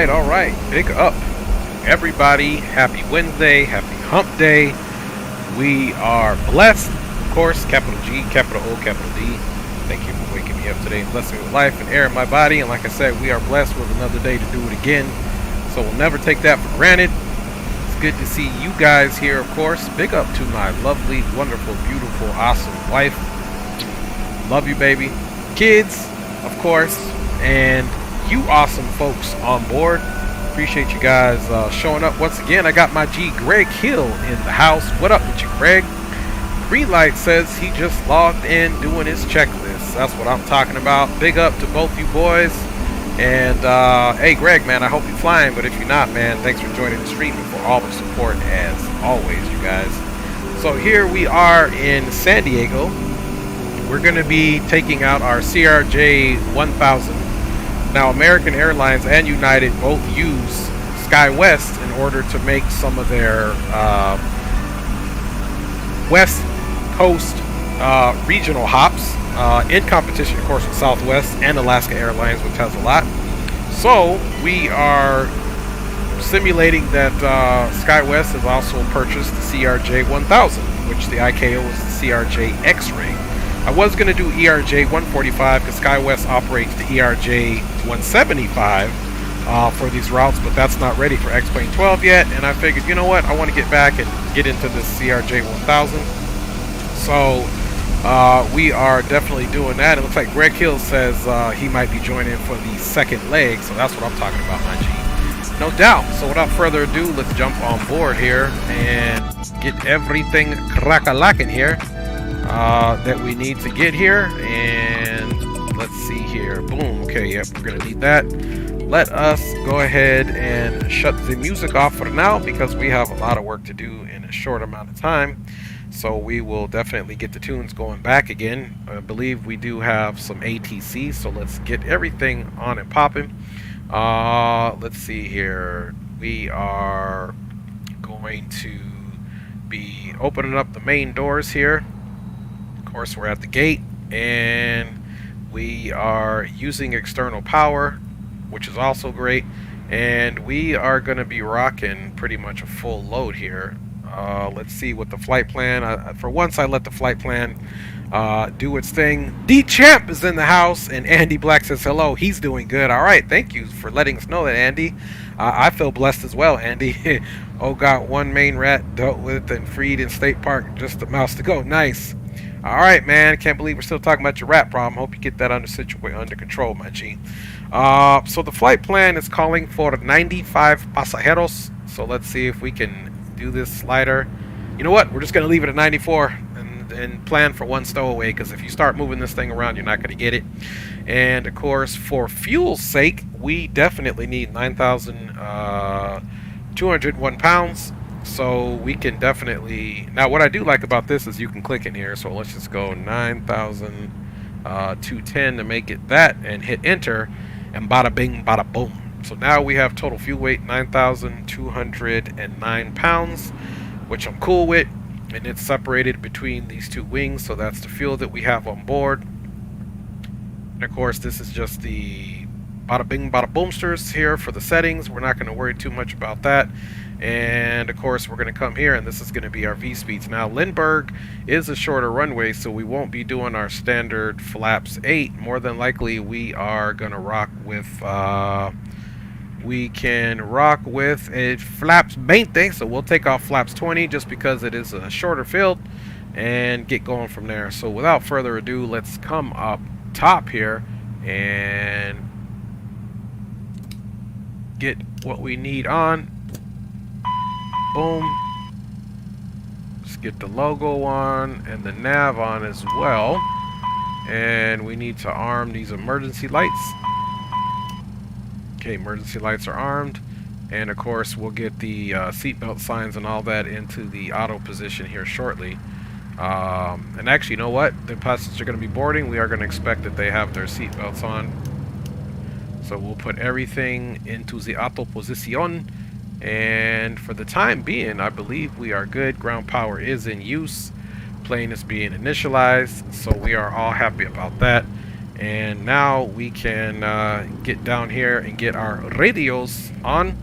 All right, big up everybody. Happy Wednesday, happy hump day. We are blessed, of course, capital G, capital O, capital D. Thank you for waking me up today and blessing me with life and air in my body. And like I said, we are blessed with another day to do it again. So we'll never take that for granted. It's good to see you guys here, of course. Big up to my lovely, wonderful, beautiful, awesome wife. Love you, baby. Kids, of course, and you awesome folks on board. Appreciate you guys showing up once again. I got my G Greg Hill in the house. What up with you, Greg? Green light says he just logged in doing his checklist. That's what I'm talking about. Big up to both you boys. And hey, Greg, man, I hope you're flying. But if you're not, man, thanks for joining the stream and for all the support as always, you guys. So here we are in San Diego. We're going to be taking out our CRJ 1000. Now, American Airlines and United both use Skywest in order to make some of their West Coast regional hops in competition, of course, with Southwest and Alaska Airlines, which has a lot. So we are simulating that Skywest has also purchased the CRJ 1000, which the IKO is the CRJ X-Ray. I was going to do ERJ 145 because Skywest operates the ERJ 175 for these routes, but that's not ready for X-Plane 12 yet, and I figured, you know what, I want to get back and get into this CRJ 1000. So we are definitely doing that. It looks like Greg Hill says he might be joining for the second leg, so that's what I'm talking about, my G. No doubt. So without further ado, let's jump on board here and get everything crack-a-lacking here that we need to get here. And let's see here. Boom. Okay, yep, we're gonna need that. Let us go ahead and shut the music off for now because we have a lot of work to do in a short amount of time. So we will definitely get the tunes going back again. I believe we do have some ATC, so let's get everything on and popping. Let's see here. We are going to be opening up the main doors here. Of course, we're at the gate, and we are using external power, which is also great. And we are going to be rocking pretty much a full load here. Let's see what the flight plan. For once, I let the flight plan do its thing. D-Champ is in the house, and Andy Black says hello. He's doing good. All right, thank you for letting us know that, Andy. I feel blessed as well, Andy. Oh, got one main rat dealt with and freed in State Park. Just a mouse to go. Nice. All right, man. Can't believe we're still talking about your rat problem. Hope you get that under control, my G. So the flight plan is calling for 95 pasajeros. So let's see if we can do this slider. You know what? We're just going to leave it at 94 and plan for one stowaway, because if you start moving this thing around, you're not going to get it. And of course, for fuel's sake, we definitely need 9,201 pounds. So we can definitely... Now, what I do like about this is you can click in here. So let's just go 9,210 to make it that and hit enter. And bada bing, bada boom. So now we have total fuel weight 9,209 pounds, which I'm cool with. And it's separated between these two wings. So that's the fuel that we have on board. And of course, this is just the bada bing, bada boomsters here for the settings. We're not going to worry too much about that. And of course, we're going to come here, and this is going to be our V speeds. Now, Lindbergh is a shorter runway, so we won't be doing our standard flaps 8. More than likely, we are going to rock with. We can rock with a flaps 20, so we'll take off flaps 20 just because it is a shorter field, and get going from there. So without further ado, let's come up top here and get what we need on. Boom. Let's get the logo on and the nav on as well. And we need to arm these emergency lights. Okay, emergency lights are armed. And of course, we'll get the seatbelt signs and all that into the auto position here shortly. And actually, you know what? The passengers are going to be boarding. We are going to expect that they have their seatbelts on. So we'll put everything into the auto position. And for the time being, I believe we are good. Ground power is in use. Plane is being initialized. So we are all happy about that. And now we can get down here and get our radios on.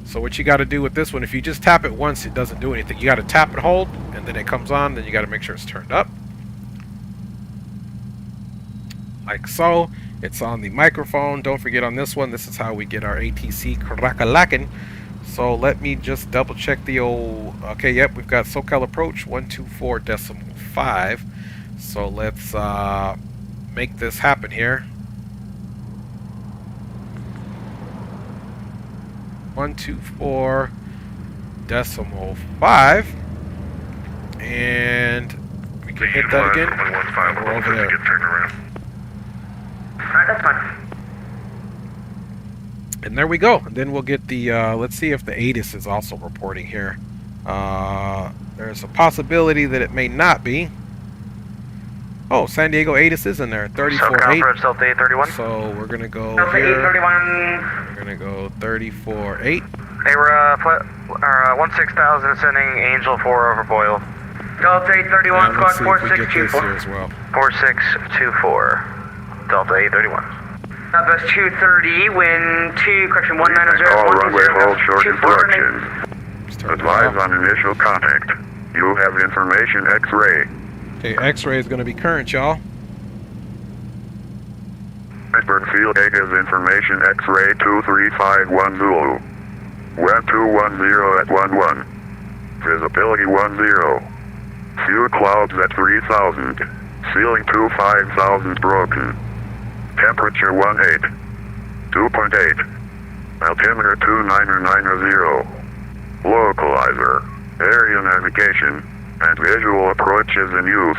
So what you got to do with this one, if you just tap it once, it doesn't do anything. You got to tap and hold, and then it comes on. Then you got to make sure it's turned up. Like so. It's on the microphone. Don't forget on this one, this is how we get our ATC crack-a-lackin'. So let me just double check the old... Okay, yep, we've got Socal approach 124.5. So let's make this happen here. 124.5. And we can hit that again. And we're over there. Alright, that's fine. And there we go. And then we'll get the, let's see if the ATIS is also reporting here. There's a possibility that it may not be. Oh, San Diego ATIS is in there, 34.8. So we're going to go here. We're going to go 34.8. They were 16,000 sending Angel 4 over Boyle. Delta 831, squad 4624. As well. 4624. Delta 831. Southwest 230, wind 2, correction 190. All runway hold short instruction. Advise on initial contact. You have information X-ray. Okay, X-ray is going to be current, y'all. Pittsburgh Field 8 is information X-ray 2351 Zulu. Web 210 at 11. Visibility 10. Few clouds at 3000. Ceiling 25,000 broken. Temperature 18. 2.8. Altimeter 2990. Localizer. Area navigation. And visual approach is in use.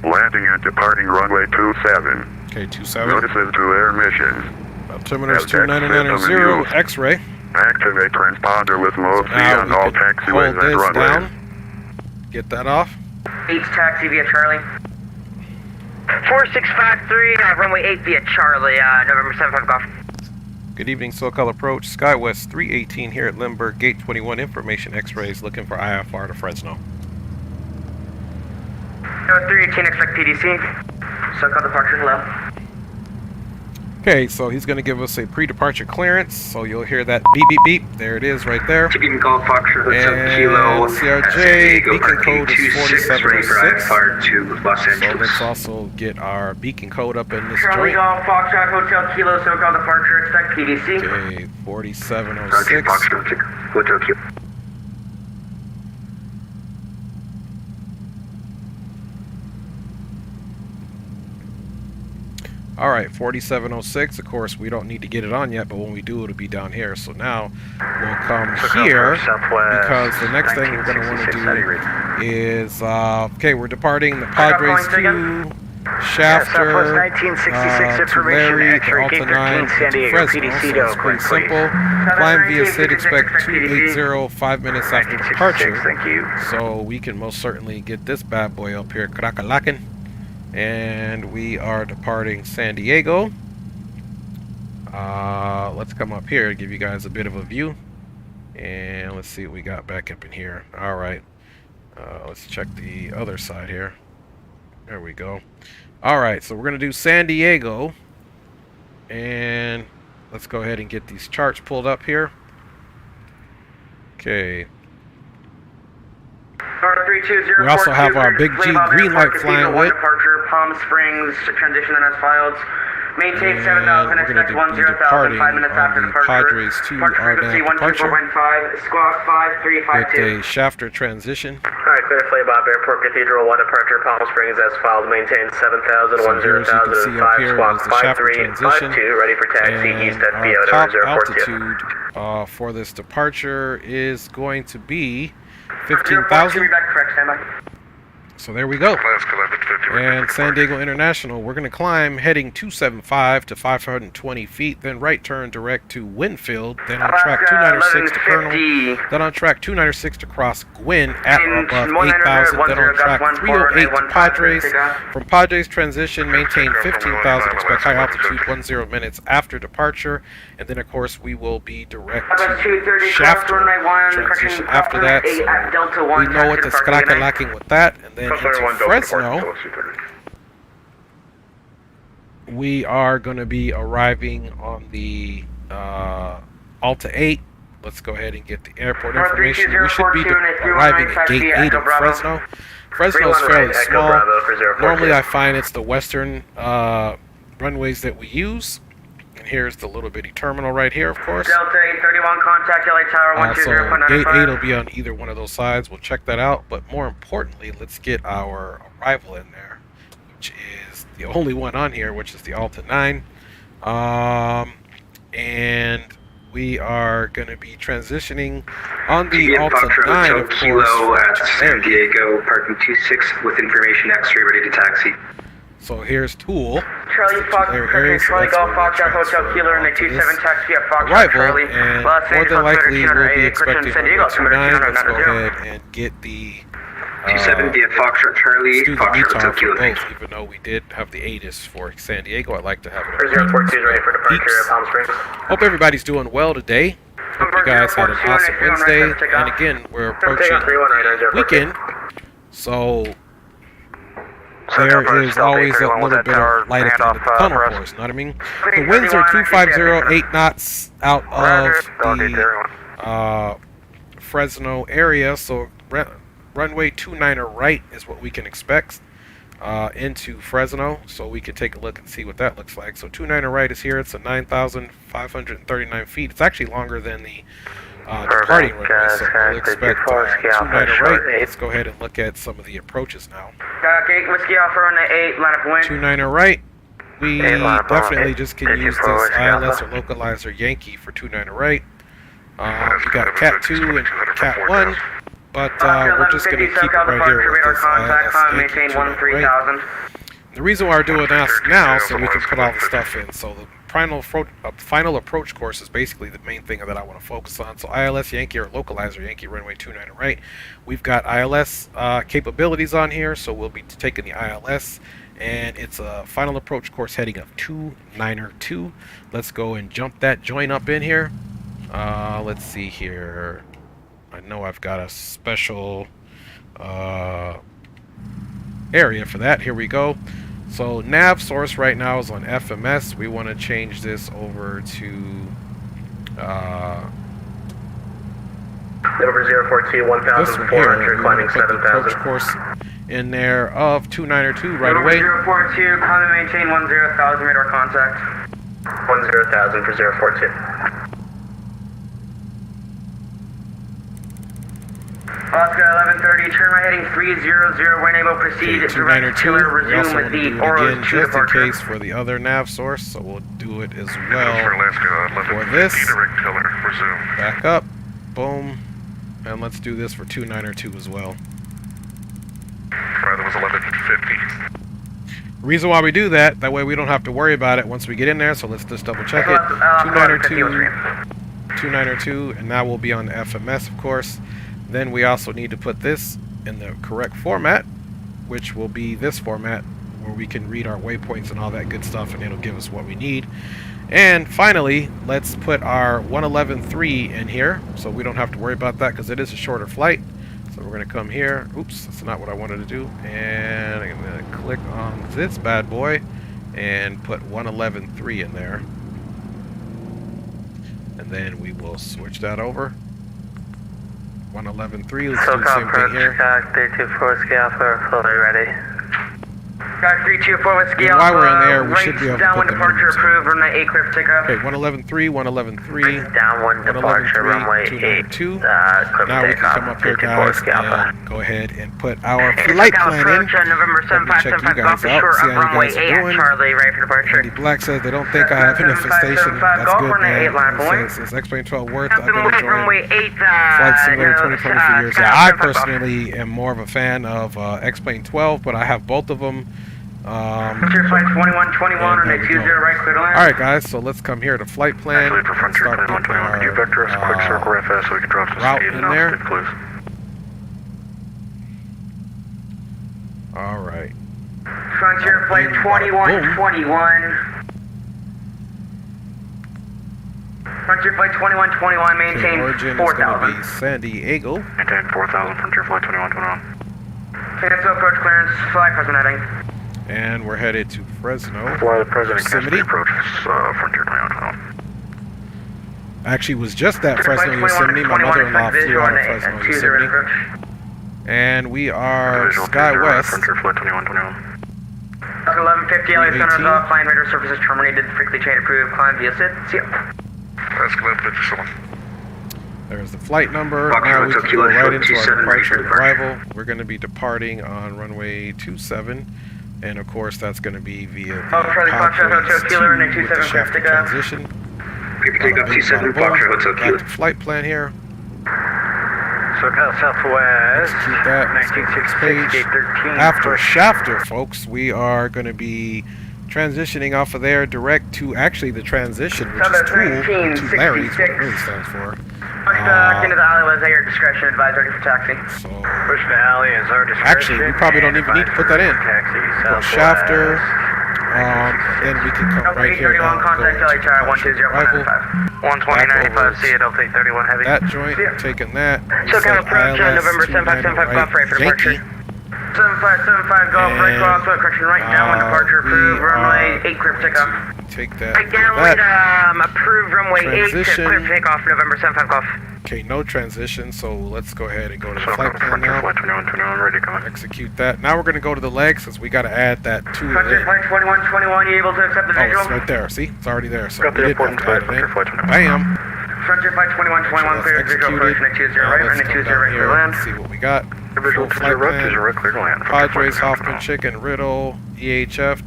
Landing and departing runway 27. Okay, 27. Notices to air mission. Altimeter is 2990. X-ray. Activate transponder with mode C on all taxiways and runways. Down. Get that off. H taxi via Charlie. 4653, runway 8 via Charlie, November 75 golf. Good evening, Socal approach. Skywest 318 here at Lindbergh, gate 21, information X-rays, looking for IFR to Fresno. 318, expect PDC. Socal departure, hello. Okay, so he's going to give us a pre-departure clearance, so you'll hear that beep, beep, beep. There it is right there. Chicken Golf Foxtrot, and Kilo, CRJ, beacon code is 4706. To Los So Angeles. let's also get our beacon code up in this Charlie joint. Golf Foxtrot, Hotel Kilo, Socal departure, expect PDC. Okay, 4706. Hotel Kilo. Alright, 4706. Of course, we don't need to get it on yet, but when we do, it'll be down here. So now we'll come here because the next thing we're going to want to do is, okay, we're departing the Padres to Shafter, to Larry, to Alta 9, to Fresno. So it's pretty simple. Climb via SID, expect 280, 5 minutes after departure. So we can most certainly get this bad boy up here, crack-a-lackin'. And we are departing San Diego. Let's come up here to give you guys a bit of a view. And let's see what we got back up in here. Alright. Let's check the other side here. There we go. Alright, so we're going to do San Diego. And Let's go ahead and get these charts pulled up here. Okay. We also have our Big G green light flying with. Departure, Palm Springs, transition and as filed. Maintain 7,000, expect 10,000, 5 minutes after departure. Padres to our departure. 124.5, squawk 5352. With a shafter transition. Alright, clear to Bob Airport Cathedral 1 departure, Palm Springs as filed. Maintain 7,000, So here, as you can see up here, is the shafter transition. Ready for taxi And east at our top 042. altitude for this departure is going to be 15,000. So there we go. And San Diego International, we're going to climb heading 275 to 520 feet, then right turn direct to Winfield, then on track 296 to Colonel, then on track 296 to cross Gwynn at or above 8,000, then on track 308 to Padres. From Padres transition, maintain 15,000, expect high altitude 10 minutes after departure, and then of course we will be direct to Shafter transition after that, so we know what the skrakalacking with that, and then into Fresno, we are going to be arriving on the Alta 8. Let's go ahead and get the airport information. We should be arriving at Gate 8 in Fresno. Fresno is fairly small. Normally I find it's the western runways that we use. And here's the little bitty terminal right here, of course. Delta 831, contact LA Tower 120.95. So Gate 8 will be on either one of those sides. We'll check that out. But more importantly, let's get our arrival in there, which is the only one on here, which is the Alta 9. And we are going to be transitioning on the Alta 9, of course, Kilo at San Diego, parking 26 with information X-ray, ready to taxi. So here's Tool. Charlie Fox, Charlie Golf Fox, Hotel Kilo, and a 27 taxi at Fox Charlie. And more than likely we'll be expecting San Diego 29. Let's go ahead and get the 270 at Foxtrot Charlie, Foxtrot Hotel Kilo. Both, even though we did have the ATIS for San Diego, I'd like to have it. 042 is ready for departure at Palm Springs. Hope everybody's doing well today. Hope you guys had an awesome Wednesday. And again, we're approaching the weekend, so there is always a little bit of light at the end of the tunnel for us, you know what I mean? The winds are 250, 8 knots out of the Fresno area, so runway 29 right is what we can expect into Fresno, so we can take a look and see what that looks like. So 29 right is here. It's a 9,539 feet. It's actually longer than the departing runway, so we'll expect 29 right. Let's go ahead and look at some of the approaches now. Gate Whiskey Alpha on the 8, line up wind. 29 right. We definitely just can use this ILS or localizer Yankee for 29 right. We got Cat 2 and Cat 1. But we're just going to keep it right here with this ILS Yankee 29 right. The reason why we're doing this now so we can put all the stuff in. So the final approach course is basically the main thing that I want to focus on. So ILS Yankee or localizer Yankee runway 29 right. We've got ILS capabilities on here, so we'll be taking the ILS, and it's a final approach course heading of 292. Let's go and jump that joint up in here. Let's see here. I know I've got a special area for that. Here we go. So nav source right now is on FMS. We want to change this over to Over 042, 1,400, climbing 7,000. Course in there of 292 right away. 042, climb and maintain 10,000 radar contact. 10,000 for 042. Oscar 1130, turn right heading 300, when able proceed Okay, direct to resume with the Oros 2 just departure. in case for the other nav source, so we'll do it as well for For this. direct tiller, resume. Back up, boom, and let's do this for 292 as well. That was 1150. Reason why we do that way we don't have to worry about it once we get in there, so let's just double check it. 292, and now we'll be on the FMS, of course. Then we also need to put this in the correct format, which will be this format where we can read our waypoints and all that good stuff, and it'll give us what we need. And finally, let's put our 111.3 in here so we don't have to worry about that because it is a shorter flight. So we're going to come here. Oops, that's not what I wanted to do. And I'm going to click on this bad boy and put 111.3 in there. and then we will switch that over. 111.3, let's do the Socal same thing here. 324 scale for fully ready. Got 324 with scale. While we're in there, we should be able to downwind put the departure numbers in. approved, runway 8 clear for takeoff. Okay, 111.3, 111.3, Downwind departure, 111.3, runway 8. 292. Clear Now for we can takeoff. come up here, 54 guys, scale. and go ahead and put our flight Socal plan in. approach on November Let me check you 7575 guys Golf out, short see of how you runway guys 8 are at doing. Charlie, ready for departure. Andy Black says they don't think I have an infestation. 7575 That's Golf, good, runway 8 man. line point. Since X-Plane 12 worth, I've Captain been White, enjoying runway 8, Flight Simulator 2020 for years. Yeah, I Skyline personally am more of a fan of X-Plane 12, but I have both of them. Frontier flight 2121, runway 20 right, clear to land. Alright guys, so let's come here to flight plan. Actually, for Let's Frontier start getting 2121, can you vector us a quick circle right fast so we can drop some route speed in and there. altitude, please? Alright. Frontier flight 2121. Frontier flight 2121, maintain Origin is going to 4000. be San Diego. Maintain 4000, Frontier flight 2121. Cancel approach clearance, fly present heading. And we're headed to Fresno. Fly the President Yosemite. Yosemite approach, Frontier 2121. Actually, was just at Fresno, Flight 21 Yosemite. My 21, mother-in-law expect flew visual out on of 8 Fresno, and 20 Yosemite. approach. And we are Visual 30, Skywest. Frontier flight 2121. 1150, LA Center's 18. off, flying radar surfaces terminated, frequently chain approved, climb via SID. See ya. That's good, 57. There's the flight number. Fox Now we Hotel can go Kilo right Short into our 27, departure ready and for arrival. We're going to be departing on runway 27. And of course, that's going to be via the Charlie Foxtrot Padres Hotel Kilo, runway 2 with the 27, shaft clear to takeoff. transition. Paper takeoff T7, Fox Hotel Back Kilo. to flight plan here. Socal Southwest, Execute that. Let's go to the next page. 1966, After Shafter, folks, we are going to be transitioning off of there direct to actually the transition, which is Tool, to Larry's, what it really stands for. Back into the alleyways at your discretion, advise ready for taxi. So, Push the alley is our discretion. actually, we probably don't even need to put that in. Taxi Go Southwest. Shafter, then we can come right here now 31, and go contact into LHR departure arrival. 12095, see ya, Delta 31 heavy. That joint, taking that. Socal approach on November 7575 Golf, ready for departure. 7575 Golf, right And, crosswind, correction right downwind departure we approved, runway are 8 clear for takeoff. Take that. Right clear downwind, that. approved runway 8 Transition. clear for takeoff, November 75 Golf. Okay, no transition, so let's go ahead and go to the Socal flight plan Frontier now. flight 2121, ready to come in. Execute that. Now we're going to go to the legs since we got to add that to Frontier it. flight 2121, you able to accept the Oh, visual? it's right there. See? It's already there. So Got we the didn't have important to add flight, it Frontier in. flight 2121. Bam. Frontier flight 2121, clear That's visual approach, executed. 20 right, Now runway let's 20 come down right, clear here land. and see what we got. Visual Full to the flight right, plan. is a right clear to land. Frontier Padres, flight Hoffman, 2121. Chicken, Riddle, EHF,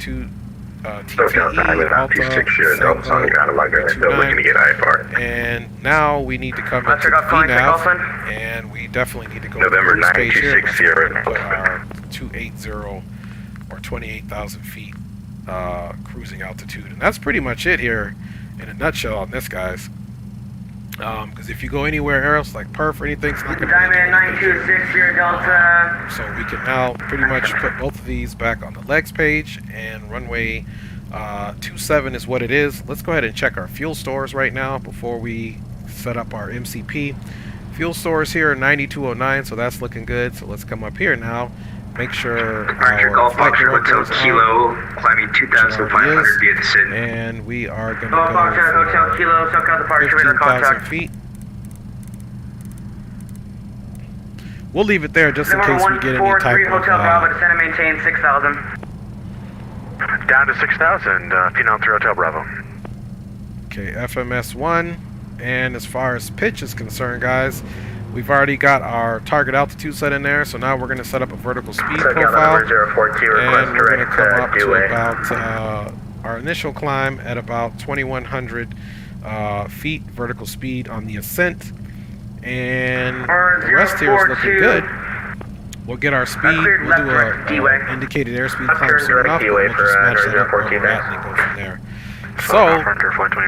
Socal TTE, Highway Alta, 26 here, Delta Sango, Sonic out of London, still looking to get IFR. and now we need to come Let's into check out flying VNAV, takeoff, and we definitely need to go November to the stage here. 926 Sierra. Let's put our 280 or 28,000 feet cruising altitude, and that's pretty much it here in a nutshell on this, guys. Because if you go anywhere else like Perf or anything, it's not going to Diamond 926 here, Delta. So we can now pretty much put both of these back on the legs page, and runway 27 is what it is. Let's go ahead and check our fuel stores right now before we set up our MCP. Fuel stores here are 9209, so that's looking good. So let's come up here now, make sure Departure our Golf flight Foxtrot director Hotel is Kilo, on, climbing 2,500 via the SID. and we are going to Golf go Foxtrot Hotel for Kilo, Socal departure, radar 15,000 contact. feet. We'll leave it there just in case we get any type 143 of Hotel Bravo, descend and maintain 6,000. Down to 6,000, Phenom 3 Hotel Bravo. Okay, FMS1, and as far as pitch is concerned, guys, we've already got our target altitude set in there, so now we're going to set up a vertical speed profile, and we're going to come up to about our initial climb at about 2,100 feet vertical speed on the ascent, and the rest here is looking good. We'll get our speed, we'll do a indicated airspeed climb soon enough, but we'll just match that up where we're at and go from there. So,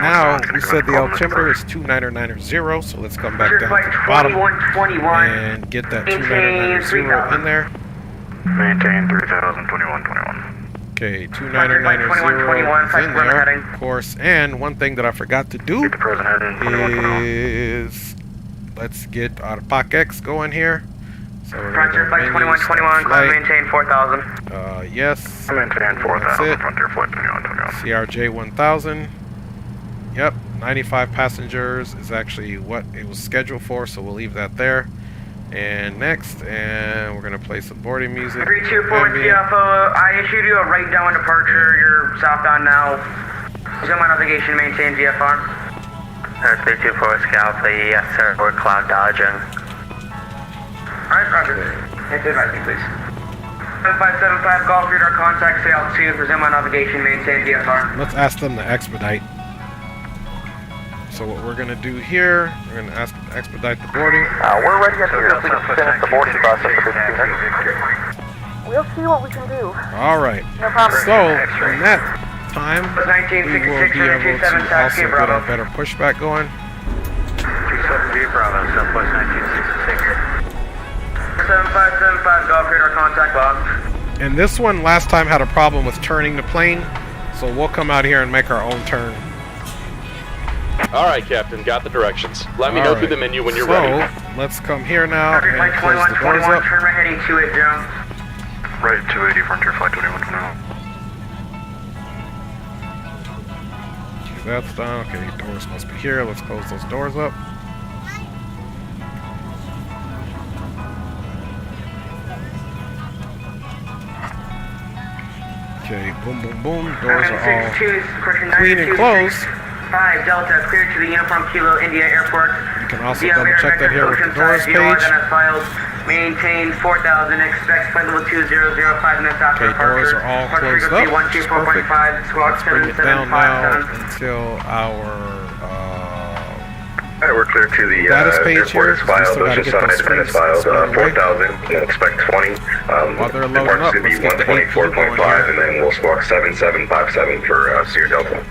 now we said the altimeter is 29990, so let's come back down to the bottom and get that 29990 in there. Maintain 3,000, 2121. Okay, 29990 is in there, of course, and one thing that I forgot to do Get the present heading, 2121. is, let's get our POC X going here. So we're Frontier going to flight 2121, climb maintain 4,000. yes. Maintain That's 4,000, it. Frontier flight 2121. CRJ 1000. Yep, 95 passengers is actually what it was scheduled for, so we'll leave that there. And next, and we're going to play some boarding music. 324 with CFO, I issued you a right down departure. You're southbound now. Zoom on navigation, maintain VFR. 324 Alpha, yes sir, we're cloud dodging. Alright, roger. Take the advice, please. 7575 Golf radar contact, stay altitude, resume on navigation, maintain VFR. Let's ask them to expedite. So what we're going to do here, we're going to expedite the boarding. We're ready to finish the boarding process for this unit. We'll see what we can do. All right. No problem. So in that time, we will be able to also get a better pushback going. 27B Bravo, Southwest 1966. 7575 Golf radar contact locked. And this one last time had a problem with turning the plane, so we'll come out here and make our own turn. All right, Captain, got the directions. Let me know through the menu when you're ready. So, let's come here now and Flight close the doors 2121, up. turn right heading 280. Right 280, Frontier Flight 2121. Okay, that's done. Okay, doors must be here. Let's close those doors up. Okay, boom, boom, boom. Doors are all clean and closed. 5 Delta, clear to the Uniform Kilo India Airport. You can also double check that here with the doors page. Maintain 4,000, expect flight level 2005 minutes after Okay, doors departure. are all closed up, which is perfect. Let's bring it down now until our Alright, we're clear to the status page here. airport is filed, We those still gotta just get on those independence screens filed, squared away. 4,000, expect 20, While they're loading up, departs to be let's get the AP going 124.5, here. and then we'll squawk 7757 for Sierra Delta.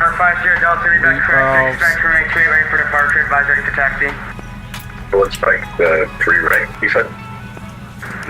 Our 5 Sierra Delta, reback correct, expect runway 2 ready for departure, advise ready for taxi. Let's spike 3 right, you said?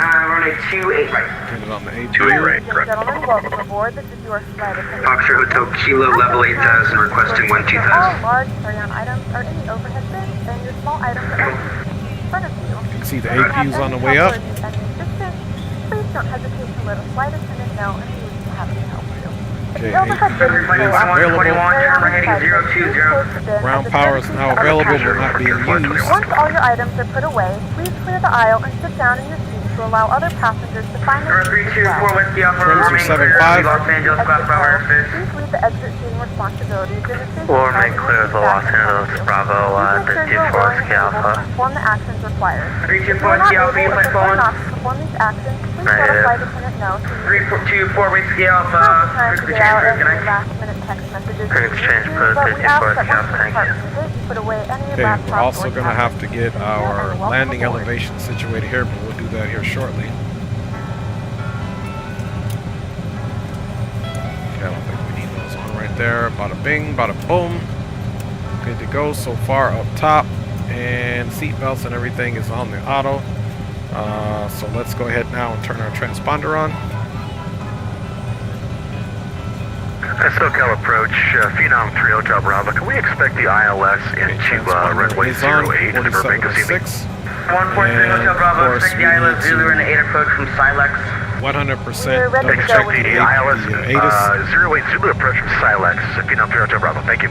Runway 28 right. Turn it on the 8. 28 right, Ladies and correct. gentlemen, welcome aboard. This is your flight attendant. Foxtrot Hotel Kilo level 8000, requesting 12,000. All large carry-on items are in the overhead bins, and your small items are in front of you. You can see the APU's on the way up. Please don't hesitate to let a flight attendant know if you need to have any help with you. Okay, If the overhead bin is full, available. turn right heading 020. Ground power is now available but not being used. Once all your items are put away, please clear the aisle and sit down in your seat to allow other passengers to find their seats as well. 324 Whiskey Alpha, Cruiser remain clear, 75. Los Angeles class power airspace. Please leave the exit seating responsibilities in the safety We'll car remain clear of the Los Angeles Bravo, Please make sure you are 324 willing and able to Alpha. perform the actions required. 324 If you are not Whiskey able Alpha, you or flight prefer phone. not to perform these actions, please let a Negative. flight attendant know. 324 Whiskey Alpha, Time to Whiskey get out Chamber, any good night. last-minute text messages. Great exchange, But Booth, we ask 54 that once Alpha, you thank depart you. from the gate, you put away any Okay, laptops we're also or going to have to get tablets. our Welcome landing aboard. elevation situated here, but we'll do that here shortly. Okay, I don't think we need those on right there. Bada bing, bada boom. Good to go so far up top. And seat belts and everything is on the auto. So let's go ahead now and turn our transponder on. Socal approach, Phenom 3 Hotel Bravo. Can we expect the ILS into runway Is on 08 into Burbank this evening? 4706. 143 Hotel Bravo, of course, expect the we ILS need Zulu to- and 8 approach from Silex. 100% We're ready to double go check when the you ILS ATIS. 08 Zulu approach from Silex, Phenom 3 Hotel Bravo. Thank you.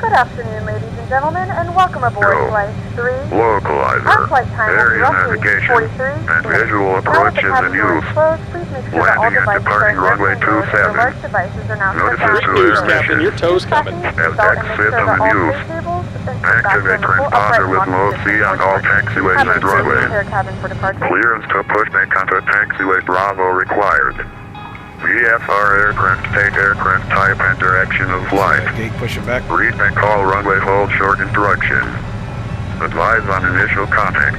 Good afternoon, ladies and gentlemen, and welcome aboard Zero. Flight 3. Localizer, Our flight time will be area roughly navigation, 43 and minutes. visual Now that approach the is in cabin door is use. closed, please make sure that all Landing at devices departing are in runway airplane mode and 27. your large devices are now shut Notices down. to Jeez, air Captain, your toes coming. Exit on the use. Activate transponder with low C on all taxiways and runways. Clearance to pushback onto taxiway Bravo required. VFR aircraft, take aircraft type and direction of flight. Gate pushing back. Read and call runway hold short instruction. Advise on initial contact.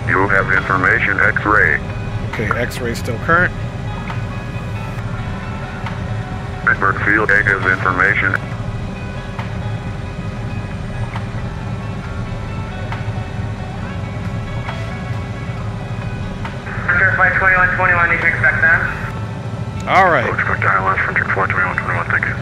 You have information X-ray. Okay, X-ray still current. Pittsburgh Field gives information. Frontier Flight 2121, you can expect that. All right, Expect ILS Frontier Flight 2121, thank you.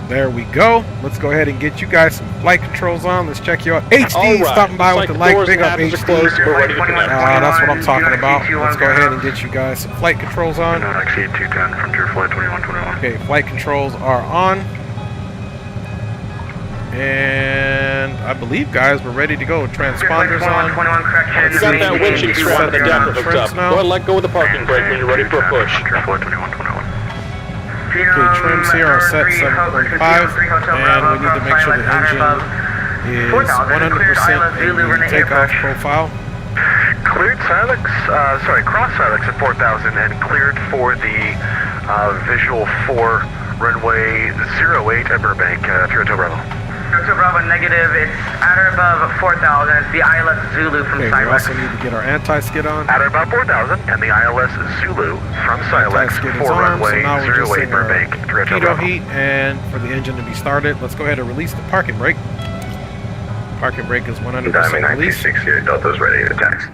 there we go. Let's go ahead and get you guys some flight controls on. Let's check you out. HD All right. stopping by Looks with the like light. doors Big and up hatches are HD. closed. We're ready to connect. That's what I'm talking about. Let's go ahead and get you guys some flight controls on. Not exceed 210 Frontier Flight 2121. Okay, flight controls are on. And I believe, guys, we're ready to go. Transponders on. You got that winching strap and adapter hooked up. Go ahead and let go of the parking brake when you're ready for a push. Okay, trims here are set 7.5, and we need to make sure the engine is 100% in the takeoff profile. Cleared Silex, cross Silex at 4,000 and cleared for the visual 4 runway 08 at Burbank, 3 Hotel Bravo. Hotel Bravo negative, it's at or above 4,000, it's the ILS Zulu from Okay, we Skywest. also need to get our anti-skid on. At or above 4,000 and the ILS Zulu from Silex Anti-skid is for on, runway so now we're just 08 in our Burbank, 3 Hotel pitot Bravo. heat, and for the engine to be started, let's go ahead and release the parking brake. Parking brake is 100% released. here, Delta's ready to tax.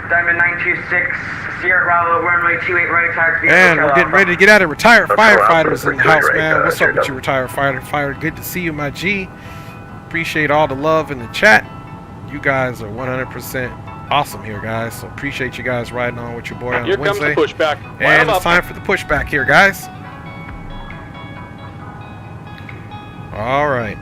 Diamond 926, Sierra Bravo, runway 28 right taxi. And we're getting ready to get out of retired Hotel firefighters in the Alpha, house, right, man. What's up with Delta. you, retired firefighter? Good to see you, my G. Appreciate all the love in the chat. You guys are 100% awesome here, guys. So appreciate you guys riding on with your boy on Here comes the Wednesday. pushback. And Line it's up. time for the pushback here, guys. All right.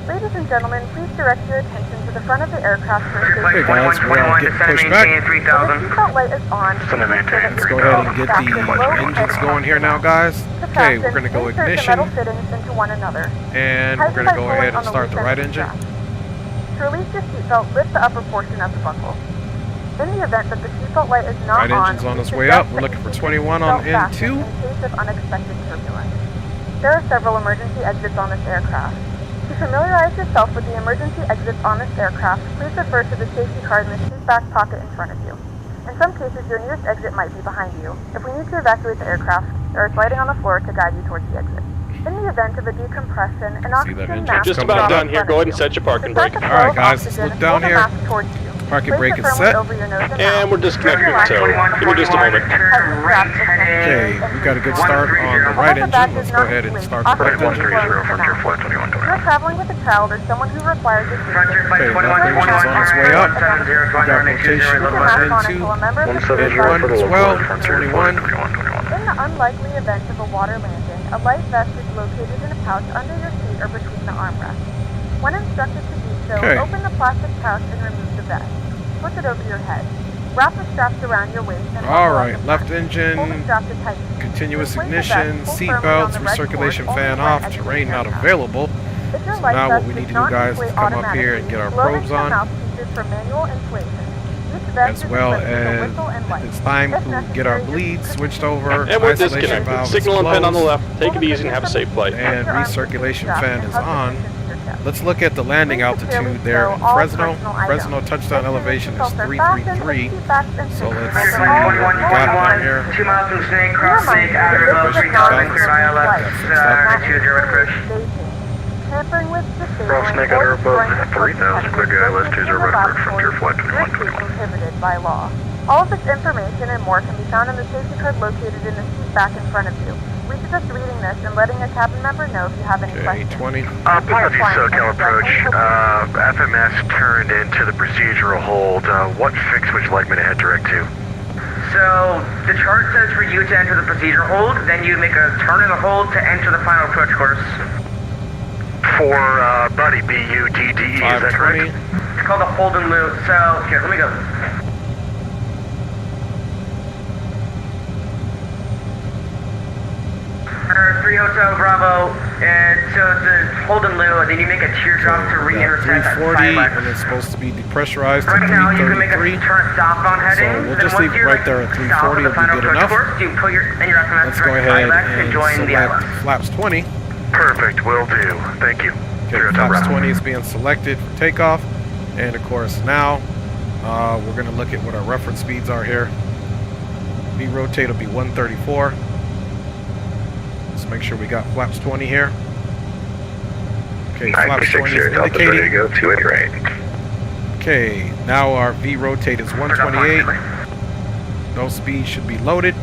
Ladies and gentlemen, please direct your attention to the front of the aircraft for safety. Okay, guys, we're all getting pushed back. The seatbelt light is on. Let's go ahead and get the engines going here now, guys. Okay, we're going to go Insert the ignition, metal fittings into one another. and we're going to go ahead and start the right engine. To release your seatbelt, lift the upper portion of the buckle. In the event that the seatbelt light is not Right engine's on we its way up. suggest We're that looking you for keep 21 your on seatbelt fastened N2. In case of unexpected turbulence. There are several emergency exits on this aircraft. To familiarize yourself with the emergency exits on this aircraft, please refer to the safety card in the seat back pocket in front of you. In some cases, your nearest exit might be behind you. If we need to evacuate the aircraft, there is lighting on the floor to guide you towards the exit. In the event of a decompression, an oxygen mask Just will about drop done in here. front Go of ahead and you. set your parking To start brake. the All right, flow of guys, let's oxygen, look down hold the here. mask towards you. Parking Place brake it is firmly set. over your nose and And mouth. we're disconnecting the tow. Give me just a moment. Okay, we got a good start on the right engine. Let's go ahead and start the left engine. You're traveling with a child or someone who requires assistance. Okay, left engine's on its way up. We got rotation on N2, N1 as well, 21. In the unlikely event of a water landing, a life vest is located in a pouch under your seat or between the armrests. When instructed to do so, Okay. open the plastic pouch and remove the vest. Flip it over your head. Wrap the straps around your waist and All buckle up right, the left strap. Hold the engine, strap to tighten. continuous Replace the ignition, vest, pull seat firmly on belts, the red recirculation cord, fan only when off, exiting terrain the not aircraft. available. If your So life now vest what we does need to do, not guys, is inflate come up here and automatically, get our blow probes into the on, mouthpieces for manual inflation. Each vest as is well equipped with a as whistle and light. it's time If to get our necessary, bleeds you could switched use over, And we're isolation disconnected. valve is Signal and pin on the closed, left. Take it easy and have a safe flight. and recirculation fan is on. Let's look at the landing altitude there in Fresno. Fresno touchdown elevation is 333. So let's see what we got on here. 2 miles from Snake, cross Snake, at or above 3,000, clear ILS, 20 approach. Tampering with Cross Snake at or above 3,000, clear the ILS 20 Rudder, Frontier Flight 2121. Prohibited by law. All of this information and more can be found in the safety card located in the seat back in front of you. We suggest reading this and letting a cabin member know if you have any Okay, questions. 820. Apologies, Socal approach. FMS turned into the procedural hold. What fix would you like me to head direct to? So, the chart says for you to enter the procedure hold, then you make a turn in the hold to enter the final approach course. For Buddy, B-U-D-D-E, is that 520. correct? It's called a hold and loop, so, here, let me go. 3 Hotel Bravo, and so it's a hold and loo, then you make a teardrop to We got re-intersect that 340, Silex. and it's supposed to be depressurized to Right now, you can make a 333. turn southbound heading. So we'll then just once leave it you're, right there at south 340 of the will be final good approach enough. course, you put your in your SMS Let's go direct ahead Silex and and join the select ILS. flaps 20. Perfect, will do. Thank you. Okay, flaps 20 is being selected for takeoff. And of course now, we're going to look at what our reference speeds are here. V-rotate will be 134. Let's make sure we got flaps 20 here. Okay, flaps 20 is indicating. go, 280 right. Okay, now our V-rotate is 128. Those speeds should be loaded.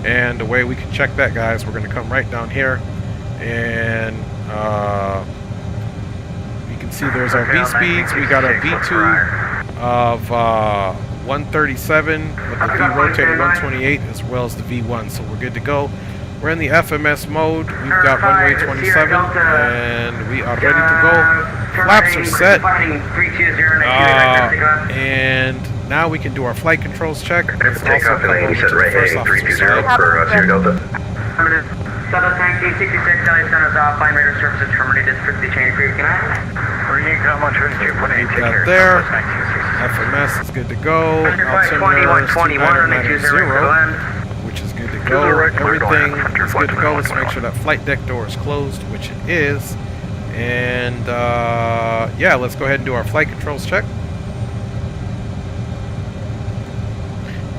And the way we can check that, guys, we're going to come right down here, and you can see there's our V speeds. We got a V2 of 137 with the V rotated 128 as well as the V1, so we're good to go. We're in the FMS mode. We've got runway 27 and we are ready to go. Flaps are set. And now we can do our flight controls check. Let's also come over to the first officer's side. for Sierra Delta. Delta Tank 66, LA Center's offline radar services terminated, strictly chain free. Can I? Got there. FMS is good to go. Altimeter 2990, which is good to go. Everything is good to go. Let's make sure that flight deck door is closed, which it is. And yeah, let's go ahead and do our flight controls check.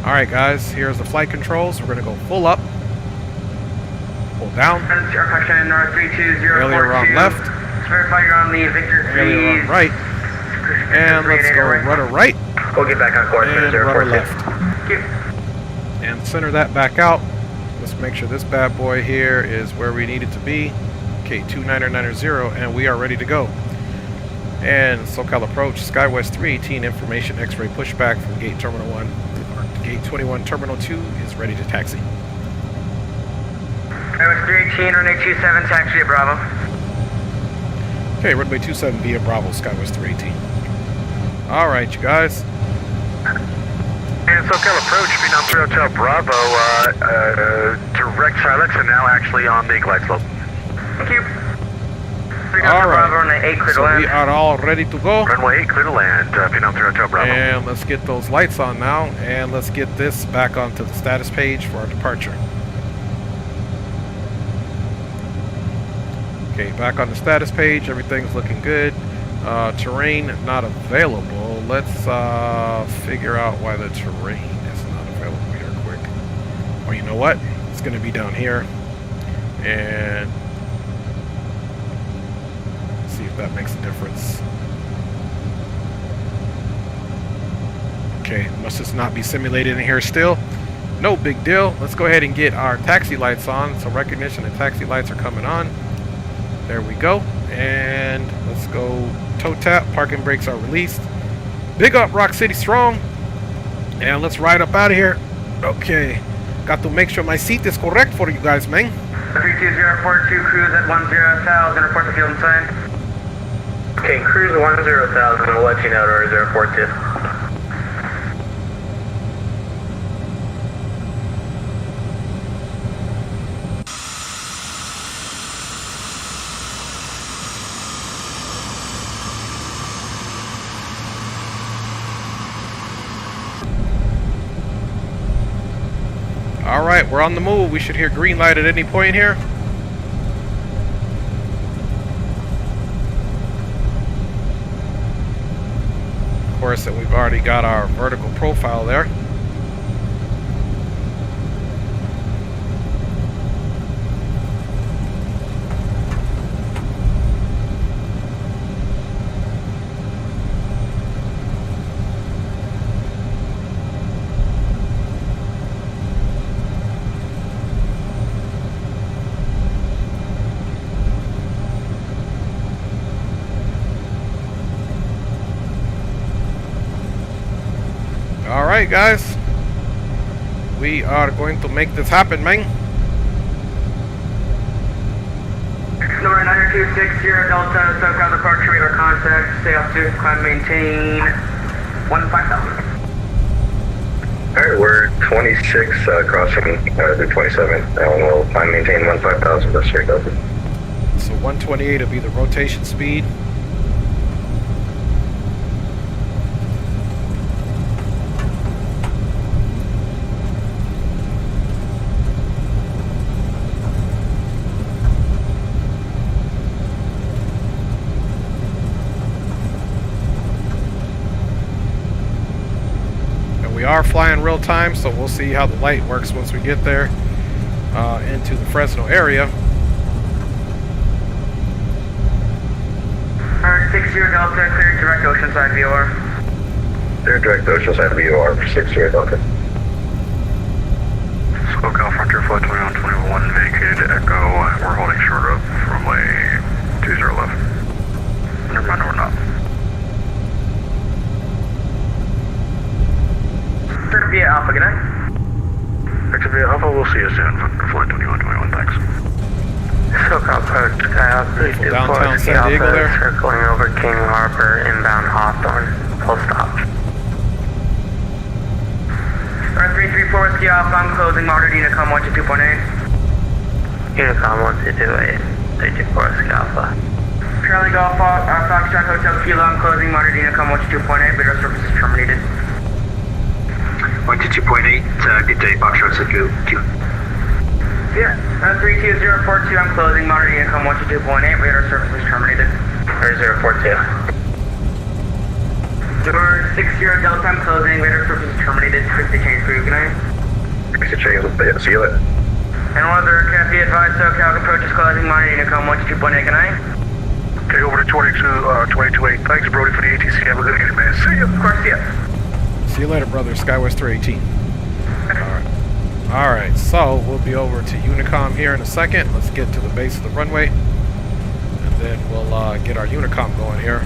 Alright guys, here's the flight controls. We're going to go full up. Pull down. Aileron on left. Verify you're on the Victor 3. Aileron on right. And let's go rudder right. We'll get back on course. And rudder left. And center that back out. Let's make sure this bad boy here is where we need it to be. Okay, 2990, and we are ready to go. And Socal approach, Skywest 318, information X-ray pushback from gate terminal 1, or gate 21 terminal 2 is ready to taxi. Skywest 318, runway 27, taxi at Bravo. Okay, runway 27 via Bravo, Skywest 318. Alright, you guys. And Socal approach, Vietnam 3 Hotel Bravo, direct silence and now actually on the glide slope. Thank you. Alright, so we are all ready to go. Runway 8, clear to land, Vietnam 3 Hotel Bravo. And let's get those lights on now, and let's get this back onto the status page for our departure. Okay, back on the status page, everything's looking good. Terrain not available. Let's figure out why the terrain is not available here quick. Well, you know what? It's going to be down here. And see if that makes a difference. Okay, must just not be simulated in here still. No big deal. Let's go ahead and get our taxi lights on. So recognition and taxi lights are coming on. There we go. And let's go toe tap. Parking brakes are released. Big up Rock City Strong. And let's ride up out of here. Okay. Got to make sure my seat is correct for you guys, man. 32042, cruise at 10,000, report the field and sign. Okay, cruise 10,000, we'll let you know to report to. Alright, we're on the move. We should hear green light at any point here. Of course, and we've already got our vertical profile there. Alright guys, we are going to make this happen, man. Number 9260 Delta, Socal departure, radar contact, stay up to, climb, maintain 15,000. Alright, we're 26 crossing through 27, and we'll climb, maintain 15,000, that's Sierra Delta. So 128 will be the rotation speed. We are flying real time, so we'll see how the light works once we get there into the Fresno area. Alright, 60 Delta, clear direct oceanside VOR. Clear direct oceanside VOR for 60 Delta. Socal Frontier to Echo. We're holding short of runway 2011. Never mind, we're not. Victor via Alpha, good night. Victor via Alpha, we'll see you soon. Flight 2121, thanks. Socal approach, Beautiful downtown San Diego there. Circling over King Harbor, inbound Hawthorne. Full stop. 334 Whiskey Alpha, I'm closing Martyr Unicom 122.8. Unicom 1228, 334 Whiskey Alpha. Charlie Golf, Foxtrot Hotel Kilo, I'm closing Martyr Unicom 122.8, radar service is terminated. 122.8, good day, Foxtrot Hotel Kilo. Yeah, 32042, I'm closing Martyr Unicom 122.8, radar service is terminated. 3042. Door 60 Delta, I'm closing, radar service is terminated. Quickly change for you, good night. Quickly change, see you later. And one other aircraft, be advised, SoCal approach is closing Martyr Unicom 122.8, good night. Okay, over to 228. Thanks, Brody, for the ATC. Have a good evening, man. See you. Of course, see ya. See you later, brother. Skywest 318. Alright. Alright, so we'll be over to Unicom here in a second. Let's get to the base of the runway. And then we'll get our Unicom going here.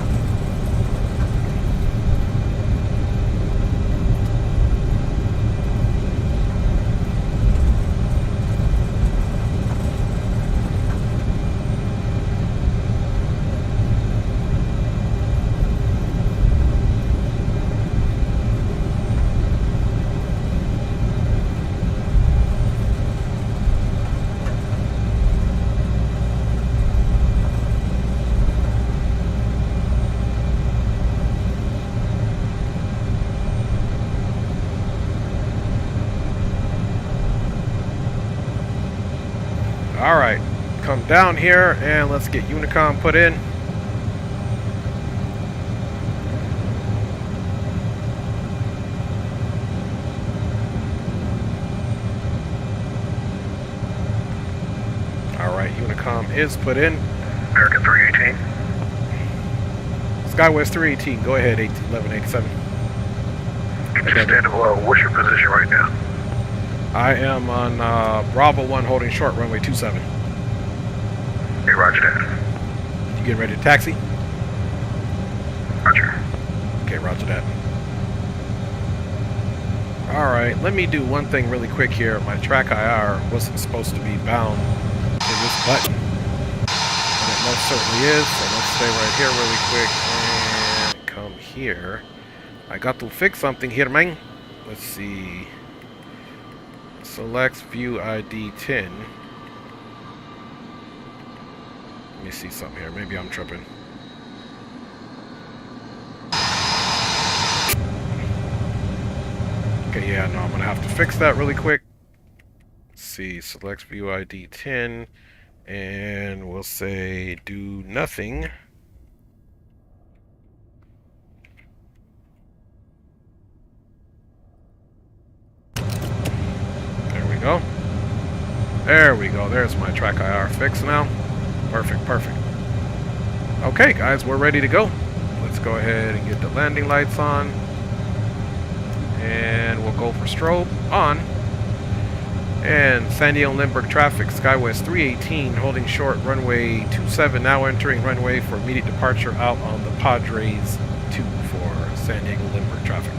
Alright, come down here and let's get Unicom put in. Alright, Unicom is put in. American 318. Skywest 318, go ahead, 1187. What's your position right now? I am on Bravo 1 holding short, runway 27. Okay, roger that. You getting ready to taxi? Roger. Okay, roger that. Alright, let me do one thing really quick here. My track IR wasn't supposed to be bound to this button, but it most certainly is, so let's stay right here really quick and come here. I got to fix something here, man. Let's see. Select view ID 10. Let me see something here. Maybe I'm tripping. Okay, yeah, no, I'm gonna have to fix that really quick. Let's see, select view ID 10, and we'll say do nothing. Go. There we go. There's my track IR fix now. Perfect, perfect. Okay, guys, we're ready to go. Let's go ahead and get the landing lights on. And we'll go for strobe on. And San Diego Lindbergh traffic, Skywest 318, holding short, runway 27, now entering runway for immediate departure out on the Padres 2 for San Diego Lindbergh traffic.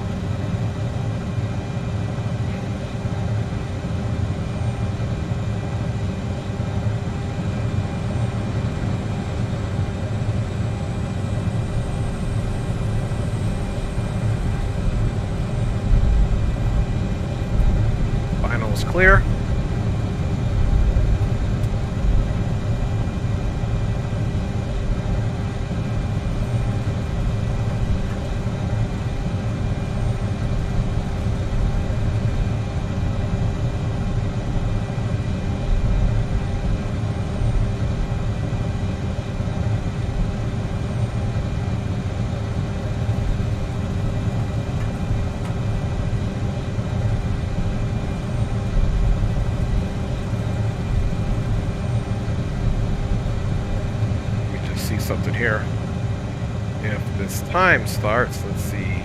Clear. Something here. If this time starts, let's see.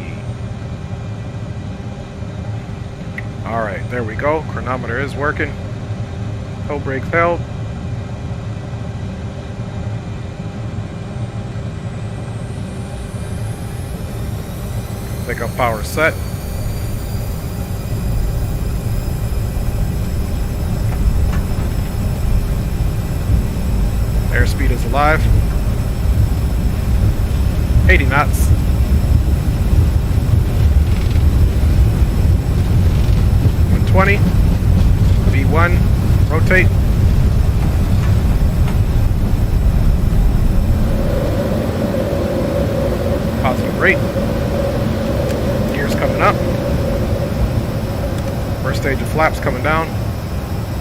Alright, there we go. Chronometer is working. Toe brake held. Pickup power set. Airspeed is alive. 80 knots. V1, rotate. Positive rate. Gears coming up. First stage of flaps coming down.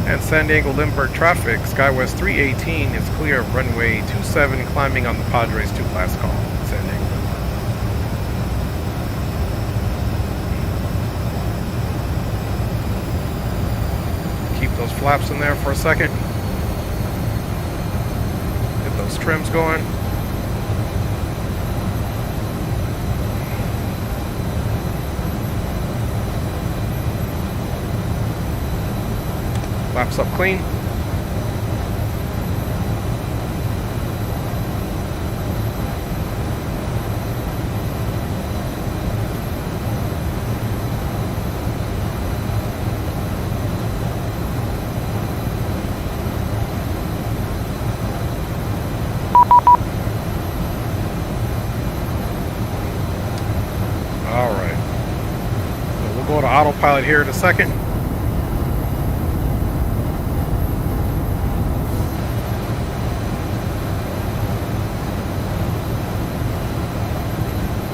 And San Diego Lindbergh traffic. Skywest 318 is clear of runway 27, climbing on the Padres 2 last call. San Diego Lindbergh. Those flaps in there for a second. Get those trims going. Flaps up clean. Go to autopilot here in a second.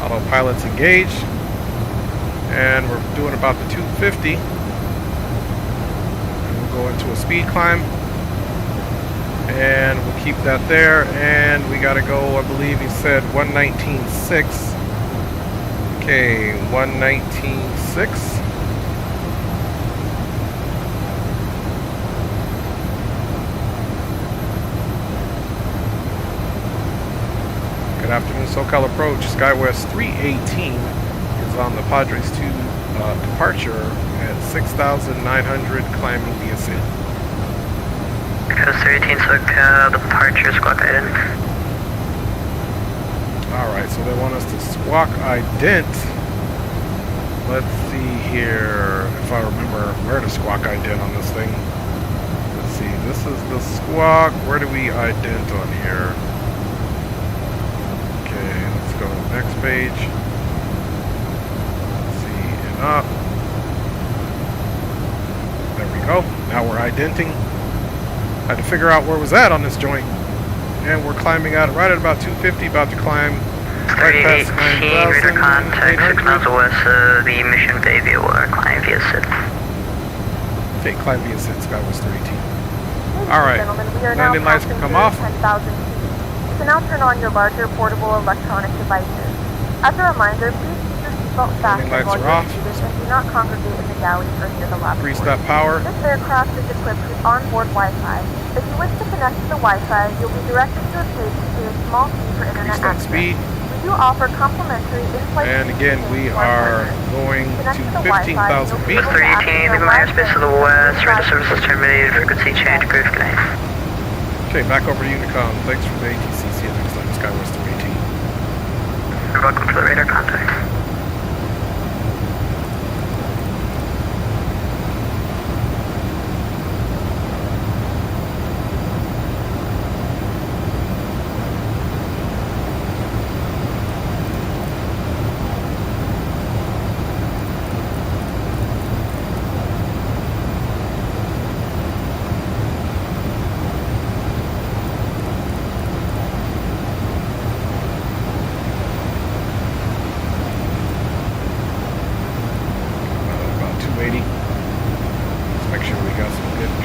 Autopilot's engaged. And we're doing about the 250. And we'll go into a speed climb. And we'll keep that there. And we gotta go, I believe he said 119.6. Okay, 119.6. Good afternoon, Socal approach. Skywest 318 is on the Padres 2 departure at 6,900, climbing the ascent. Coast 318 Socal, departure, squawk ident. Alright, so they want us to squawk ident. Let's see here if I remember where to squawk ident on this thing. Let's see, this is the squawk. Where do we ident on here? Okay, let's go to the next page. Let's see, and up. There we go. Now we're identing. Had to figure out where it was at on this joint. And we're climbing out right at about 250, about to climb right past 9,000. Radar contact 6 miles west of the Mission Bay via water, climb via SID. Okay, climb via SID, Skywest 318. Alright, landing lights can come off. 10,000 feet. You can now turn on your larger portable electronic devices. As a reminder, please keep your seatbelt fastened while you do this and do not congregate in the galley or near the lavatory. Three-step power. This aircraft is equipped with onboard Wi-Fi. If you wish to connect to the Wi-Fi, you'll be directed to a page to pay a small fee for internet access. Speed. We do offer complimentary in-flight. And again, we are going to 15,000 feet. 318, leaving my airspace to the west, radar services terminated, frequency change, good night. Okay, back over to Unicom. Thanks for the ATC. See you next time, Skywest 318. You're welcome to the radar contact.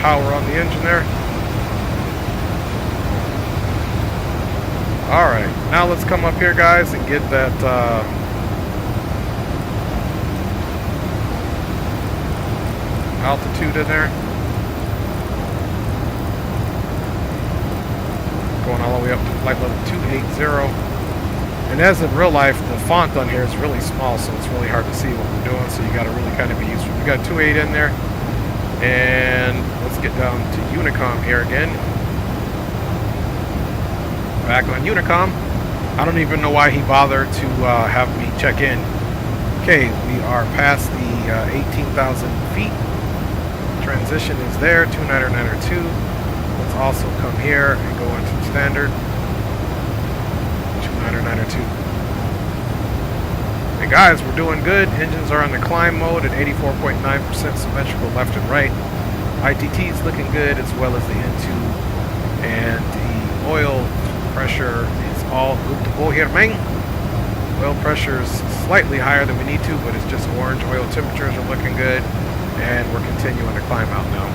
Power on the engine there. Alright, now let's come up here, guys, and get that altitude in there. Going all the way up to flight level 280. And as in real life, the font on here is really small, so it's really hard to see what we're doing, so you got to really kind of be used to it. We got 28 in there. And let's get down to Unicom here again. Back on Unicom. I don't even know why he bothered to have me check in. Okay, we are past the 18,000 feet. Transition is there, 2992. Let's also come here and go into standard. 2992. And guys, we're doing good. Engines are on the climb mode at 84.9% symmetrical left and right. ITT is looking good, as well as the N2. And the oil pressure is all good to go here, man. Oil pressure is slightly higher than we need to, but it's just orange. Oil temperatures are looking good, and we're continuing to climb out now.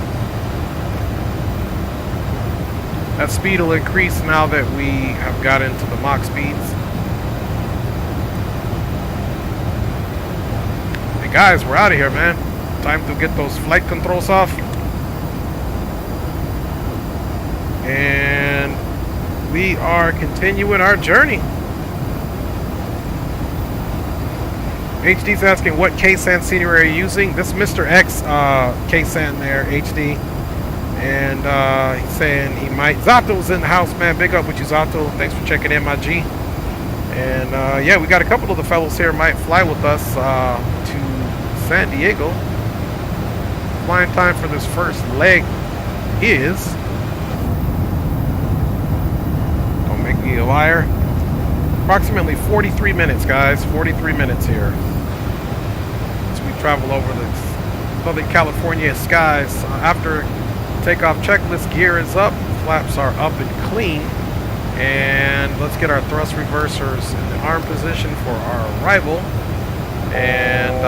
That speed will increase now that we have got into the Mach speeds. Hey guys, we're out of here, man. Time to get those flight controls off. And we are continuing our journey. HD's asking what K-San scenery are you using? This Mr. X K-San there, HD. And he's saying he might. Zato's in the house, man. Big up with you, Zato. Thanks for checking in, my G. And yeah, we got a couple of the fellows here might fly with us to San Diego. Flying time for this first leg is, don't make me a liar, approximately 43 minutes, guys. 43 minutes here as we travel over the Southern California skies. After takeoff checklist, gear is up, flaps are up and clean, and let's get our thrust reversers in the arm position for our arrival. And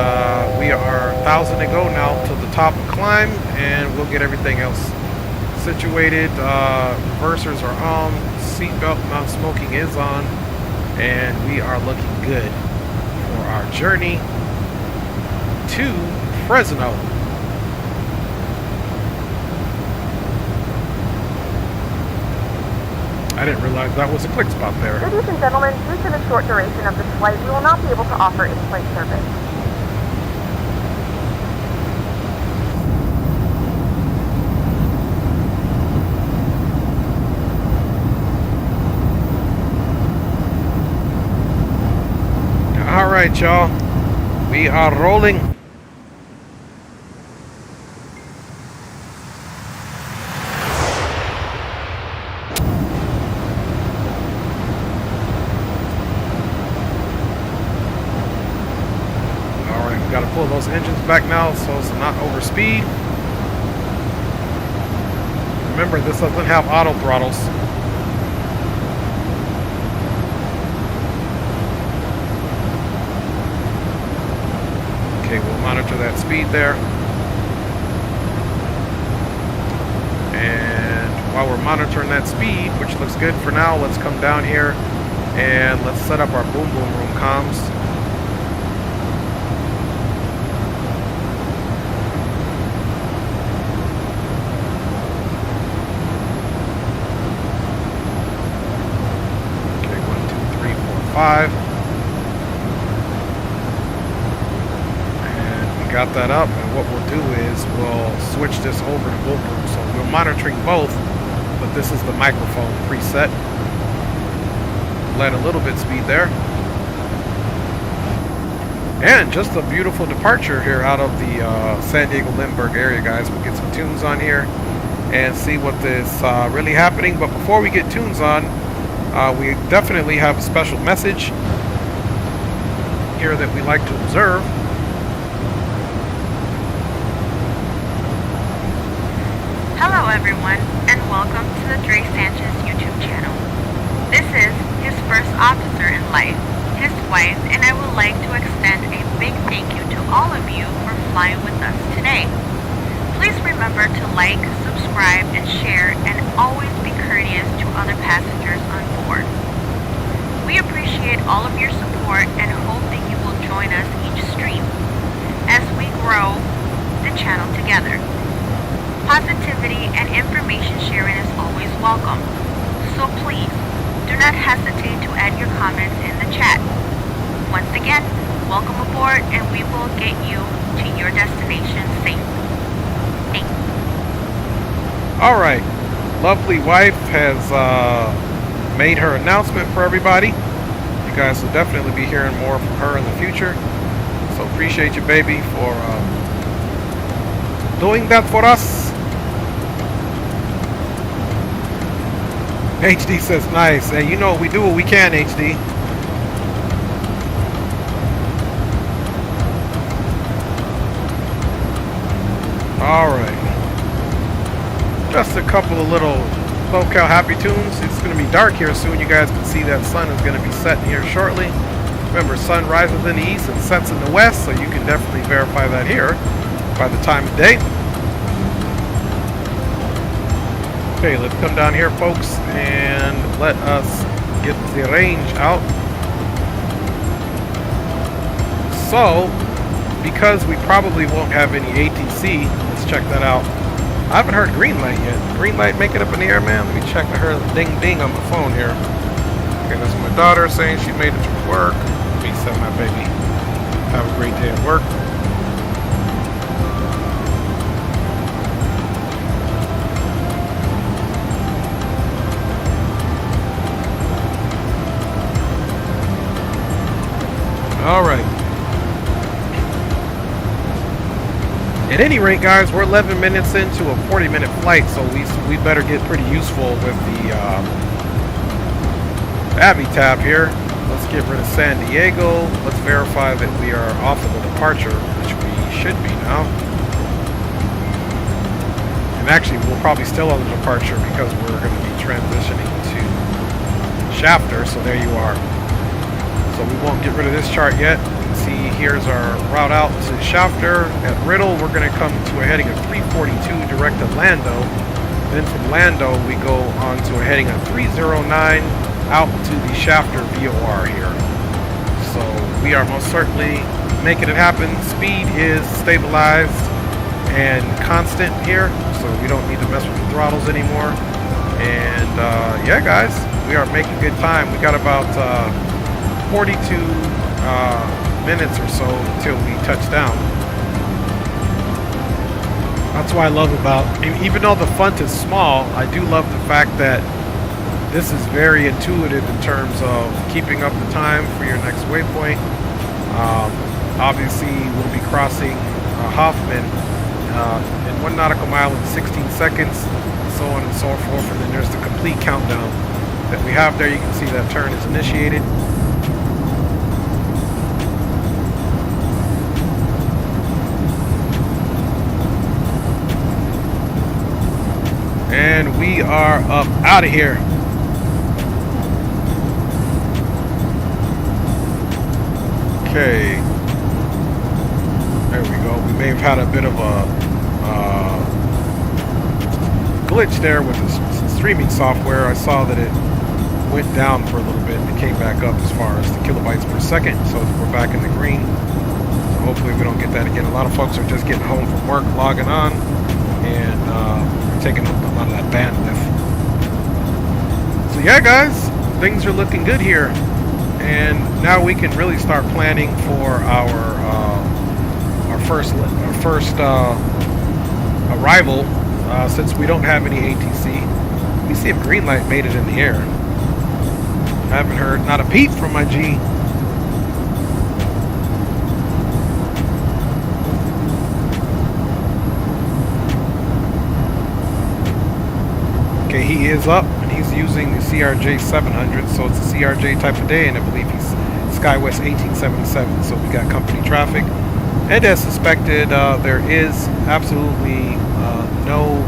we are 1,000 to go now to the top of climb, and we'll get everything else situated. Reversers are on, seatbelt not smoking is on, and we are looking good for our journey to Fresno. I didn't realize that was a click spot there. Ladies and gentlemen, due to the short duration of this flight, we will not be able to offer in-flight service. All right, y'all. We are rolling. Got to pull those engines back now so as to not overspeed. Remember, this doesn't have auto throttles. Okay, we'll monitor that speed there. And while we're monitoring that speed, which looks good for now, let's come down here and let's set up our boom boom room comms. And we got that up, and what we'll do is we'll switch this over to boom boom. So we're monitoring both, but this is the microphone preset. Let a little bit speed there. And just a beautiful departure here out of the San Diego Lindbergh area, guys. We'll get some tunes on here and see what is really happening. But before we get tunes on, we definitely have a special message here that we like to observe. Hello everyone, and welcome to the Dre Sanchez YouTube channel. This is his first officer in life, his wife, and I would like to extend a big thank you to all of you for flying with us today. Please remember to like, subscribe, and share, and always be courteous to other passengers on board. We appreciate all of your support and hope that you will join us each stream as we grow the channel together. Positivity and information sharing is always welcome, so please do not hesitate to add your comments in the chat. Once again, welcome aboard, and we will get you to your destination safely. Thank you. All right, lovely wife has made her announcement for everybody. You guys will definitely be hearing more from her in the future. So appreciate you, baby, for doing that for us. HD says nice. Hey, you know we do what we can, HD. Alright. Just a couple of little Socal happy tunes. It's going to be dark here soon. You guys can see that sun is going to be setting here shortly. Remember, sun rises in the east and sets in the west, so you can definitely verify that here by the time of day. Okay, let's come down here, folks, and let us get the range out. So, because we probably won't have any ATC, let's check that out. I haven't heard green light yet. Green light make it up in the air, man? Let me check. I heard a ding ding on my phone here. Okay, that's my daughter saying she made it to work. Peace out, my baby. Have a great day at work. All right. At any rate, guys, we're 11 minutes into a 40-minute flight, so we better get pretty useful with the Avi tab here. Let's get rid of San Diego. Let's verify that we are off of the departure, which we should be now. And actually, we're probably still on the departure because we're going to be transitioning to Shafter, so there you are. So we won't get rid of this chart yet. You can see here's our route out to Shafter. At Riddle, we're going to come to a heading of 342 direct to Lando. Then from Lando, we go on to a heading of 309 out to the Shafter VOR here. So we are most certainly making it happen. Speed is stabilized and constant here, so we don't need to mess with the throttles anymore. And yeah, guys, we are making good time. We got about 42 minutes or so until we touch down. That's what I love about, even though the font is small, I do love the fact that this is very intuitive in terms of keeping up the time for your next waypoint. Obviously, we'll be crossing Hoffman in 1 nautical mile in 16 seconds, so on and so forth. And then there's the complete countdown that we have there. You can see that turn is initiated. And we are up out of here. Okay. There we go. We may have had a bit of a glitch there with the streaming software. I saw that it went down for a little bit and it came back up as far as the kilobytes per second. So we're back in the green. So hopefully we don't get that again. A lot of folks are just getting home from work, logging on, and taking up a lot of that bandwidth. So yeah, guys, things are looking good here, and now we can really start planning for our first arrival, since we don't have any ATC. Let me see if green light made it in the air. I haven't heard not a peep from my G. Okay, he is up, and he's using the CRJ 700, so it's a CRJ type of day, and I believe he's Skywest 1877, so we got company traffic. And as suspected, there is absolutely no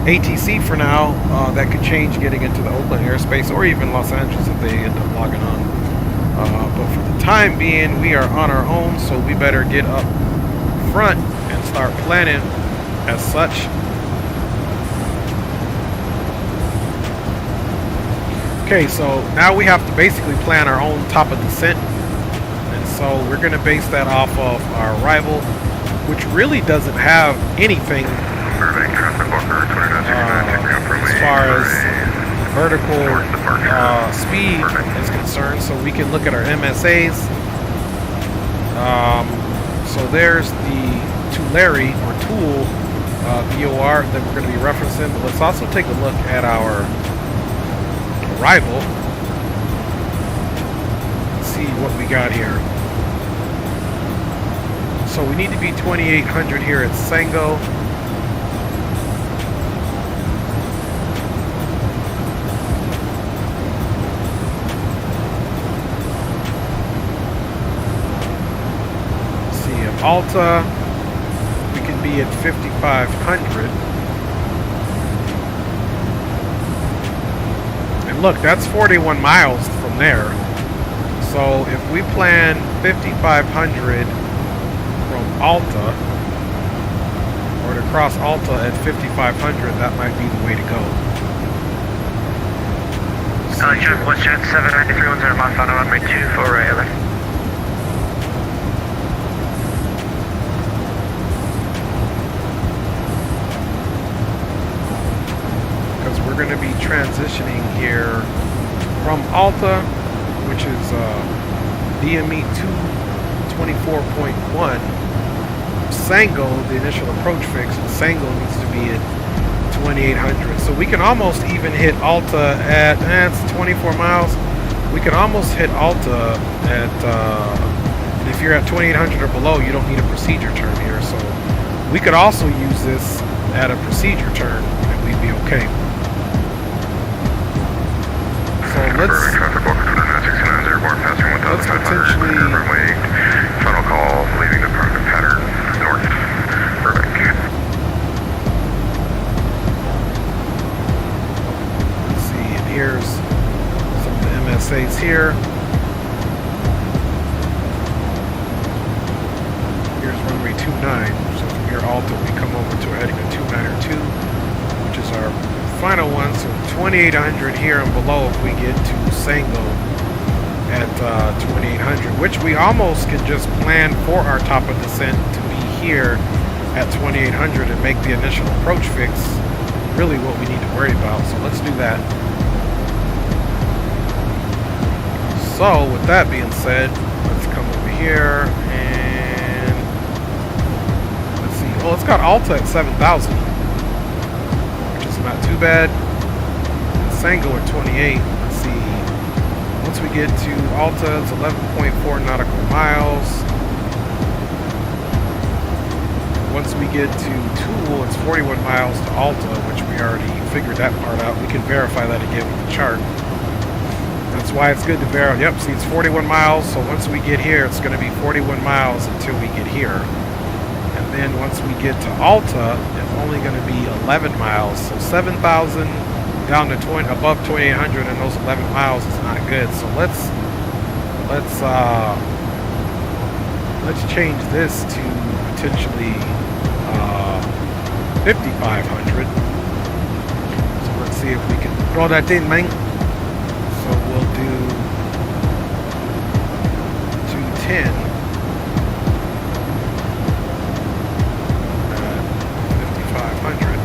ATC for now. That could change getting into the Oakland airspace, or even Los Angeles if they end up logging on. But for the time being, we are on our own, so we better get up front and start planning as such. Okay, so now we have to basically plan our own top of descent, and so we're going to base that off of our arrival, which really doesn't have anything as far as vertical speed is concerned, so we can look at our MSAs. So there's the Tulare or Tool VOR that we're going to be referencing, but let's also take a look at our arrival. Let's see what we got here. So we need to be 2800 here at Sango. Let's see, at Alta, we can be at 5500. And look, that's 41 miles from there. So if we plan 5500 from Alta, or to cross Alta at 5500, that might be the way to go. West Jet 79310 miles on runway 2 for Rayleigh. Because we're going to be transitioning here from Alta, which is DME 224.1. Sango, the initial approach fix, Sango needs to be at 2800. So we can almost even hit Alta at, it's 24 miles. We can almost hit Alta at, and if you're at 2800 or below, you don't need a procedure turn here. So we could also use this at a procedure turn and we'd be okay. So let's potentially runway final call leaving department pattern north Burbank. Let's see, and here's some of the MSAs here. Here's runway 29. So from here Alta we come over to a heading of 292, which is our final one. So 2800 here and below if we get to Sango at 2800, which we almost can just plan for our top of descent to be here at 2800 and make the initial approach fix really what we need to worry about. So let's do that. So with that being said, let's come over here and let's see. Oh, it's got Alta at 7,000, which is not too bad. Sango at 28. Let's see. Once we get to Alta, it's 11.4 nautical miles. Once we get to Tool, it's 41 miles to Alta, which we already figured that part out. We can verify that again with the chart. That's why it's good to verify. Yep, see, it's 41 miles. So once we get here, it's going to be 41 miles until we get here. And then once we get to Alta, it's only going to be 11 miles. So 7,000 down to above 2800, and those 11 miles is not good. So let's change this to potentially 5,500. So let's see if we can throw that in, man. So we'll do 210 5,500.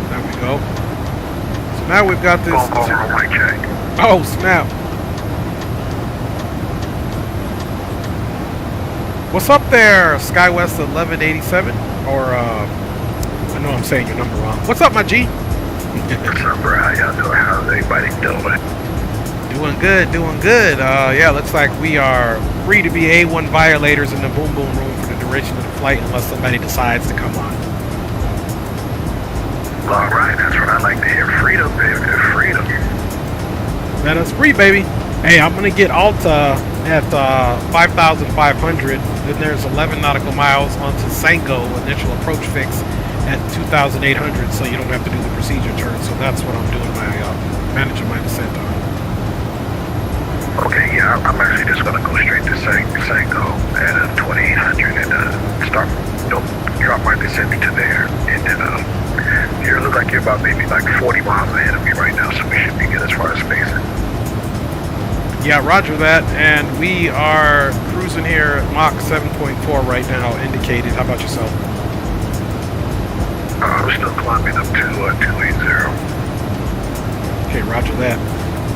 There we go. So now we've got this. Oh snap! What's up there, Skywest 1187? Or I know I'm saying your number wrong. What's up, my G? What's up, bro? How y'all doing? How's everybody doing? Doing good, doing good. Yeah, looks like we are free to be A1 violators in the boom boom room for the duration of the flight unless somebody decides to come on. All right, that's what I like to hear. Freedom, baby. Freedom. Let us free, baby. Hey, I'm going to get Alta at 5,500. Then there's 11 nautical miles onto Sango, initial approach fix at 2,800, so you don't have to do the procedure turn. So that's what I'm doing, managing my descent on. Okay, yeah, I'm actually just going to go straight to Sango at 2,800 and drop my descent to there. And then you look like you're about maybe like 40 miles ahead of me right now, so we should be good as far as spacing. Yeah, roger that. And we are cruising here at Mach 7.4 right now, indicated. How about yourself? I'm still climbing up to 280. Okay, roger that.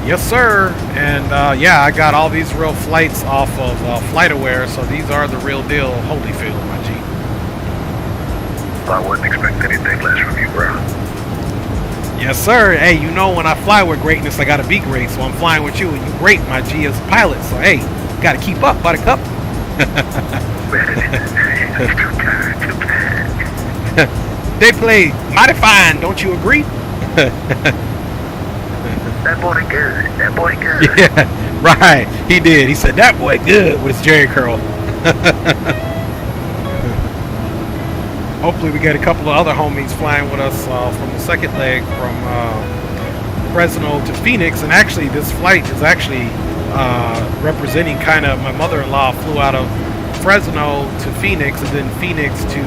Yes, sir. And yeah, I got all these real flights off of FlightAware, so these are the real deal Holyfield, my G. I wouldn't expect anything less from you, bro. Yes, sir. Hey, you know when I fly with greatness, I gotta be great. So I'm flying with you, and you great, my G, as a pilot. So hey, gotta keep up, buttercup. Too bad. They play mighty fine, don't you agree? That boy good. That boy good. Yeah, right. He did. He said that boy good with his Jerry curl. Hopefully we get a couple of other homies flying with us from the second leg from Fresno to Phoenix. And actually this flight is actually representing kind of, my mother-in-law flew out of Fresno to Phoenix and then Phoenix to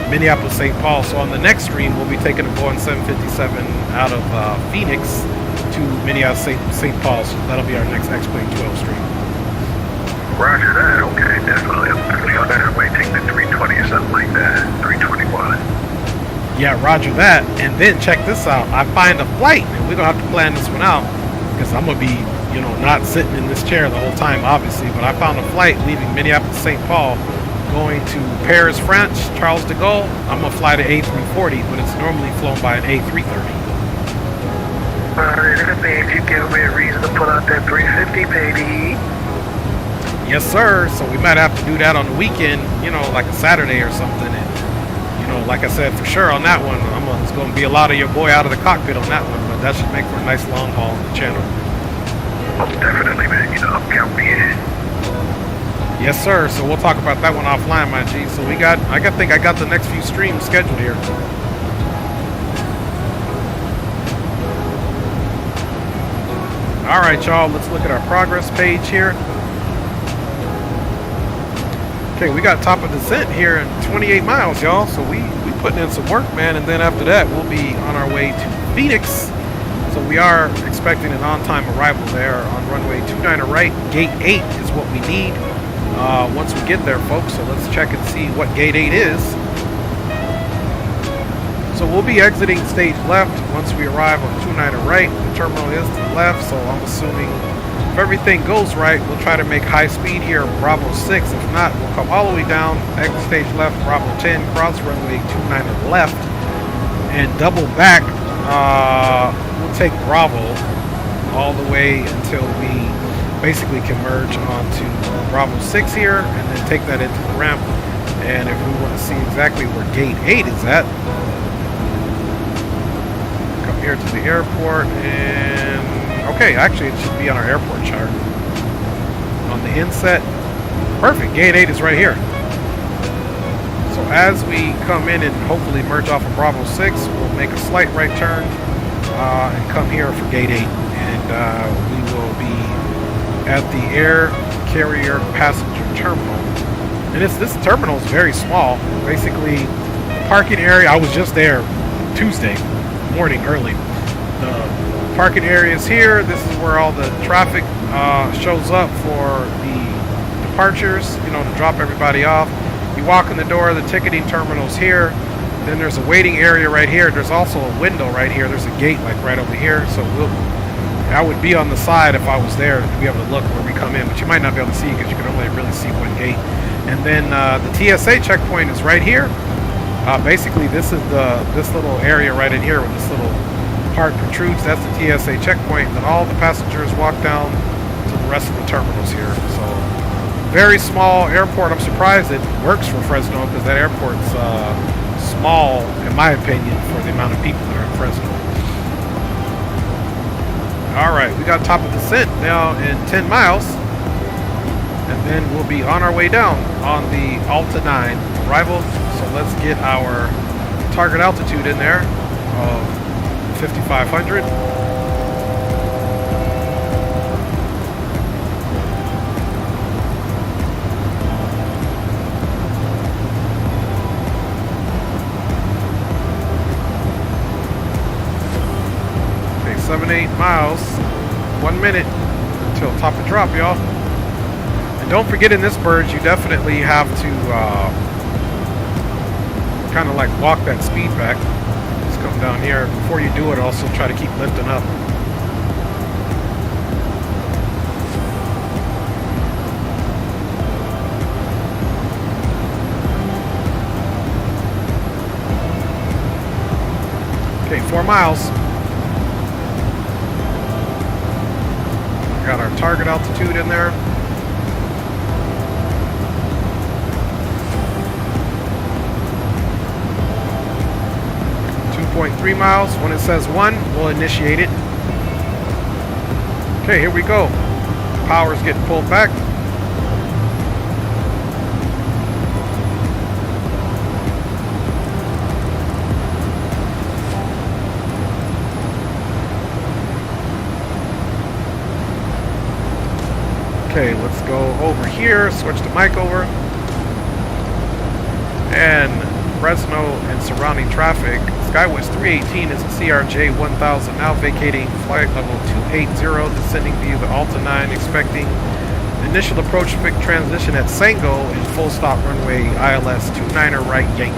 Minneapolis, St. Paul. So on the next stream we'll be taking a Boeing 757 out of Phoenix to Minneapolis, St. Paul. So that'll be our next X-Plane 12 stream. Roger that. Okay, definitely. I'm on that way. Take the 320 or something like that. 321. Yeah, roger that. And then check this out. I find a flight, and we're gonna have to plan this one out because I'm gonna be, you know, not sitting in this chair the whole time, obviously. But I found a flight leaving Minneapolis, St. Paul, going to Paris, France, Charles de Gaulle. I'm gonna fly the A340 when it's normally flown by an A330. You give me a reason to pull out that 350, baby. Yes, sir. So we might have to do that on the weekend, you know, like a Saturday or something. And, you know, like I said, for sure on that one, it's going to be a lot of your boy out of the cockpit on that one, but that should make for a nice long haul on the channel. Most definitely, man. You know, I'm counting in. Yes, sir. So we'll talk about that one offline, my G. So we got, I think I got the next few streams scheduled here. All right, y'all, let's look at our progress page here. Okay, we got top of descent here in 28 miles, y'all. So we putting in some work, man. And then after that, we'll be on our way to Phoenix. So we are expecting an on-time arrival there on runway 29 right. Gate 8 is what we need once we get there, folks. So let's check and see what gate 8 is. So we'll be exiting stage left once we arrive on 29 right. The terminal is to the left, so I'm assuming if everything goes right, we'll try to make high speed here, Bravo 6. If not, we'll come all the way down, exit stage left, Bravo 10, cross runway 29 left, and double back. We'll take Bravo all the way until we basically can merge onto Bravo 6 here, and then take that into the ramp. And if we want to see exactly where gate 8 is at, come here to the airport, and okay, actually it should be on our airport chart. On the inset, perfect, gate 8 is right here. So as we come in and hopefully merge off of Bravo 6, we'll make a slight right turn and come here for gate 8. And we will be at the air carrier passenger terminal. And this terminal is very small. Basically, the parking area, I was just there Tuesday morning early. The parking area is here. This is where all the traffic shows up for the departures, you know, to drop everybody off. You walk in the door, the ticketing terminal's here. Then there's a waiting area right here. There's also a window right here. There's a gate like right over here. So I would be on the side if I was there to be able to look where we come in, but you might not be able to see because you can only really see one gate. And then the TSA checkpoint is right here. Basically, this is this little area right in here where this little part protrudes. That's the TSA checkpoint. And then all the passengers walk down to the rest of the terminals here. So very small airport. I'm surprised it works for Fresno because that airport's small, in my opinion, for the amount of people that are in Fresno. All right, we got top of descent now in 10 miles. And then we'll be on our way down on the Alta 9 arrival. So let's get our target altitude in there of 5,500. Okay, 7-8 miles, 1 minute until top of drop, y'all. Don't forget, in this bird, you definitely have to kind of like walk that speed back. Just come down here. Before you do it, also try to keep lifting up. Okay, 4 miles. Got our target altitude in there. 2.3 miles. When it says 1, we'll initiate it. Okay, here we go. Power's getting pulled back. Okay, let's go over here, switch the mic over. And Fresno and surrounding traffic. Skywest 318 is a CRJ 1000, now vacating flight level 280, descending via the Alta 9, expecting initial approach quick transition at Sango and full stop runway ILS 29er right Yankee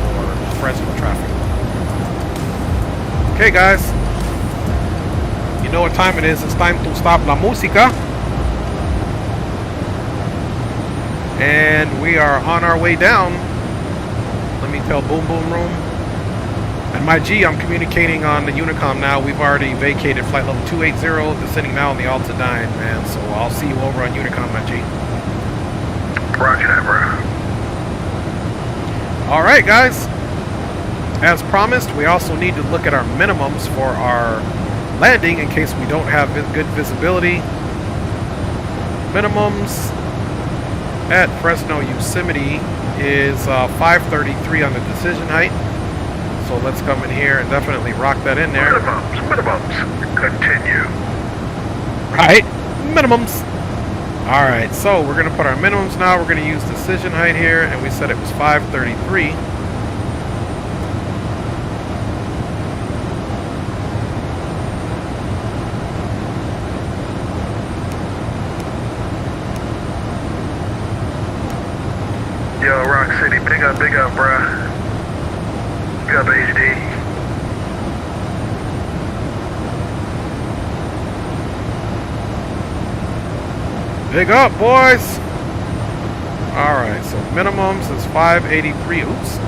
for Fresno traffic. Okay guys, you know what time it is. It's time to stop la música. And we are on our way down. Let me tell Boom Boom Room. And my G, I'm communicating on the Unicom now. We've already vacated flight level 280, descending now on the Alta 9, man. So I'll see you over on Unicom, my G. Roger that, bro. Alright, guys. As promised, we also need to look at our minimums for our landing in case we don't have good visibility. Minimums at Fresno Yosemite is 533 on the decision height. So let's come in here and definitely rock that in there. Minimums. Continue. Right, minimums. Alright, so we're going to put our minimums now. We're going to use decision height here, and we said it was 533. Yo, Rock City, big up, bruh. Big up, HD. Big up, boys. Alright, so minimums is 583. Oops.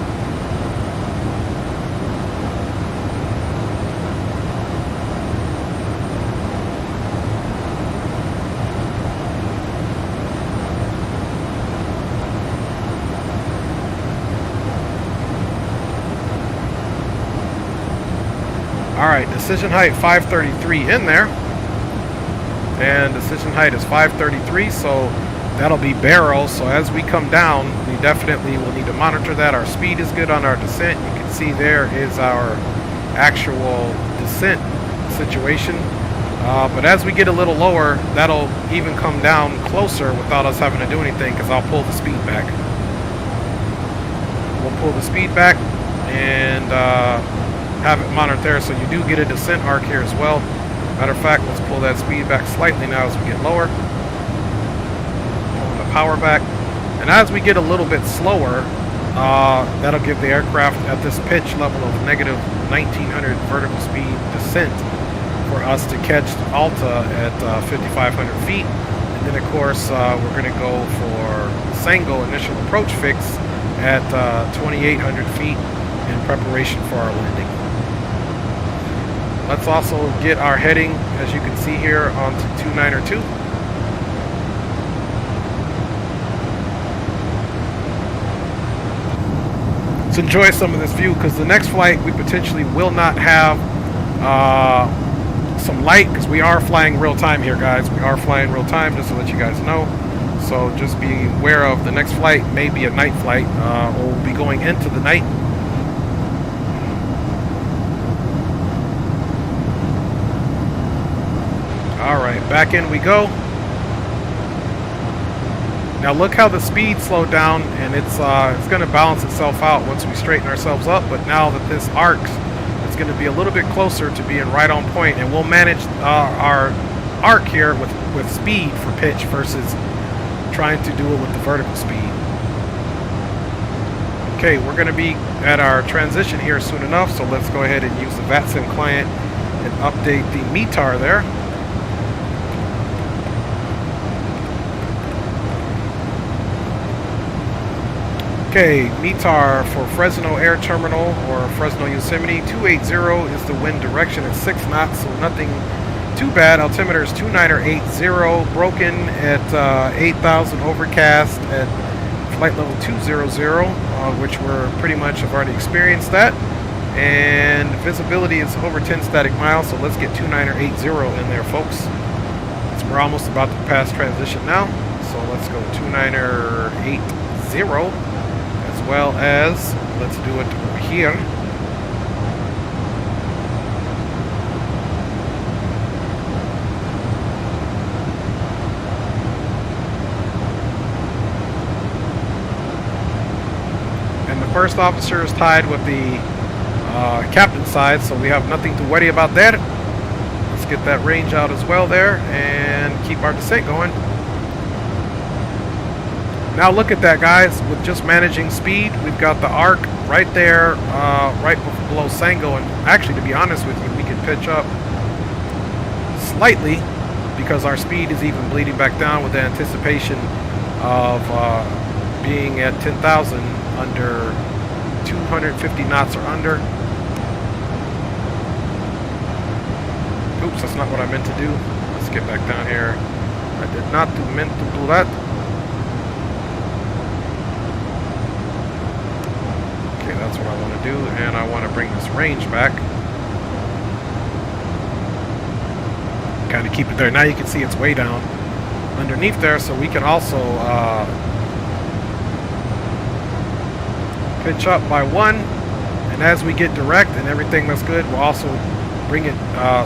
Alright, decision height 533 in there. And decision height is 533, so that'll be barrel. So as we come down, we definitely will need to monitor that. Our speed is good on our descent. You can see there is our actual descent situation. But as we get a little lower, that'll even come down closer without us having to do anything, because I'll pull the speed back. We'll pull the speed back and have it monitored there, so you do get a descent arc here as well. Matter of fact, let's pull that speed back slightly now as we get lower. Pulling the power back. And as we get a little bit slower, that'll give the aircraft at this pitch level of negative 1900 vertical speed descent for us to catch Alta at 5,500 feet. And then of course, we're going to go for Sango initial approach fix at 2,800 feet in preparation for our landing. Let's also get our heading, as you can see here, onto 292. Let's enjoy some of this view, because the next flight we potentially will not have some light, because we are flying real time here, guys. We are flying real time, just to let you guys know. So just be aware of the next flight may be a night flight, or we'll be going into the night. Alright, back in we go. Now look how the speed slowed down, and it's going to balance itself out once we straighten ourselves up. But now that this arcs, it's going to be a little bit closer to being right on point, and we'll manage our arc here with speed for pitch versus trying to do it with the vertical speed. Okay, we're going to be at our transition here soon enough, so let's go ahead and use the VATSIM client and update the METAR there. Okay, METAR for Fresno Air Terminal or Fresno Yosemite 280 is the wind direction at 6 knots, so nothing too bad. Altimeter is 2980, broken at 8,000, overcast at flight level 200, which we're pretty much have already experienced that. And visibility is over 10 static miles, so let's get 2980 in there, folks. So we're almost about to pass transition now. So let's go 2980, as well as, let's do it over here. And the first officer is tied with the captain's side, so we have nothing to worry about there. Let's get that range out as well there and keep our descent going. Now look at that, guys. With just managing speed, we've got the arc right there, right below Sango. And actually, to be honest with you, we can pitch up slightly because our speed is even bleeding back down with the anticipation of being at 10,000 under 250 knots or under. Oops, that's not what I meant to do. Let's get back down here. I did not meant to do that. Okay, that's what I want to do, and I want to bring this range back. Kind of keep it there. Now you can see it's way down underneath there, so we can also pitch up by 1, and as we get direct and everything that's good, we'll also bring it,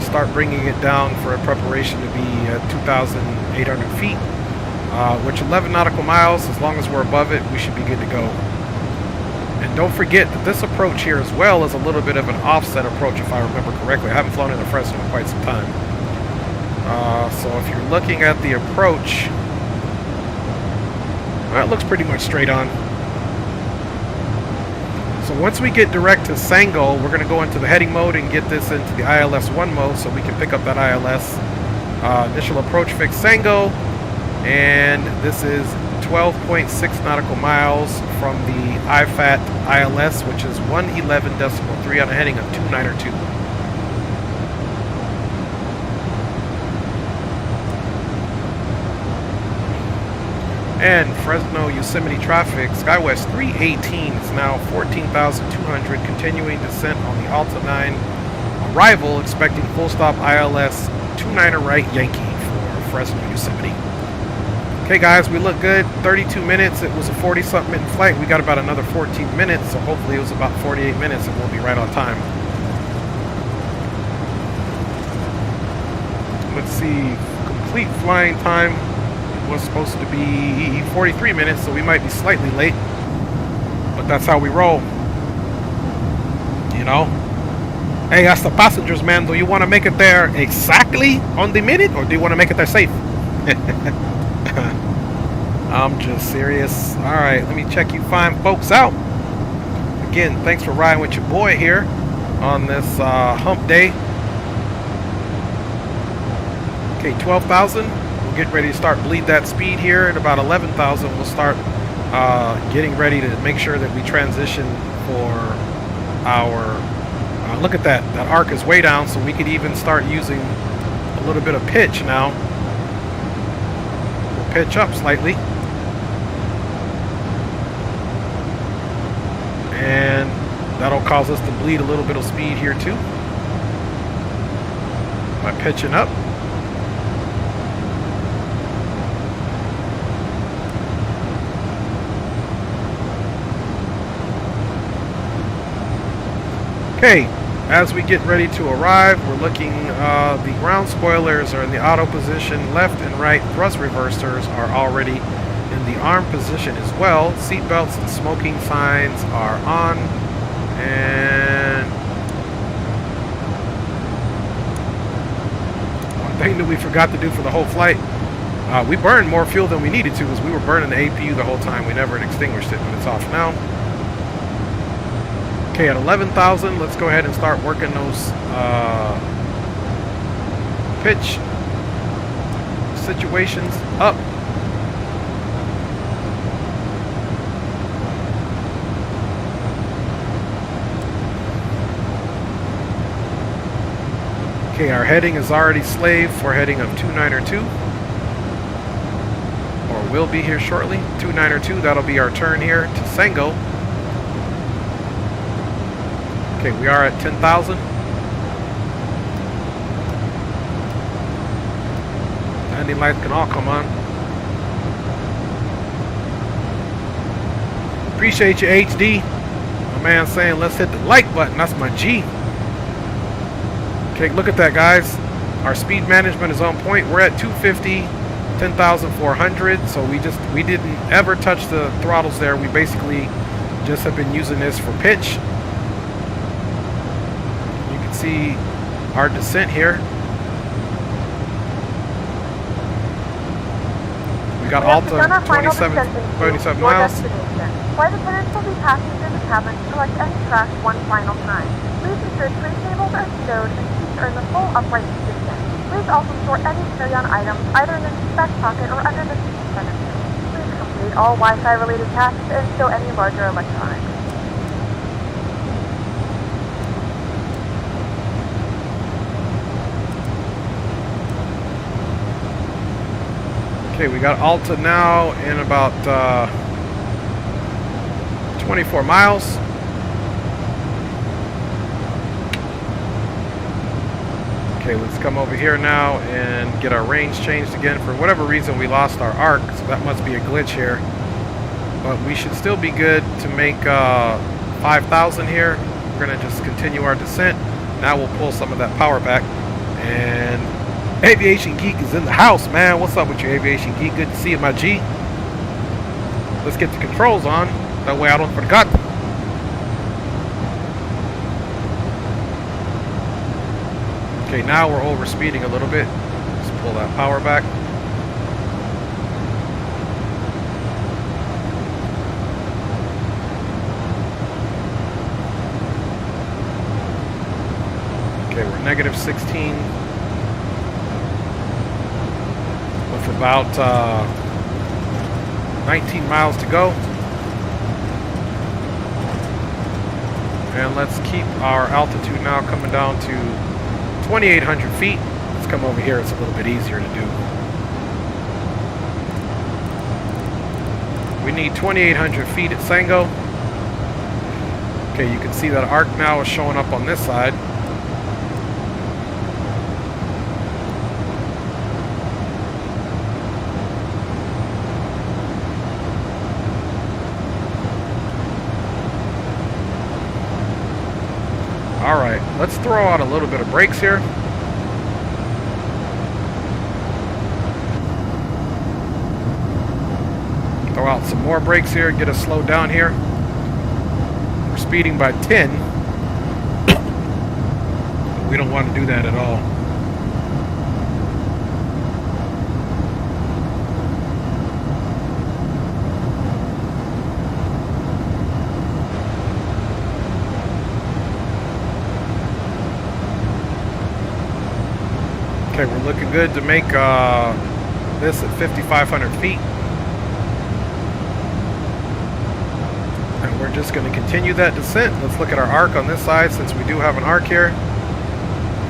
start bringing it down for a preparation to be 2,800 feet, which 11 nautical miles. As long as we're above it, we should be good to go. And don't forget that this approach here as well is a little bit of an offset approach, if I remember correctly. I haven't flown into Fresno in quite some time. So if you're looking at the approach, well, it looks pretty much straight on. So once we get direct to Sango, we're going to go into the heading mode and get this into the ILS 1 mode so we can pick up that ILS. Initial approach fix Sango, and this is 12.6 nautical miles from the IFAT ILS, which is 111.3 on a heading of 2902. And Fresno Yosemite traffic, Skywest 318 is now 14,200, continuing descent on the Alta 9. Arrival, expecting full stop ILS 29er right Yankee for Fresno Yosemite. Okay guys, we look good. 32 minutes, it was a 40-something minute flight. We got about another 14 minutes, so hopefully it was about 48 minutes and we'll be right on time. Let's see, complete flying time was supposed to be 43 minutes, so we might be slightly late, but that's how we roll, you know. Hey, that's the passengers, man. Do you want to make it there exactly on the minute, or do you want to make it there safe? I'm just serious. All right, let me check you fine folks out. Again, thanks for riding with your boy here on this hump day. Okay, 12,000. Get ready to start bleed that speed here at about 11,000. We'll start getting ready to make sure that we transition for our look at that arc is way down, so we could even start using a little bit of pitch now. We'll pitch up slightly, and that'll cause us to bleed a little bit of speed here too by pitching up. Okay, as we get ready to arrive, we're looking, the ground spoilers are in the auto position, left and right thrust reversers are already in the arm position as well. Seat belts and smoking signs are on, and one thing that we forgot to do for the whole flight, we burned more fuel than we needed to because we were burning the APU the whole time. We never extinguished it, but it's off now. Okay, at 11,000, let's go ahead and start working those pitch situations up. Okay, our heading is already slave for heading of 2902, or will be here shortly. 2902, that'll be our turn here to Sango. Okay, we are at 10,000. Landing lights can all come on. Appreciate you, HD. My man saying let's hit the like button. That's my G. Okay, look at that, guys. Our speed management is on point. We're at 250, 10,400. So we didn't ever touch the throttles there. We basically just have been using this for pitch. You can see our descent here. We got Alta 37 miles. Flight attendants will be passing through the cabin to collect any trash one final time. Please ensure tray tables are stowed and seats are in the full upright position. Please also store any carry-on items either in the seat back pocket or under the seat in front of you. Please complete all Wi-Fi related tasks and stow any larger electronics. Okay, we got Alta now in about 24 miles. Okay, let's come over here now and get our range changed again. For whatever reason, we lost our arc, so that must be a glitch here. But we should still be good to make 5,000 here. We're gonna just continue our descent. Now we'll pull some of that power back. And Aviation Geek is in the house, man. What's up with you, Aviation Geek? Good to see you, my G. Let's get the controls on. That way I don't forget. Okay, now we're over speeding a little bit. Let's pull that power back. Okay, we're negative 16. With about 19 miles to go. And let's keep our altitude now coming down to 2,800 feet. Let's come over here. It's a little bit easier to do. We need 2,800 feet at Sango. Okay, you can see that arc now is showing up on this side. Alright, let's throw out a little bit of brakes here. Throw out some more brakes here, get us slowed down here. We're speeding by 10. We don't want to do that at all. Okay, we're looking good to make this at 5,500 feet. And we're just going to continue that descent. Let's look at our arc on this side since we do have an arc here.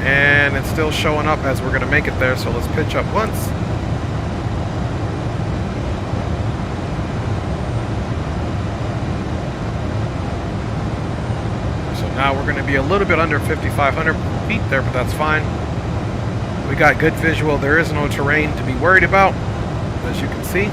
And it's still showing up as we're going to make it there, so let's pitch up once. So now we're going to be a little bit under 5,500 feet there, but that's fine. We got good visual. There is no terrain to be worried about, as you can see.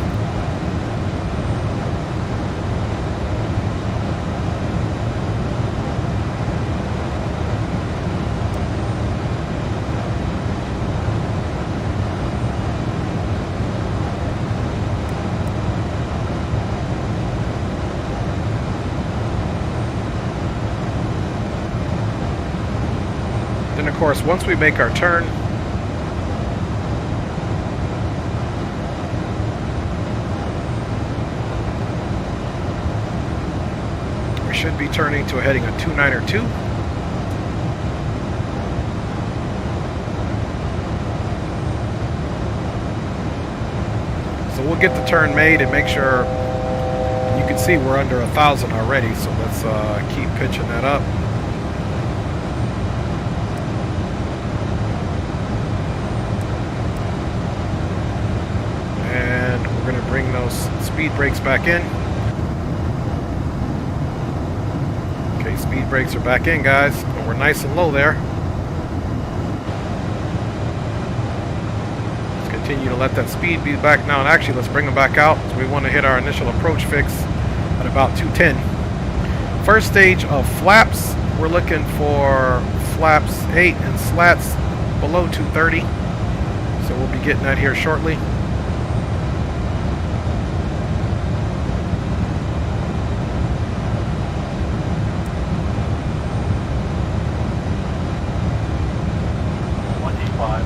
Then, of course, once we make our turn, should be turning to a heading of 292. So we'll get the turn made and make sure. You can see we're under 1,000 already, so let's keep pitching that up. And we're going to bring those speed brakes back in. Speed brakes are back in, guys. And we're nice and low there. Let's continue to let that speed be back now. And actually, let's bring them back out. So we want to hit our initial approach fix at about 210. First stage of flaps, we're looking for flaps 8 and slats below 230. So we'll be getting that here shortly.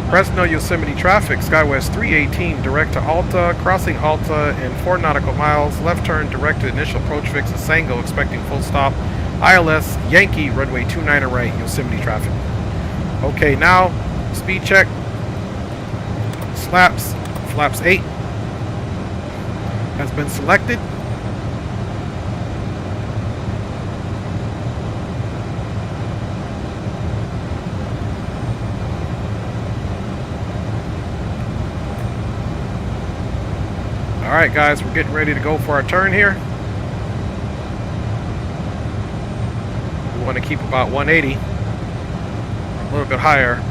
Fresno Yosemite traffic, Skywest 318, direct to Alta, crossing Alta in 4 nautical miles, left turn direct to initial approach fix at Sango, expecting full stop, ILS, Yankee, runway 29 right, Yosemite traffic. Okay, now, speed check, flaps 8 has been selected. Alright guys, we're getting ready to go for our turn here. We want to keep about 180, a little bit higher.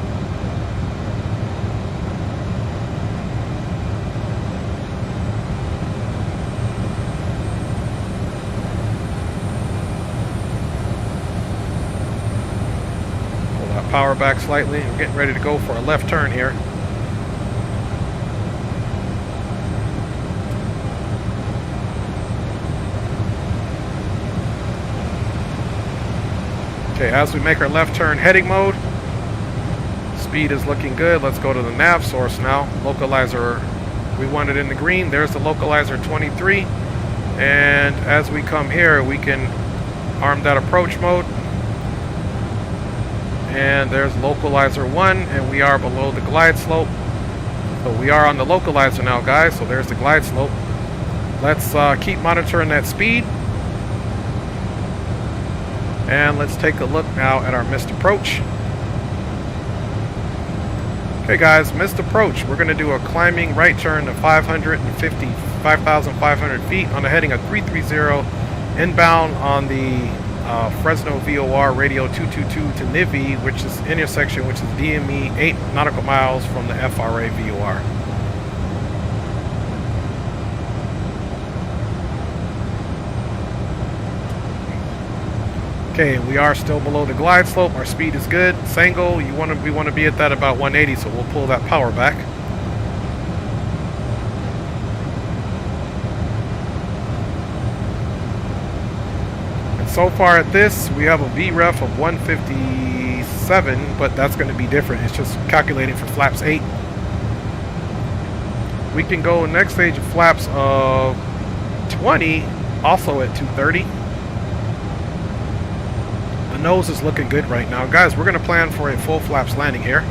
Pull that power back slightly. We're getting ready to go for a left turn here. Okay, as we make our left turn heading mode, speed is looking good. Let's go to the nav source now. Localizer, we want it in the green. There's the localizer 23. And as we come here, we can arm that approach mode. And there's localizer 1, and we are below the glide slope. So we are on the localizer now, guys. So there's the glide slope. Let's keep monitoring that speed. And let's take a look now at our missed approach. Okay guys, missed approach. We're going to do a climbing right turn to 5,500 feet on a heading of 330 inbound on the Fresno VOR radio 222 to Nivi, which is intersection, which is DME 8 nautical miles from the FRA VOR. Okay, we are still below the glide slope. Our speed is good. Sango, we want to be at that about 180, so we'll pull that power back. And so far at this, we have a VREF of 157, but that's going to be different. It's just calculating for flaps 8. We can go next stage of flaps of 20, also at 230. The nose is looking good right now. Guys, we're going to plan for a full flaps landing here.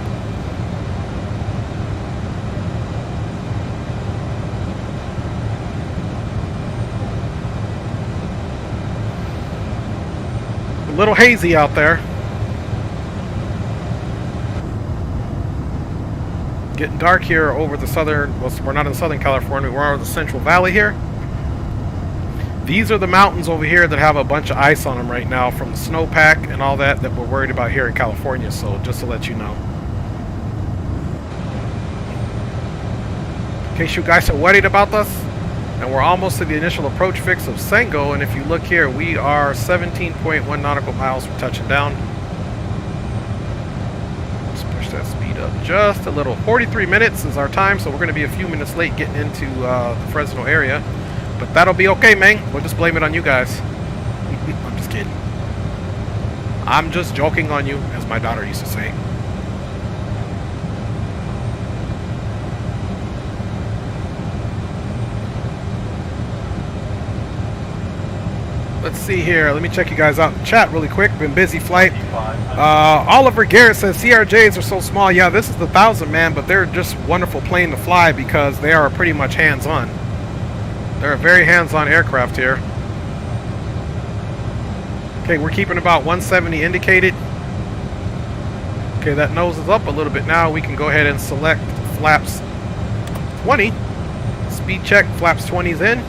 A little hazy out there. Getting dark here over the southern, well, we're not in Southern California, we're over the Central Valley here. These are the mountains over here that have a bunch of ice on them right now from the snowpack and all that we're worried about here in California, so just to let you know. In case you guys are worried about us, and we're almost to the initial approach fix of Sango, and if you look here, we are 17.1 nautical miles from touching down. Let's push that speed up just a little. 43 minutes is our time, so we're going to be a few minutes late getting into the Fresno area. But that'll be okay, man. We'll just blame it on you guys. I'm just kidding. I'm just joking on you, as my daughter used to say. Let's see here. Let me check you guys out in the chat really quick. Been busy flight. Oliver Garrett says CRJs are so small. Yeah, this is the 1000, man, but they're just wonderful plane to fly because they are pretty much hands-on. They're a very hands-on aircraft here. Okay, we're keeping about 170 indicated. Okay, that nose is up a little bit now. We can go ahead and select flaps 20. Speed check, flaps 20's in.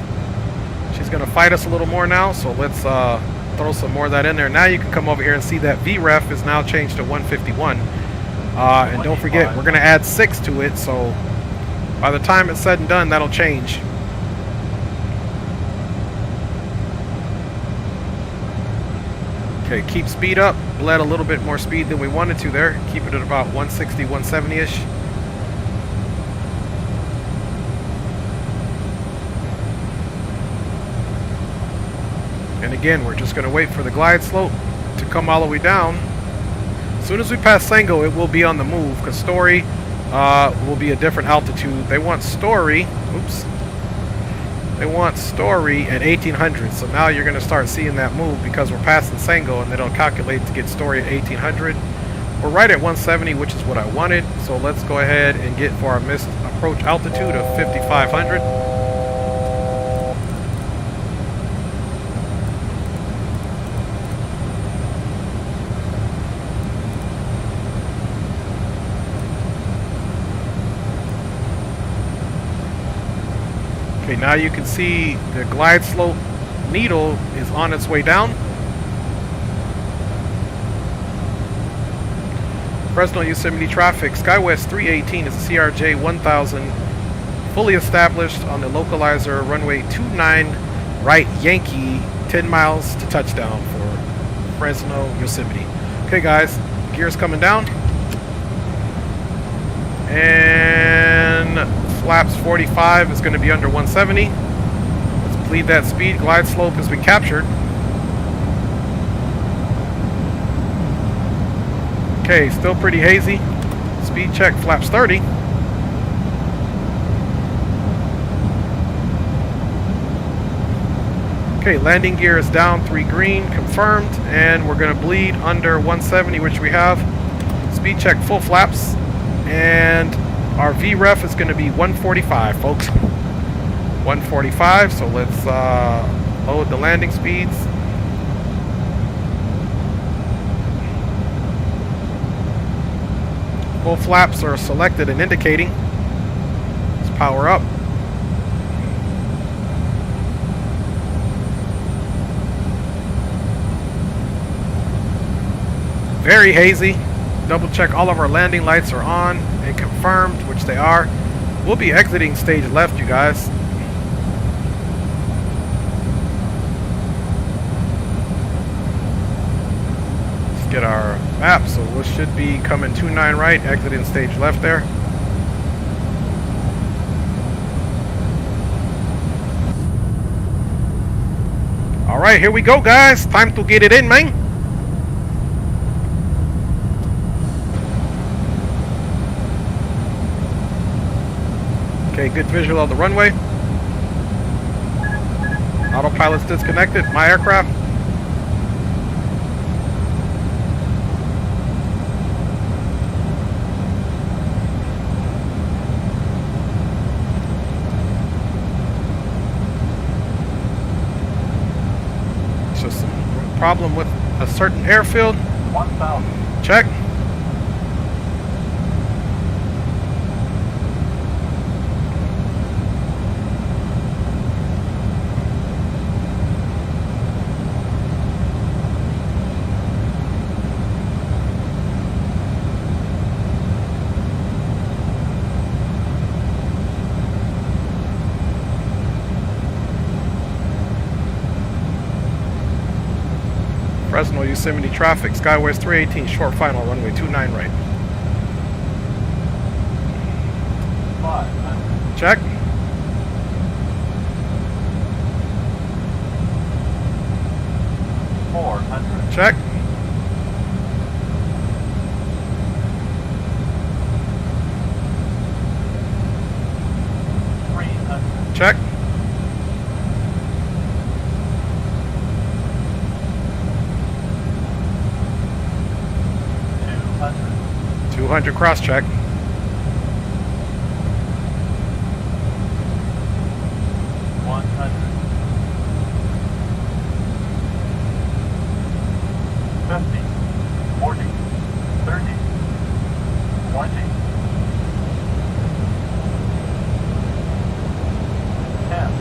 She's going to fight us a little more now, so let's throw some more of that in there. Now you can come over here and see that VREF is now changed to 151. And don't forget, we're going to add 6 to it, so by the time it's said and done, that'll change. Okay, keep speed up. Bled a little bit more speed than we wanted to there. Keep it at about 160, 170-ish. And again, we're just going to wait for the glide slope to come all the way down. As soon as we pass Sango, it will be on the move, because Story will be a different altitude. They want Story, oops. They want Story at 1800. So now you're going to start seeing that move because we're passing Sango, and they don't calculate to get Story at 1800. We're right at 170, which is what I wanted. So let's go ahead and get for our missed approach altitude of 5500. Okay, now you can see the glide slope needle is on its way down. Fresno Yosemite traffic, Skywest 318 is a CRJ 1000, fully established on the localizer runway 29 right Yankee, 10 miles to touchdown for Fresno Yosemite. Okay guys, gears coming down. And flaps 45 is going to be under 170. Let's bleed that speed. Glide slope has been captured. Okay, still pretty hazy. Speed check, flaps 30. Okay, landing gear is down, 3 green, confirmed, and we're going to bleed under 170, which we have. Speed check, full flaps, and our VREF is going to be 145, folks. 145, so let's load the landing speeds. Full flaps are selected and indicating. Let's power up. Very hazy. Double check all of our landing lights are on and confirmed, which they are. We'll be exiting stage left, you guys. Let's get our map. So we should be coming 29 right, exiting stage left there. All right, here we go, guys. Time to get it in, man. Okay, good visual of the runway. Autopilot's disconnected. My aircraft. It's just some problem with a certain airfield. 1000. Check. Fresno Yosemite traffic, Skywest 318, short final, runway 29 right. 500. Check. Check. Check. Cross check. 100. 50. 40. 30. 20. 10.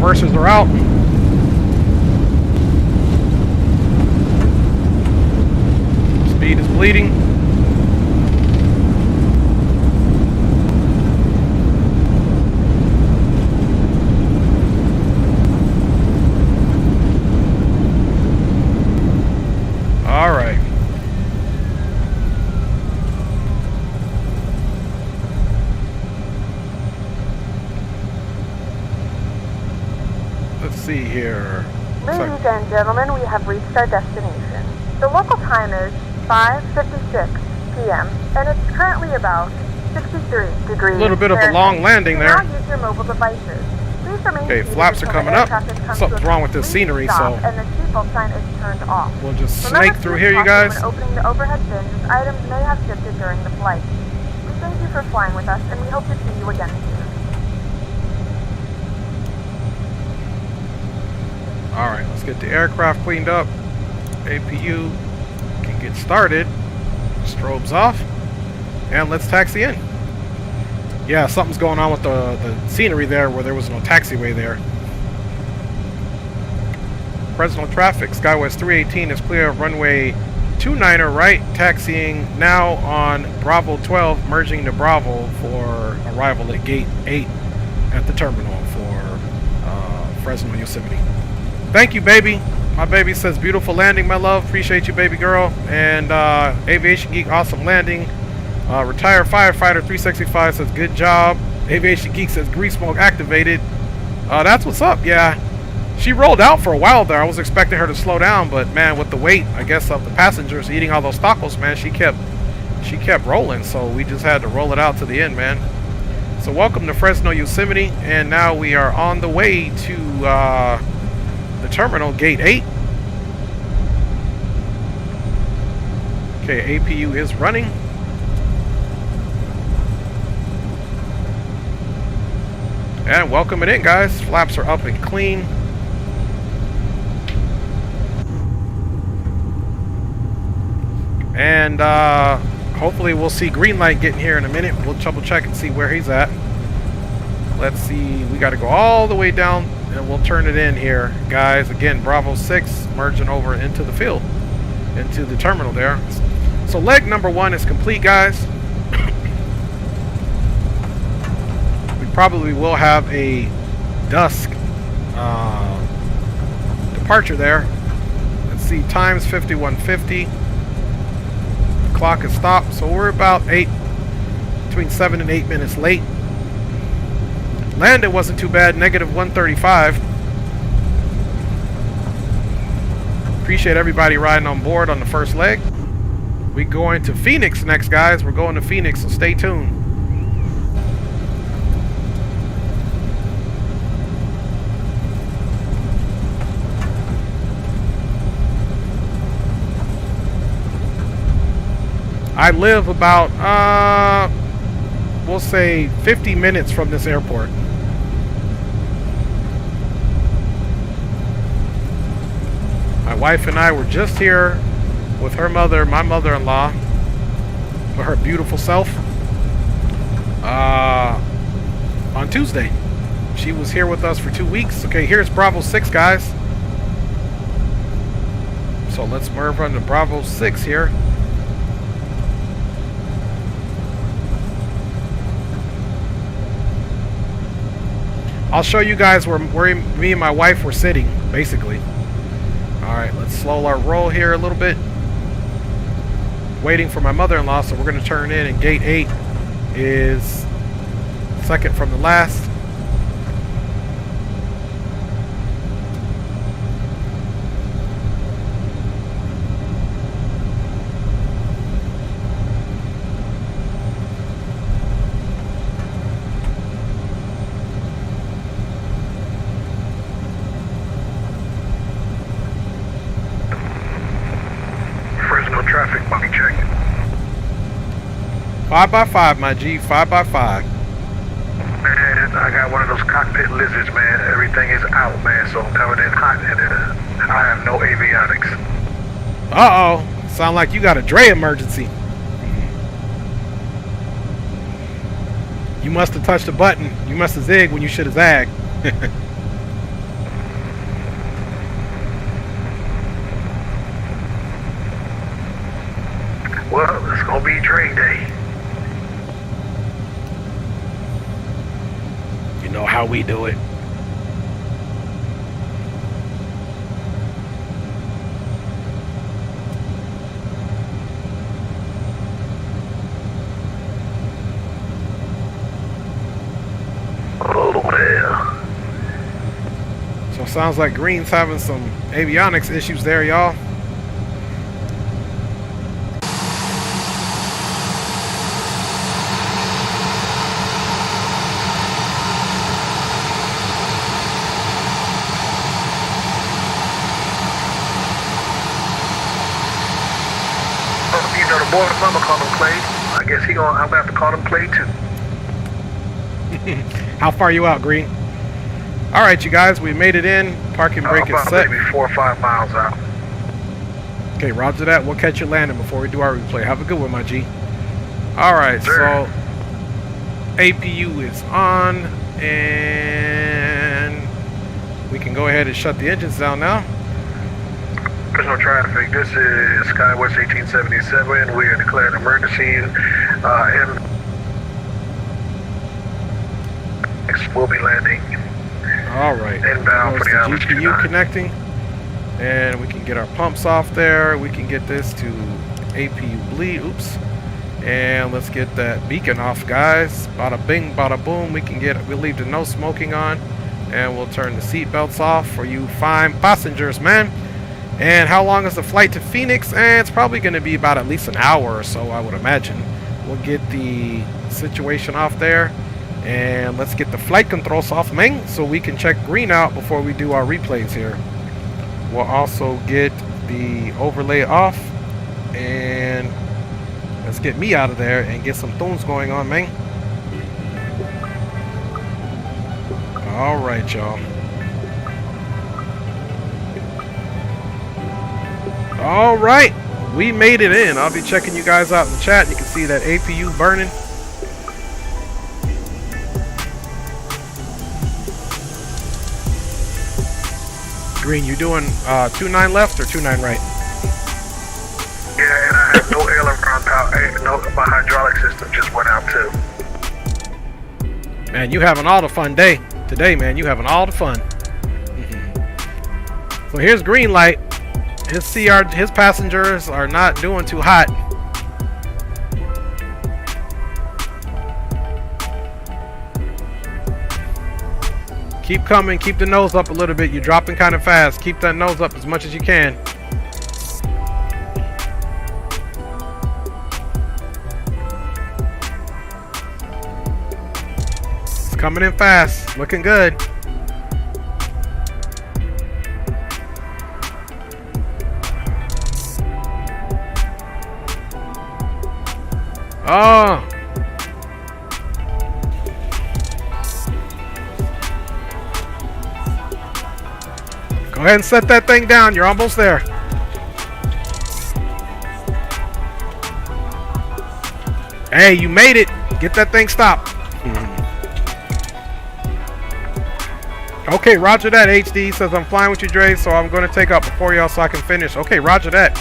Reversers are out. Speed is bleeding. All right. Let's see here. Ladies and gentlemen, we have reached our destination. The local time is 5:56 p.m. and it's currently about 63 degrees. A little bit of a long landing there. Now use your mobile devices. Please remain Okay, flaps are coming up. Something's wrong with this scenery, so and the seatbelt sign is turned off. we'll just snake through here, you guys. When opening the overhead bins, as items may have shifted during the flight. We thank you for flying with us, and we hope to see you again soon. All right, let's get the aircraft cleaned up. APU can get started. Strobes off, and let's taxi in. Yeah, something's going on with the scenery there where there was no taxiway there. Fresno traffic, Skywest 318 is clear of runway 29er right, taxiing now on Bravo 12, merging to Bravo for arrival at gate 8 at the terminal for Fresno Yosemite. Thank you, baby. My baby says beautiful landing, my love. Appreciate you, baby girl. And Aviation Geek, awesome landing. Retired Firefighter 365 says good job. Aviation Geek says grease smoke activated. That's what's up. Yeah, she rolled out for a while there. I was expecting her to slow down, but man, with the weight, I guess, of the passengers eating all those tacos, man, she kept rolling. So we just had to roll it out to the end, man. So welcome to Fresno Yosemite, and now we are on the way to the terminal, gate 8. Okay, APU is running. And welcome it in, guys. Flaps are up and clean. And hopefully we'll see green light getting here in a minute. We'll double check and see where he's at. Let's see. We got to go all the way down, and we'll turn it in here, guys. Again, Bravo 6 merging over into the field, into the terminal there. So leg number 1 is complete, guys. Probably will have a dusk departure there. Let's see, time's 51:50. The clock is stopped, so we're about between 7 and 8 minutes late. Landed wasn't too bad, -135. Appreciate everybody riding on board on the first leg. We're going to Phoenix next, guys. We're going to Phoenix, so stay tuned. I live about, we'll say 50 minutes from this airport. My wife and I were just here with her mother, my mother-in-law, with her beautiful self, on Tuesday. She was here with us for 2 weeks. Okay, here's Bravo 6, guys. So let's move on to Bravo 6 here. I'll show you guys where me and my wife were sitting, basically. Alright, let's slow our roll here a little bit. Waiting for my mother-in-law, so we're going to turn in, and gate 8 is second from the last. Traffic, money check. 5x5, my G, 5x5. Man, I got one of those cockpit lizards, man. Everything is out, man, so I'm coming in hot, and I have no avionics. Uh-oh. Sound like you got a Dre emergency. You must have touched a button. You must have zigged when you should have zagged. Well, it's gonna be Dre Day. You know how we do it. Oh, hell. So sounds like Green's having some avionics issues there, y'all. You know, the boy from Mama called him Clay. I guess I'm gonna have to call him Clay too. How far are you out, Green? All right, you guys, we made it in. Parking brake is set. Maybe 4 or 5 miles out. Okay, roger that. We'll catch you landing before we do our replay. Have a good one, my G. All right, so APU is on, and we can go ahead and shut the engines down now. There's no traffic. This is Skywest 1877. We are declaring emergency, and we'll be landing. All right. Inbound for the GPU connecting, and we can get our pumps off there. We can get this to APU bleed. Oops. And let's get that beacon off, guys. Bada bing, bada boom. We'll leave the no smoking on, and we'll turn the seat belts off for you fine passengers, man. And how long is the flight to Phoenix? And it's probably going to be about at least an hour or so, I would imagine. We'll get the situation off there. And let's get the flight controls off, man, so we can check Green out before we do our replays here. We'll also get the overlay off. And let's get me out of there and get some tunes going on, man. All right, y'all. All right, we made it in. I'll be checking you guys out in the chat. You can see that APU burning. Green, you doing 2-9 left or 2-9 right? Yeah, and I have no aileron power. No, my hydraulic system just went out too. Man, you having all the fun day today, man. You having all the fun. So here's green light. His passengers are not doing too hot. Keep coming, keep the nose up a little bit. You're dropping kind of fast. Keep that nose up as much as you can. It's coming in fast, looking good. Oh. Go ahead and set that thing down. You're almost there. Hey, you made it. Get that thing stopped. Okay, roger that. HD says I'm flying with you, Dre, so I'm going to take up before y'all so I can finish. Okay, roger that.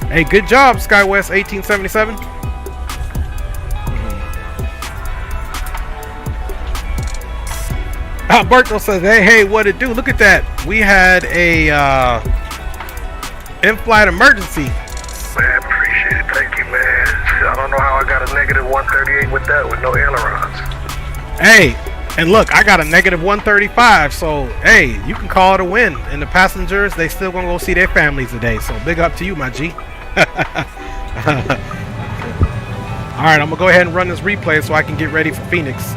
Hey, good job, Skywest 1877. Alberto says, hey, what it do? Look at that. We had a in-flight emergency. Man, appreciate it. Thank you, man. I don't know how I got a negative 138 with that, with no ailerons. Hey, and look, I got a negative 135, so, hey, you can call it a win. And the passengers, they still gonna go see their families today, so big up to you, my G. Alright, I'm gonna go ahead and run this replay so I can get ready for Phoenix.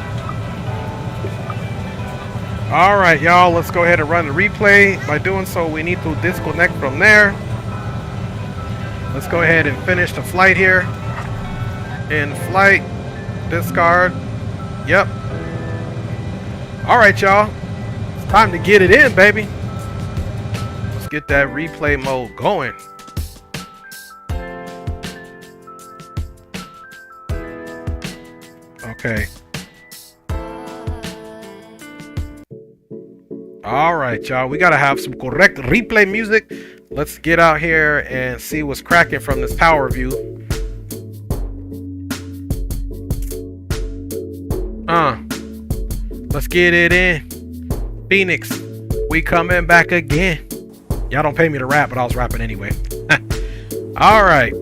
Alright, y'all, let's go ahead and run the replay. By doing so, we need to disconnect from there. Let's go ahead and finish the flight here. In flight, discard. Yep. Alright, y'all. It's time to get it in, baby. Let's get that replay mode going. Okay. Alright, y'all. We gotta have some correct replay music. Let's get out here and see what's cracking from this power view. Let's get it in. Phoenix, we coming back again. Y'all don't pay me to rap, but I was rapping anyway. Alright.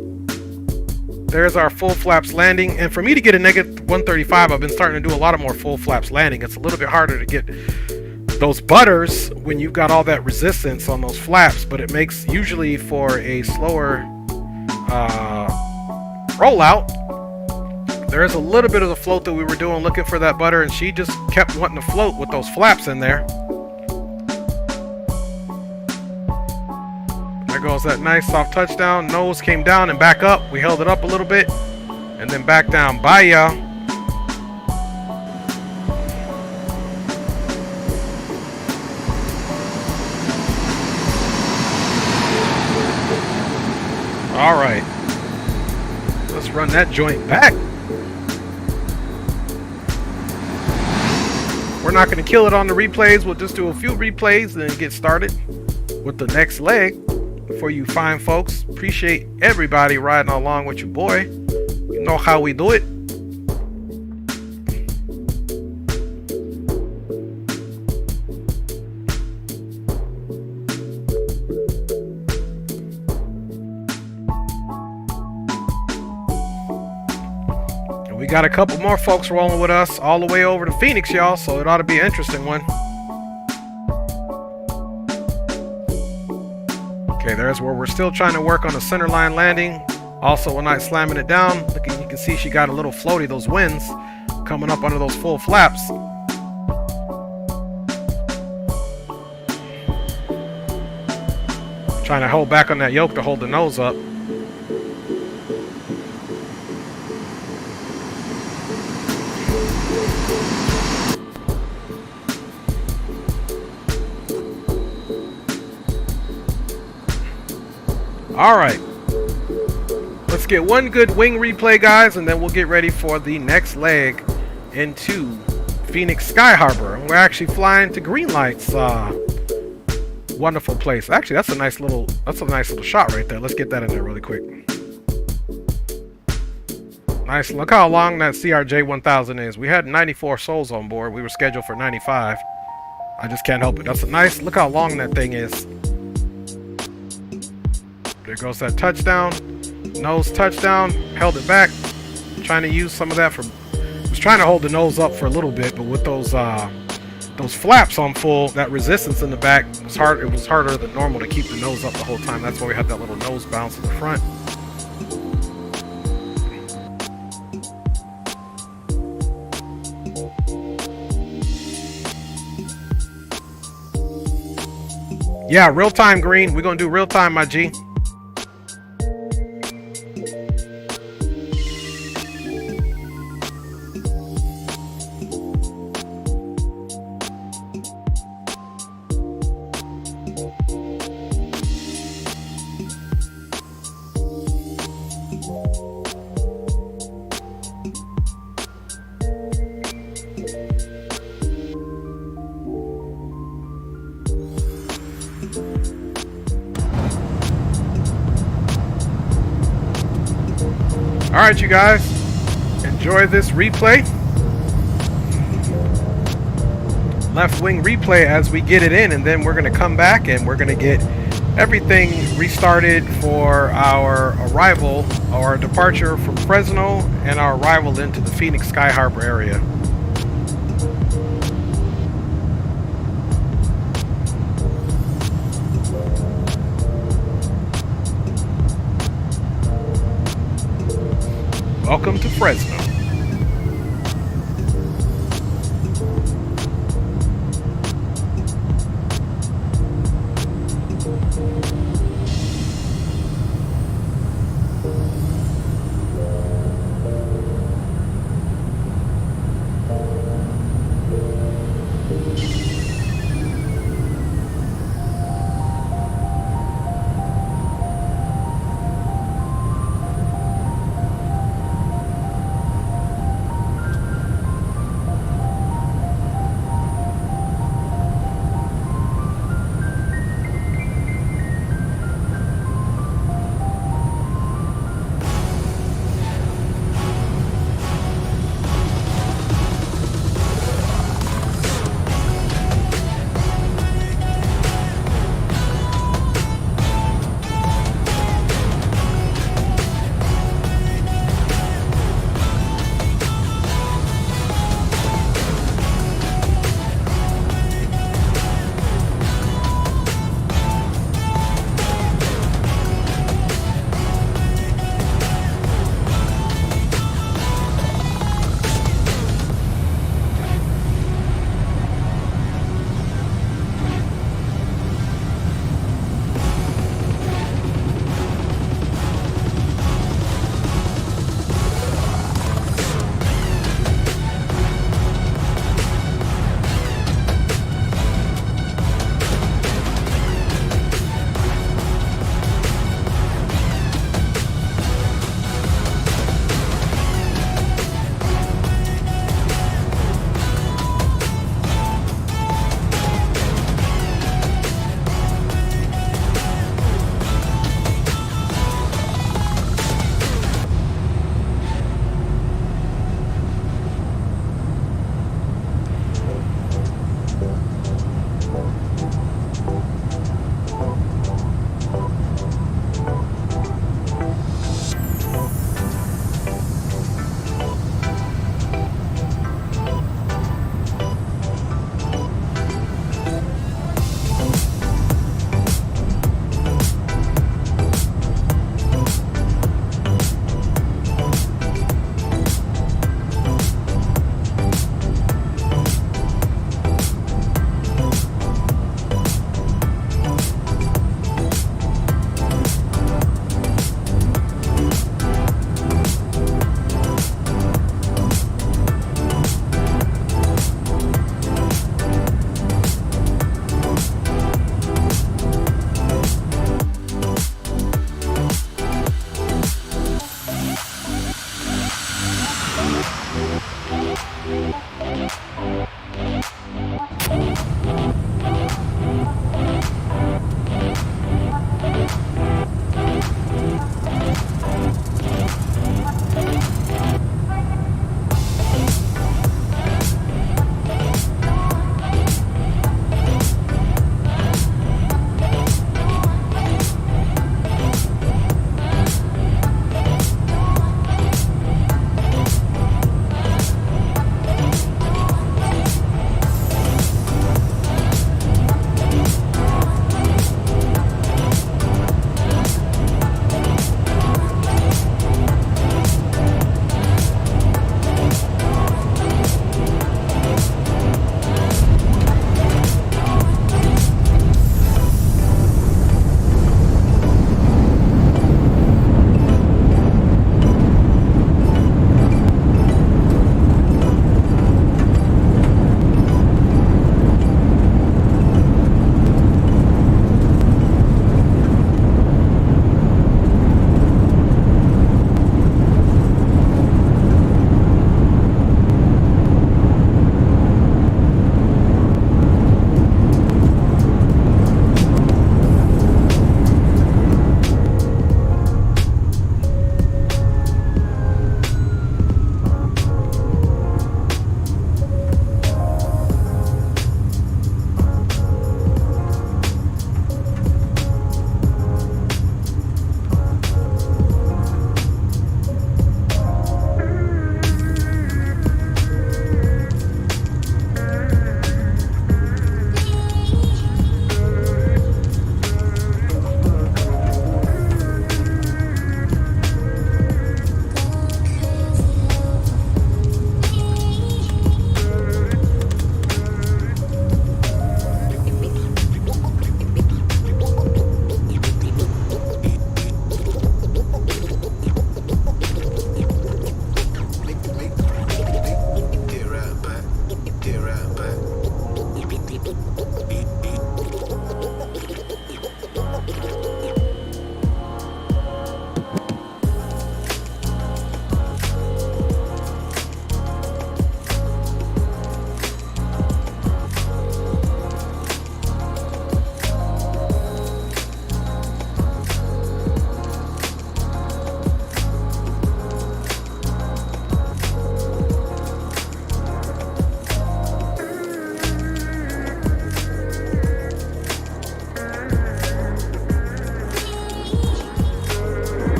There's our full flaps landing. And for me to get a negative 135, I've been starting to do a lot of more full flaps landing. It's a little bit harder to get those butters when you've got all that resistance on those flaps, but it makes usually for a slower rollout. There's a little bit of the float that we were doing looking for that butter, and she just kept wanting to float with those flaps in there. There goes that nice soft touchdown. Nose came down and back up. We held it up a little bit and then back down. Bye, y'all. All right, let's run that joint back. We're not going to kill it on the replays. We'll just do a few replays and then get started with the next leg for you fine folks. Appreciate everybody riding along with your boy. You know how we do it. We got a couple more folks rolling with us all the way over to Phoenix, y'all, so it ought to be an interesting one. Okay, there's where we're still trying to work on the center line landing. Also, we're not slamming it down. Look, you can see she got a little floaty, those winds coming up under those full flaps. Trying to hold back on that yoke to hold the nose up. All right, let's get one good wing replay, guys, and then we'll get ready for the next leg into Phoenix Sky Harbor. We're actually flying to Green Lights. Wonderful place. Actually, that's a nice little shot right there. Let's get that in there really quick. Nice. Look how long that CRJ 1000 is. We had 94 souls on board. We were scheduled for 95. I just can't help it. That's a nice. Look how long that thing is. There goes that touchdown. Nose touchdown. Held it back. Trying to use some of that for. Was trying to hold the nose up for a little bit, but with those flaps on full, that resistance in the back was hard. It was harder than normal to keep the nose up the whole time. That's why we had that little nose bounce in the front. Yeah, real time, Green. We're gonna do real time, my G. Alright, you guys, enjoy this replay. Left wing replay as we get it in, and then we're going to come back and we're going to get everything restarted for our arrival, our departure from Fresno, and our arrival into the Phoenix Sky Harbor area. Welcome to Fresno.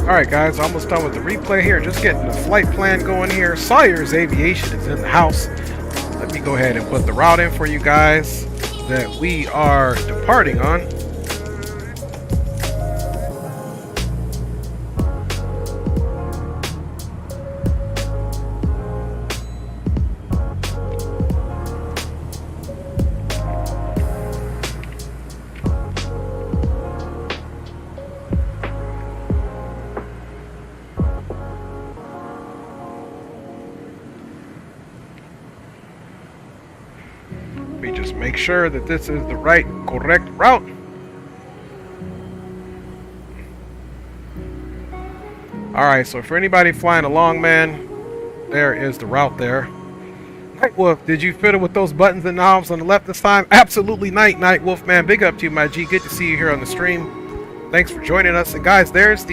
Alright guys, almost done with the replay here. Just getting the flight plan going here. Sawyer's Aviation is in the house. Let me go ahead and put the route in for you guys that we are departing on. Just make sure that this is the right, correct route. Alright, so for anybody flying along, man, there is the route there. Night Wolf, did you fiddle with those buttons and knobs on the left this time? Absolutely, Night Wolf, man. Big up to you, my G. Good to see you here on the stream. Thanks for joining us. And guys, there is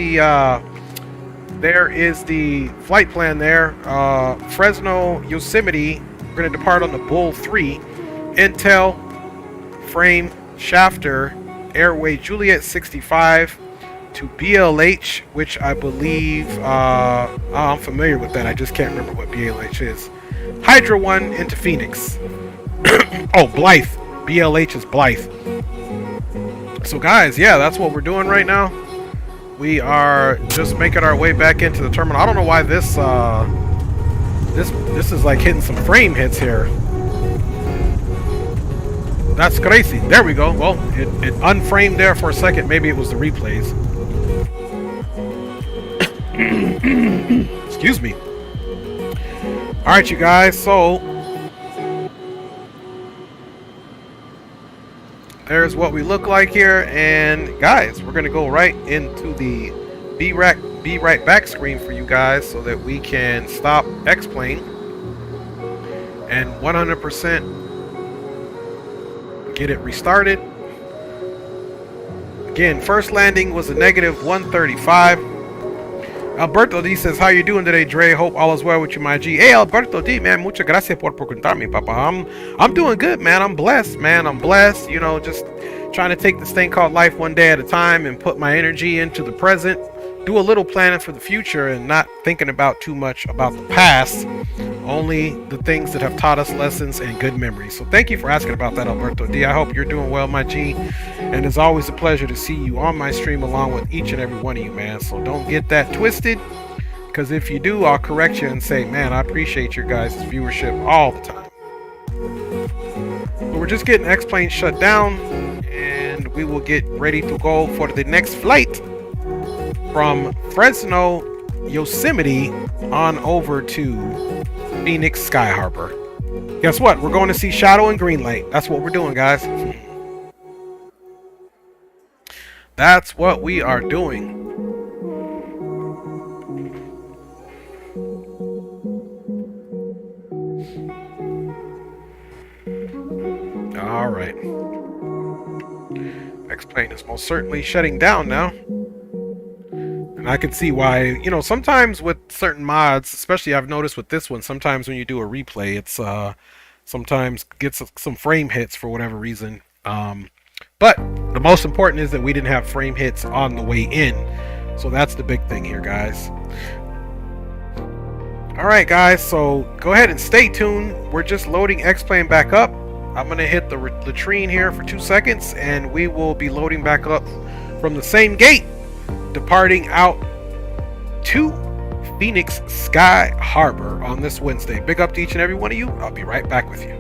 the flight plan there. Fresno, Yosemite. We're going to depart on the Bull 3. Intel, frame, shafter, airway Juliet 65 to BLH, which I believe, I'm familiar with that. I just can't remember what BLH is. Hydra 1 into Phoenix. Oh, Blythe. BLH is Blythe. So guys, yeah, that's what we're doing right now. We are just making our way back into the terminal. I don't know why this is like hitting some frame hits here. That's crazy. There we go. Well, it unframed there for a second. Maybe it was the replays. Excuse me. Alright, you guys. So, there's what we look like here. And, guys, we're going to go right into the Be Right Back screen for you guys so that we can stop X-Plane and 100% get it restarted. Again, first landing was a negative 135. Alberto D says, how you doing today, Dre? Hope all is well with you, my G. Hey, Alberto D, man, muchas gracias por preguntarme, papa. I'm doing good, man. I'm blessed, man. I'm blessed. You know, just trying to take this thing called life one day at a time and put my energy into the present. Do a little planning for the future and not thinking about too much about the past. Only the things that have taught us lessons and good memories. So thank you for asking about that, Alberto D. I hope you're doing well, my G. And it's always a pleasure to see you on my stream along with each and every one of you, man. So don't get that twisted, because if you do, I'll correct you and say, man, I appreciate your guys' viewership all the time. But we're just getting X-Plane shut down, and we will get ready to go for the next flight from Fresno, Yosemite on over to Phoenix Sky Harbor. Guess what? We're going to see Shadow and Greenlight. That's what we're doing, guys. That's what we are doing. All right. X-Plane is most certainly shutting down now. And I can see why, you know, sometimes with certain mods, especially I've noticed with this one, sometimes when you do a replay, it's sometimes gets some frame hits for whatever reason. But the most important is that we didn't have frame hits on the way in. So that's the big thing here, guys. Alright, guys, so go ahead and stay tuned. We're just loading X-Plane back up. I'm going to hit the latrine here for 2 seconds, and we will be loading back up from the same gate, departing out to Phoenix Sky Harbor on this Wednesday. Big up to each and every one of you. I'll be right back with you.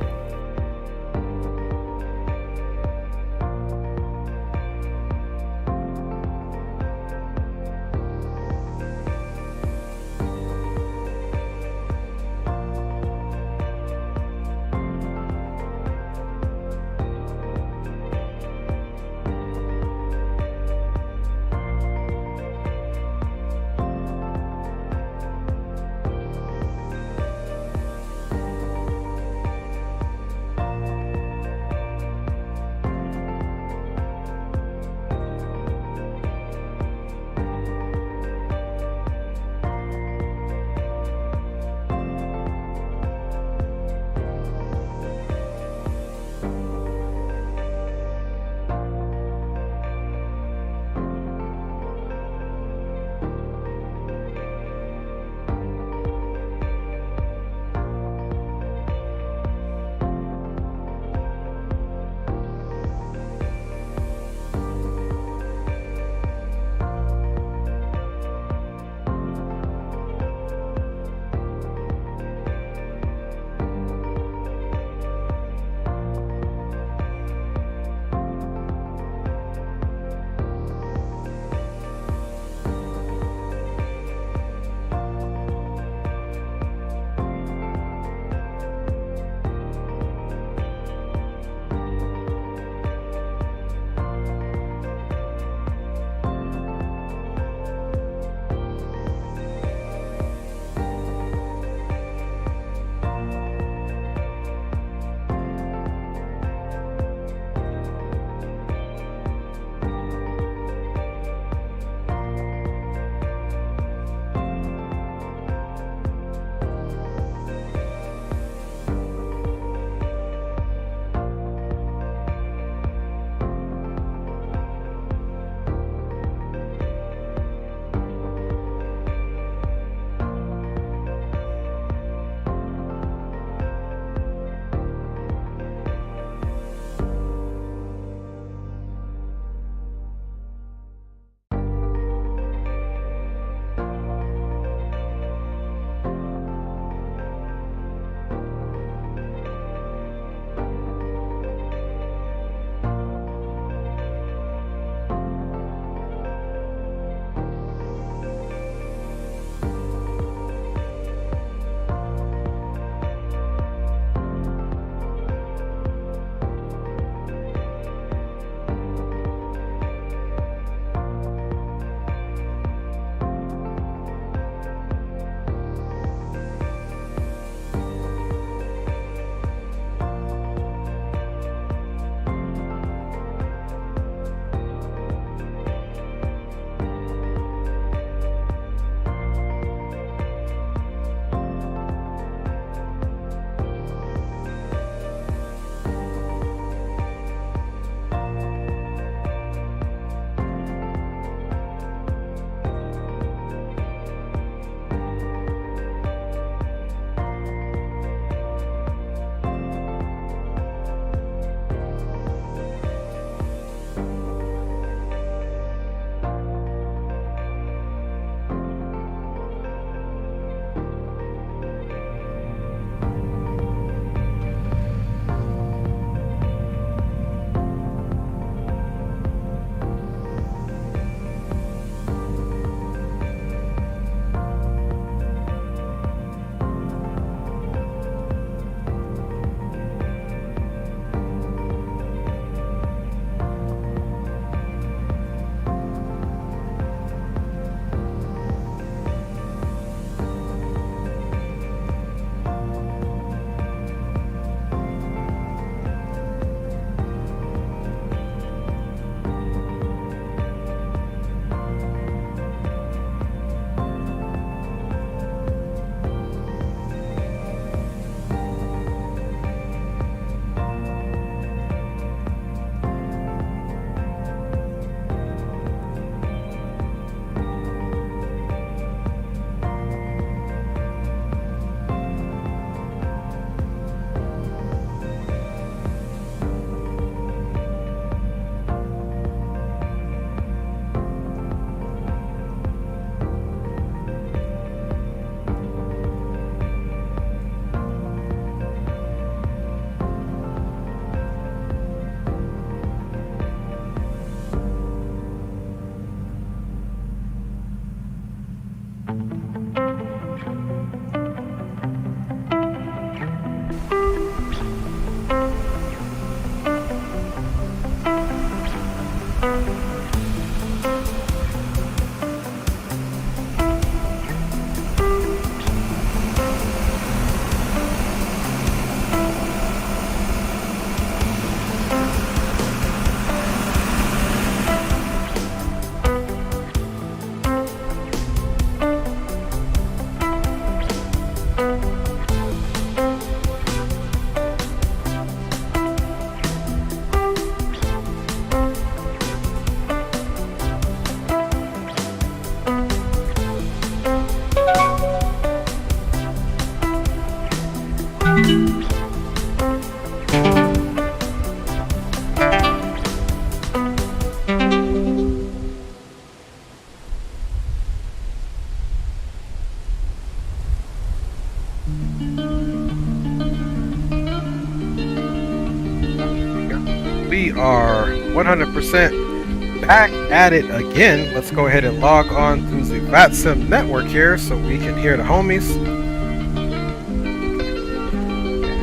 We are 100% back at it again. Let's go ahead and log on to the VATSIM network here so we can hear the homies.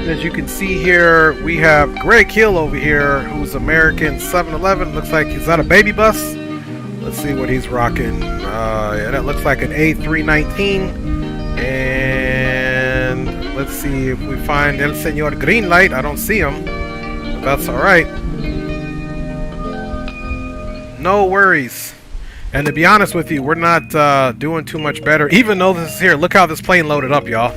As you can see here, we have Greg Hill over here, who's American 711. Looks like he's on a baby bus. Let's see what he's rocking. Yeah, that looks like an A319. And let's see if we find El Señor Greenlight. I don't see him, but that's all right. No worries. And to be honest with you, we're not doing too much better, even though this is here. Look how this plane loaded up, y'all.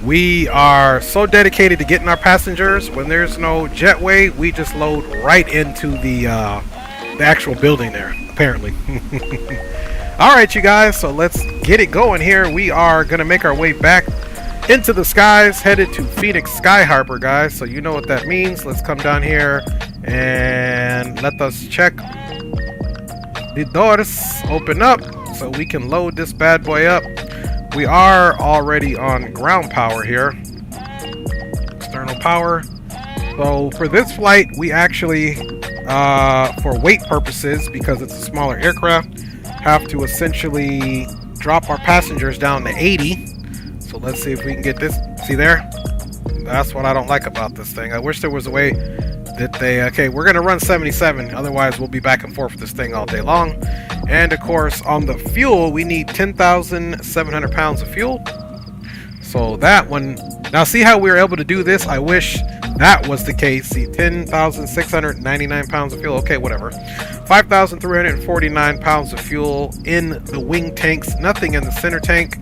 We are so dedicated to getting our passengers. When there's no jetway, we just load right into the actual building there, apparently. Alright, you guys, so let's get it going here. We are going to make our way back into the skies, headed to Phoenix Sky Harbor, guys. So you know what that means. Let's come down here and let us check the doors. Open up so we can load this bad boy up. We are already on ground power here. External power. So for this flight, we actually, for weight purposes, because it's a smaller aircraft, have to essentially drop our passengers down to 80. So let's see if we can get this. See there? That's what I don't like about this thing. I wish there was a way that they... Okay, we're going to run 77. Otherwise, we'll be back and forth with this thing all day long. And of course, on the fuel, we need 10,700 pounds of fuel. So that one... Now, see how we were able to do this? I wish that was the case. See, 10,699 pounds of fuel. Okay, whatever. 5,349 pounds of fuel in the wing tanks. Nothing in the center tank.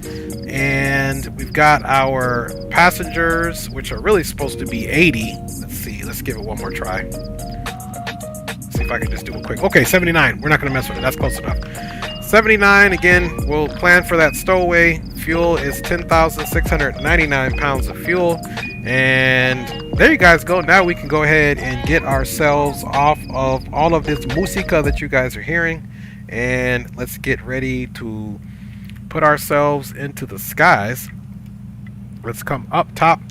And we've got our passengers, which are really supposed to be 80. Let's see. Let's give it one more try. See if I can just do it quick. Okay, 79. We're not going to mess with it. That's close enough. 79. Again, we'll plan for that stowaway. Fuel is 10,699 pounds of fuel. And there you guys go. Now we can go ahead and get ourselves off of all of this musica that you guys are hearing. And let's get ready to put ourselves into the skies. Let's come up top.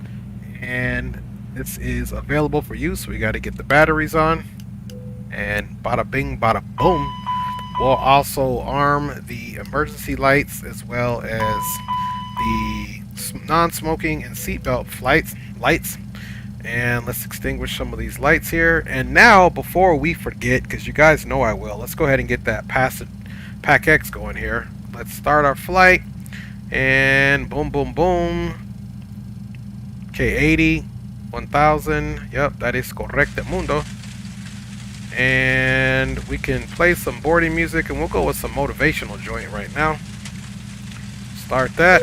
And this is available for use. So we got to get the batteries on. And bada bing, bada boom. We'll also arm the emergency lights as well as the non-smoking and seatbelt lights. And let's extinguish some of these lights here. And now, before we forget, because you guys know I will, let's go ahead and get that Pack X going here. Let's start our flight. And boom, boom, boom. Okay, 80, 1,000. Yep, that is correcto mundo. And we can play some boarding music, and we'll go with some motivational joint right now. Start that.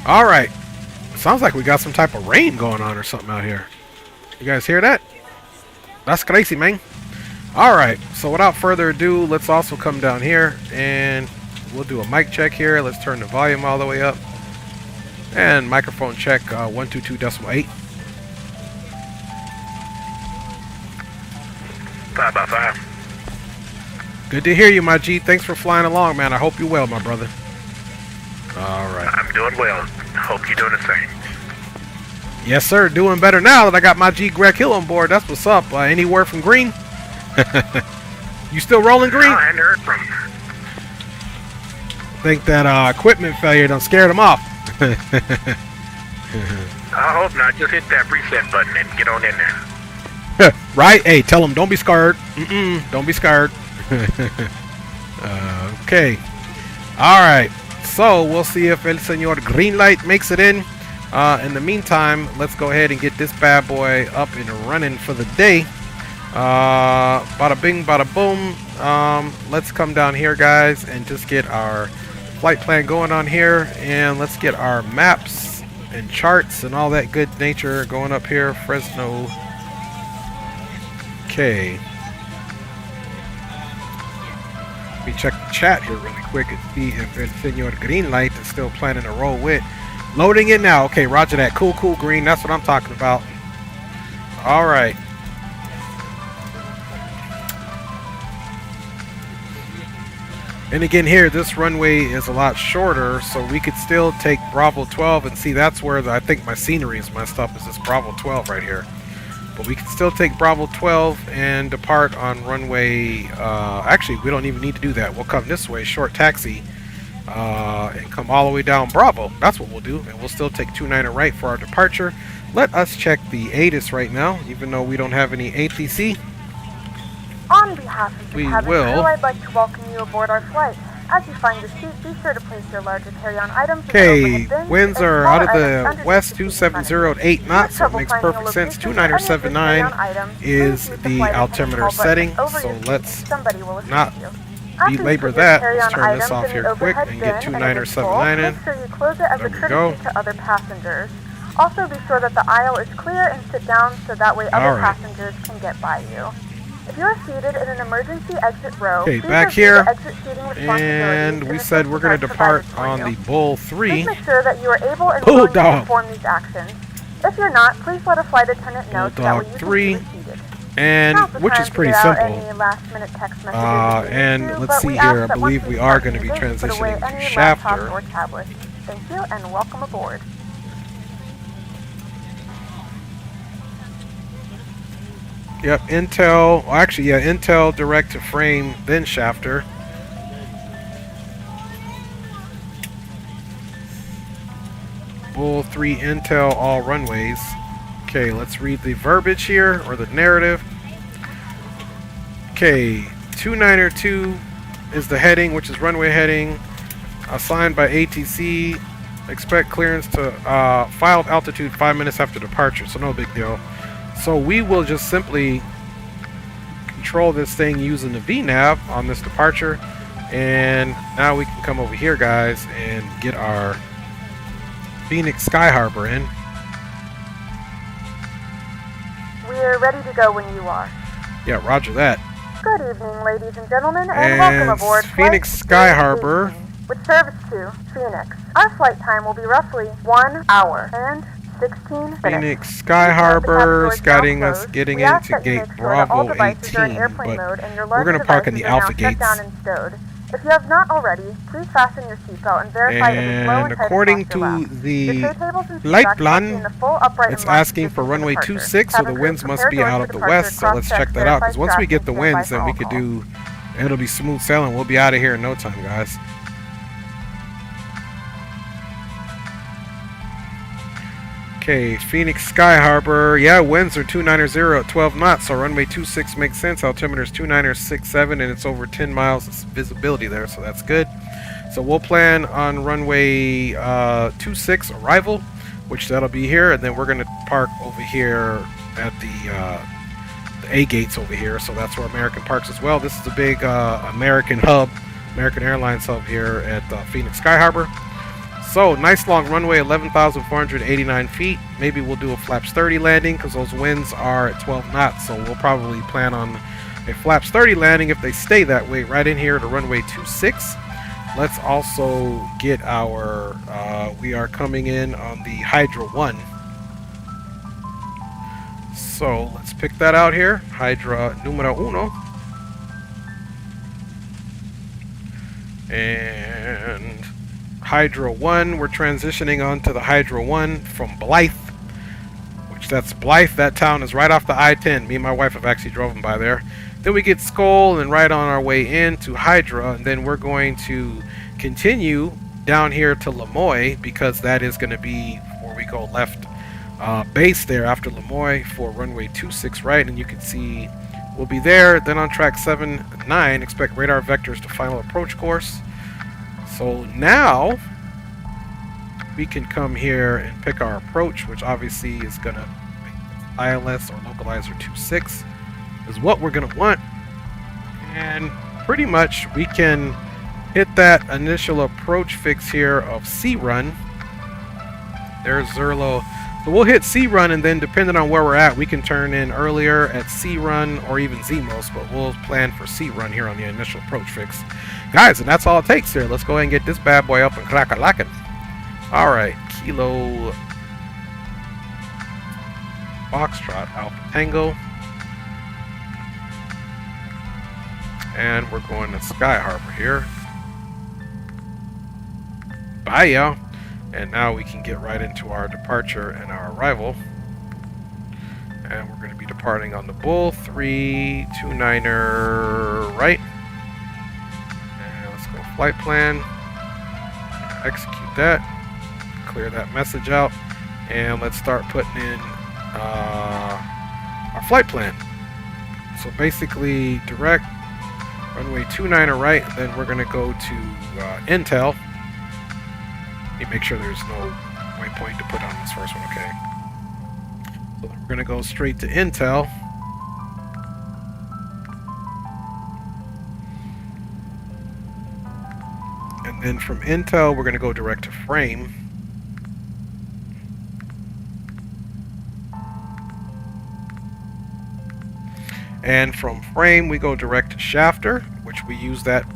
Alright. Sounds like we got some type of rain going on or something out here. You guys hear that? That's crazy, man. Alright, so without further ado, let's also come down here and we'll do a mic check here. Let's turn the volume all the way up. And microphone check 122.8. 5x5. Good to hear you, my G. Thanks for flying along, man. I hope you're well, my brother. Alright. I'm doing well. Hope you're doing the same. Yes, sir. Doing better now that I got my G Greg Hill on board. That's what's up. Any word from Green? You still rolling, Green? I hadn't heard from you. Think that equipment failure done scared him off. I hope not. Just hit that reset button and get on in there. Right? Hey, tell him don't be scared. Don't be scared. Okay. Alright. So, we'll see if El Señor Greenlight makes it in. In the meantime, let's go ahead and get this bad boy up and running for the day. Bada bing, bada boom. Let's come down here, guys, and just get our flight plan going on here. And let's get our maps and charts and all that good nature going up here. Fresno. Okay. Let me check the chat here really quick and see if El Señor Greenlight is still planning to roll with. Loading it now. Okay, roger that. Cool, cool, Green. That's what I'm talking about. All right. And again here, this runway is a lot shorter, so we could still take Bravo 12, and see that's where I think my scenery is messed up, is this Bravo 12 right here. But we can still take Bravo 12 and depart on runway, actually we don't even need to do that. We'll come this way, short taxi, and come all the way down Bravo. That's what we'll do, and we'll still take 29er right for our departure. Let us check the ATIS right now, even though we don't have any ATC. On behalf of the cabin will. crew, I'd like to welcome you aboard our flight. As you find your seat, be sure to place your larger carry-on items. Okay, winds are out of the west, 270 at 8 knots, so it makes perfect sense. 2979 is the altimeter setting, so let's not belabor that. Let's turn this off here quick and get 2979 in. Make sure you close it as a courtesy to other passengers. Also be sure that the aisle is clear and sit down so that way other passengers can get by you. If you're seated in an emergency exit row, okay, back here, and we said we're going to depart on the Bull 3. Please make sure that you are able and willing to perform these actions. If you're not, please let a flight attendant know so that way you can be seated. And which is pretty simple. And let's see here, I believe we are going to be transitioning to Shafter. Thank you and welcome aboard. Yep, Intel, well, actually, yeah, Intel direct to frame, then Shafter. Bull 3 Intel, all runways. Okay, let's read the verbiage here, or the narrative. Okay, 292 is the heading, which is runway heading, assigned by ATC. Expect clearance to filed altitude 5 minutes after departure, so no big deal. So we will just simply control this thing using the VNav on this departure, and now we can come over here, guys, and get our Phoenix Sky Harbor in. We're ready to go when you are. Yeah, roger that. Good evening, ladies and gentlemen, and welcome aboard Phoenix Sky Harbor, with service to Phoenix. Our flight time will be roughly 1 hour and 16 minutes. Phoenix Sky Harbor is getting into gate Bravo 18, but we're going to park in the Alpha gates. If you have not already, please fasten your seatbelt and verify it is low and tight. According to the light plan, it's asking for runway 26, so the winds must be out of the west, so let's check that out, because once we get the winds, then we could do, it'll be smooth sailing. We'll be out of here in no time, guys. Okay, Phoenix Sky Harbor. Yeah, winds are 290 at 12 knots, so runway 26 makes sense. Altimeter is 2967, and it's over 10 miles. It's visibility there, so that's good. So we'll plan on runway 26 arrival, which that'll be here, and then we're going to park over here at the A gates over here. So that's where American parks as well. This is a big American hub, American Airlines hub here at Phoenix Sky Harbor. So, nice long runway, 11,489 feet. Maybe we'll do a flaps 30 landing because those winds are at 12 knots. So we'll probably plan on a flaps 30 landing if they stay that way right in here to runway 26. Let's also get our, we are coming in on the Hydra 1. So let's pick that out here. Hydra numero uno. And Hydra 1, we're transitioning on to the Hydra 1 from Blythe, which that's Blythe. That town is right off the I-10. Me and my wife have actually driven by there. Then we get Skull and right on our way in to Hydra, and then we're going to continue down here to Lemoy because that is going to be where we go left base there after Lemoy for runway 26 right, and you can see we'll be there. Then on track 79, expect radar vectors to final approach course. So now we can come here and pick our approach, which obviously is going to ILS or localizer 26 is what we're going to want. And pretty much we can hit that initial approach fix here of C-Run. There's Zerlo. So we'll hit C-Run, and then depending on where we're at, we can turn in earlier at C-Run or even ZMOS, but we'll plan for C-Run here on the initial approach fix. Guys, and that's all it takes here. Let's go ahead and get this bad boy up and crack-a-lackin'. Alright, Kilo Foxtrot Alpha Tango. And we're going to Sky Harbor here. Hiya. And now we can get right into our departure and our arrival. And we're going to be departing on the Bull 329er right. And let's go flight plan. Execute that. Clear that message out. And let's start putting in our flight plan. So basically direct runway 29er right, and then we're going to go to Intel. Let me make sure there's no waypoint to put on this first one, okay. So we're going to go straight to Intel. And then from Intel, we're going to go direct to frame. And from frame, we go direct to shafter, which we use that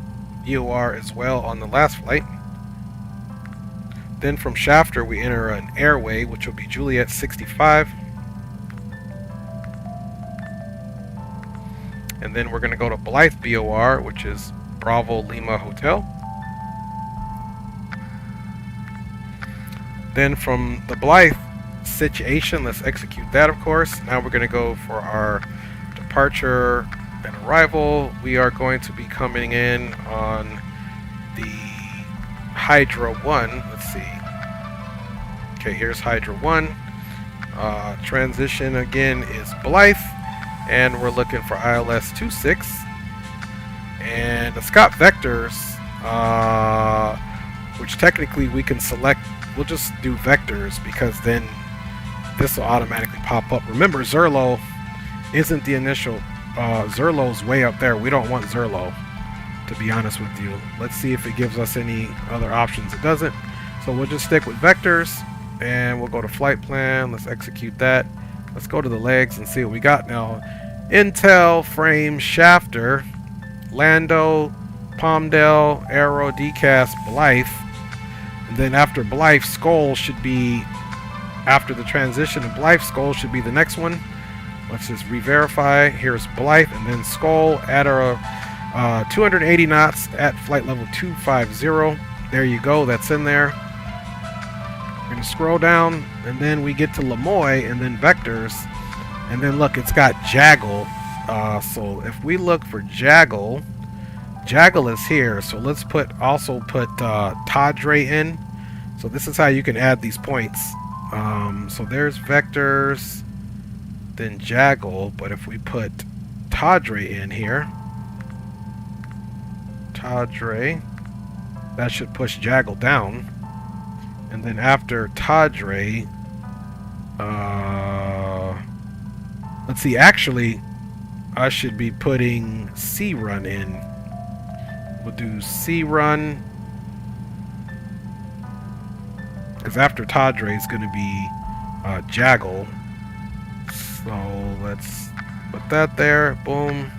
EOR as well on the last flight. Then from shafter, we enter an airway, which will be Juliet 65. And then we're going to go to Blythe BOR, which is Bravo Lima Hotel. Then from the Blythe situation, let's execute that, of course. Now we're going to go for our departure and arrival. We are going to be coming in on the Hydra 1. Let's see. Okay, here's Hydra 1. Transition again is Blythe. And we're looking for ILS 26. And the Scott Vectors, which technically we can select. We'll just do Vectors because then this will automatically pop up. Remember, Zerlo isn't the initial. Zerlo's way up there. We don't want Zerlo, to be honest with you. Let's see if it gives us any other options. It doesn't. So we'll just stick with Vectors. And we'll go to flight plan. Let's execute that. Let's go to the legs and see what we got now. Intel, frame, shafter, Lando, Palmdale, Aero, Decast, Blythe. And then after Blythe, Skull should be, after the transition of Blythe, Skull should be the next one. Let's just re-verify. Here's Blythe and then Skull at our 280 knots at flight level 250. There you go. That's in there. We're going to scroll down, and then we get to Lemoy, and then Vectors, and then look, it's got Jaggle. So if we look for Jaggle, Jaggle is here. So let's also put Tadre in. So this is how you can add these points. So there's Vectors, then Jaggle, but if we put Tadre in here, Tadre, that should push Jaggle down. And then after Tadre, let's see, actually, I should be putting C-Run in. We'll do C-Run, because after Tadre is going to be Jaggle. So let's put that there, boom,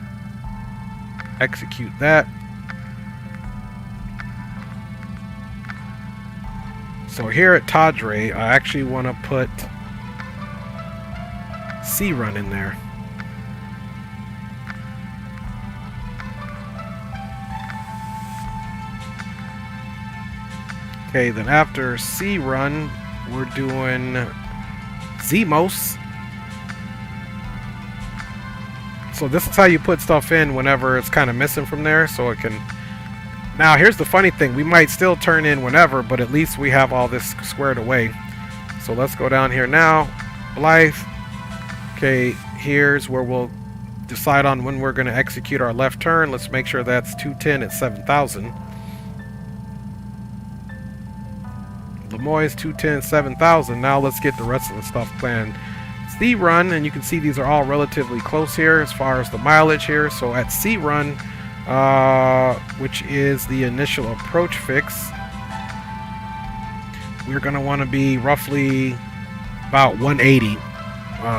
execute that. So here at Tadre, I actually want to put C-Run in there. Okay, then after C-Run, we're doing Zemos. So this is how you put stuff in whenever it's kind of missing from there, so it can... Now, here's the funny thing. We might still turn in whenever, but at least we have all this squared away. So let's go down here now. Blythe. Okay, here's where we'll decide on when we're going to execute our left turn. Let's make sure that's 210 at 7,000. Lemoy's 210, 7,000. Now let's get the rest of the stuff planned. C-Run, and you can see these are all relatively close here as far as the mileage here. So at C-Run, which is the initial approach fix, we're going to want to be roughly about 180.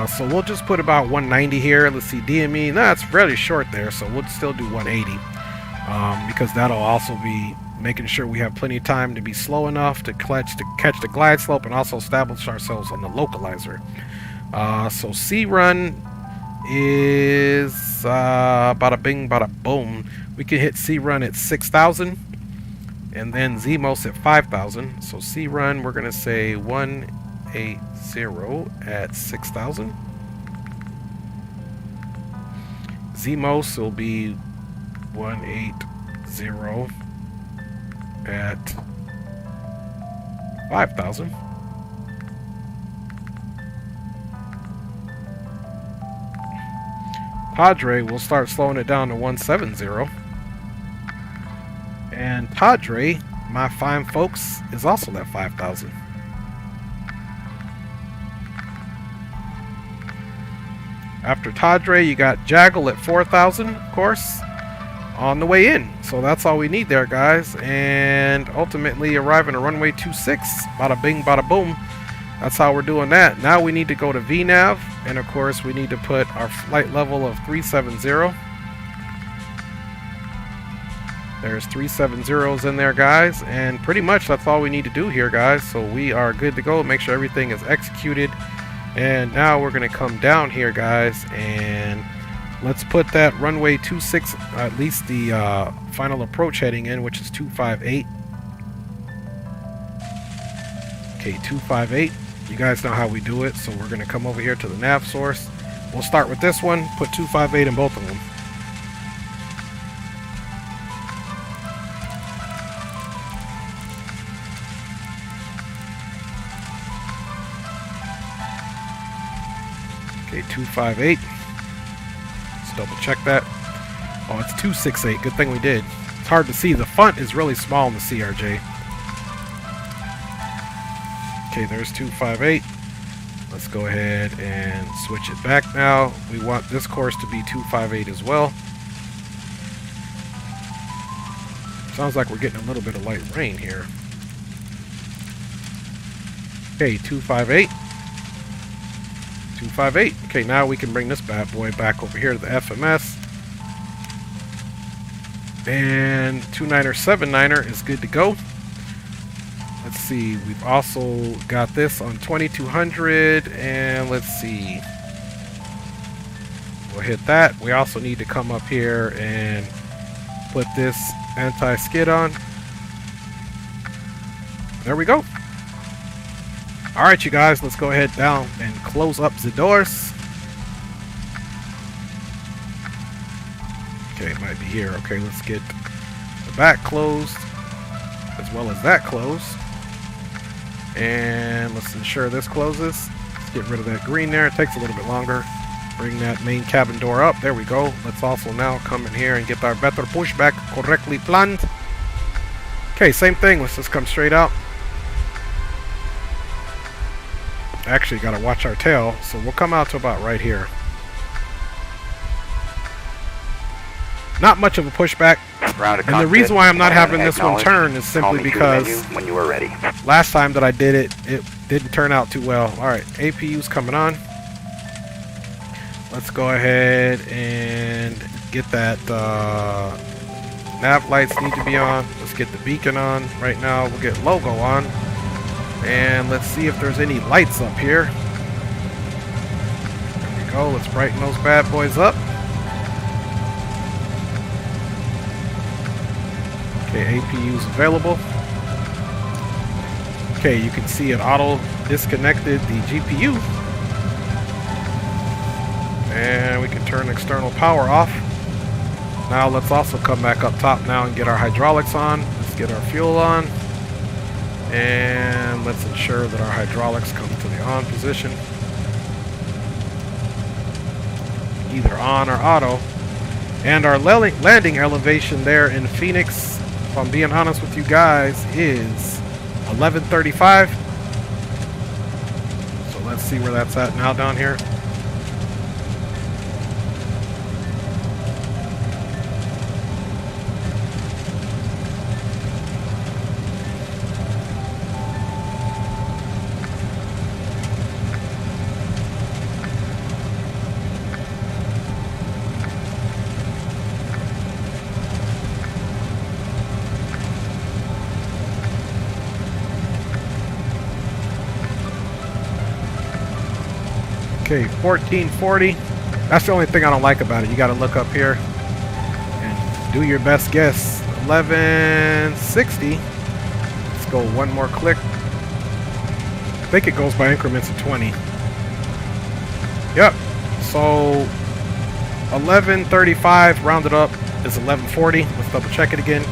So we'll just put about 190 here. Let's see, DME, that's fairly short there, so we'll still do 180, because that'll also be making sure we have plenty of time to be slow enough to catch the glide slope and also establish ourselves on the localizer. So C-Run is bada bing, bada boom. We can hit C-Run at 6,000. And then ZMOS at 5,000. So C run, we're going to say 180 at 6,000. ZMOS will be 180 at 5,000. Padre will start slowing it down to 170. And Padre, my fine folks, is also at 5,000. After Padre, you got Jaggle at 4,000, of course, on the way in. So that's all we need there, guys. And ultimately arriving at runway 26. Bada bing, bada boom. That's how we're doing that. Now we need to go to VNAV. And of course, we need to put our flight level of 370. There's 370s in there, guys. And pretty much that's all we need to do here, guys. So we are good to go. Make sure everything is executed. And now we're going to come down here, guys, and let's put that runway 26, at least the final approach heading in, which is 258. Okay, 258. You guys know how we do it, so we're going to come over here to the nav source. We'll start with this one, put 258 in both of them. Okay, 258. Let's double check that. Oh, it's 268. Good thing we did. It's hard to see. The font is really small in the CRJ. Okay, there's 258. Let's go ahead and switch it back now. We want this course to be 258 as well. Sounds like we're getting a little bit of light rain here. Okay, 258. 258. Okay, now we can bring this bad boy back over here to the FMS. And 29er 79er is good to go. Let's see, we've also got this on 2200, and let's see. We'll hit that. We also need to come up here and put this anti-skid on. There we go. Alright, you guys, let's go ahead down and close up the doors. Okay, it might be here. Okay, let's get the back closed as well as that closed. And let's ensure this closes. Let's get rid of that green there. It takes a little bit longer. Bring that main cabin door up. There we go. Let's also now come in here and get our better pushback correctly planned. Okay, same thing. Let's just come straight out. Actually, got to watch our tail, so we'll come out to about right here. Not much of a pushback, and the reason why I'm not having this one turn is simply because when you are ready. Last time that I did it, it didn't turn out too well. Alright, APU's coming on. Let's go ahead and get that nav lights need to be on. Let's get the beacon on. Right now, we'll get logo on. And let's see if there's any lights up here. There we go. Let's brighten those bad boys up. Okay, APU's available. Okay, you can see it auto disconnected the GPU. And we can turn external power off. Now let's also come back up top now and get our hydraulics on. Let's get our fuel on. And let's ensure that our hydraulics come to the on position. Either on or auto. And our landing elevation there in Phoenix, if I'm being honest with you guys, is 1135. So let's see where that's at now down here. Okay, 1440. That's the only thing I don't like about it. You got to look up here and do your best guess. 1160. Let's go one more click. I think it goes by increments of 20. Yep. So 1135 rounded up is 1140. Let's double check it again.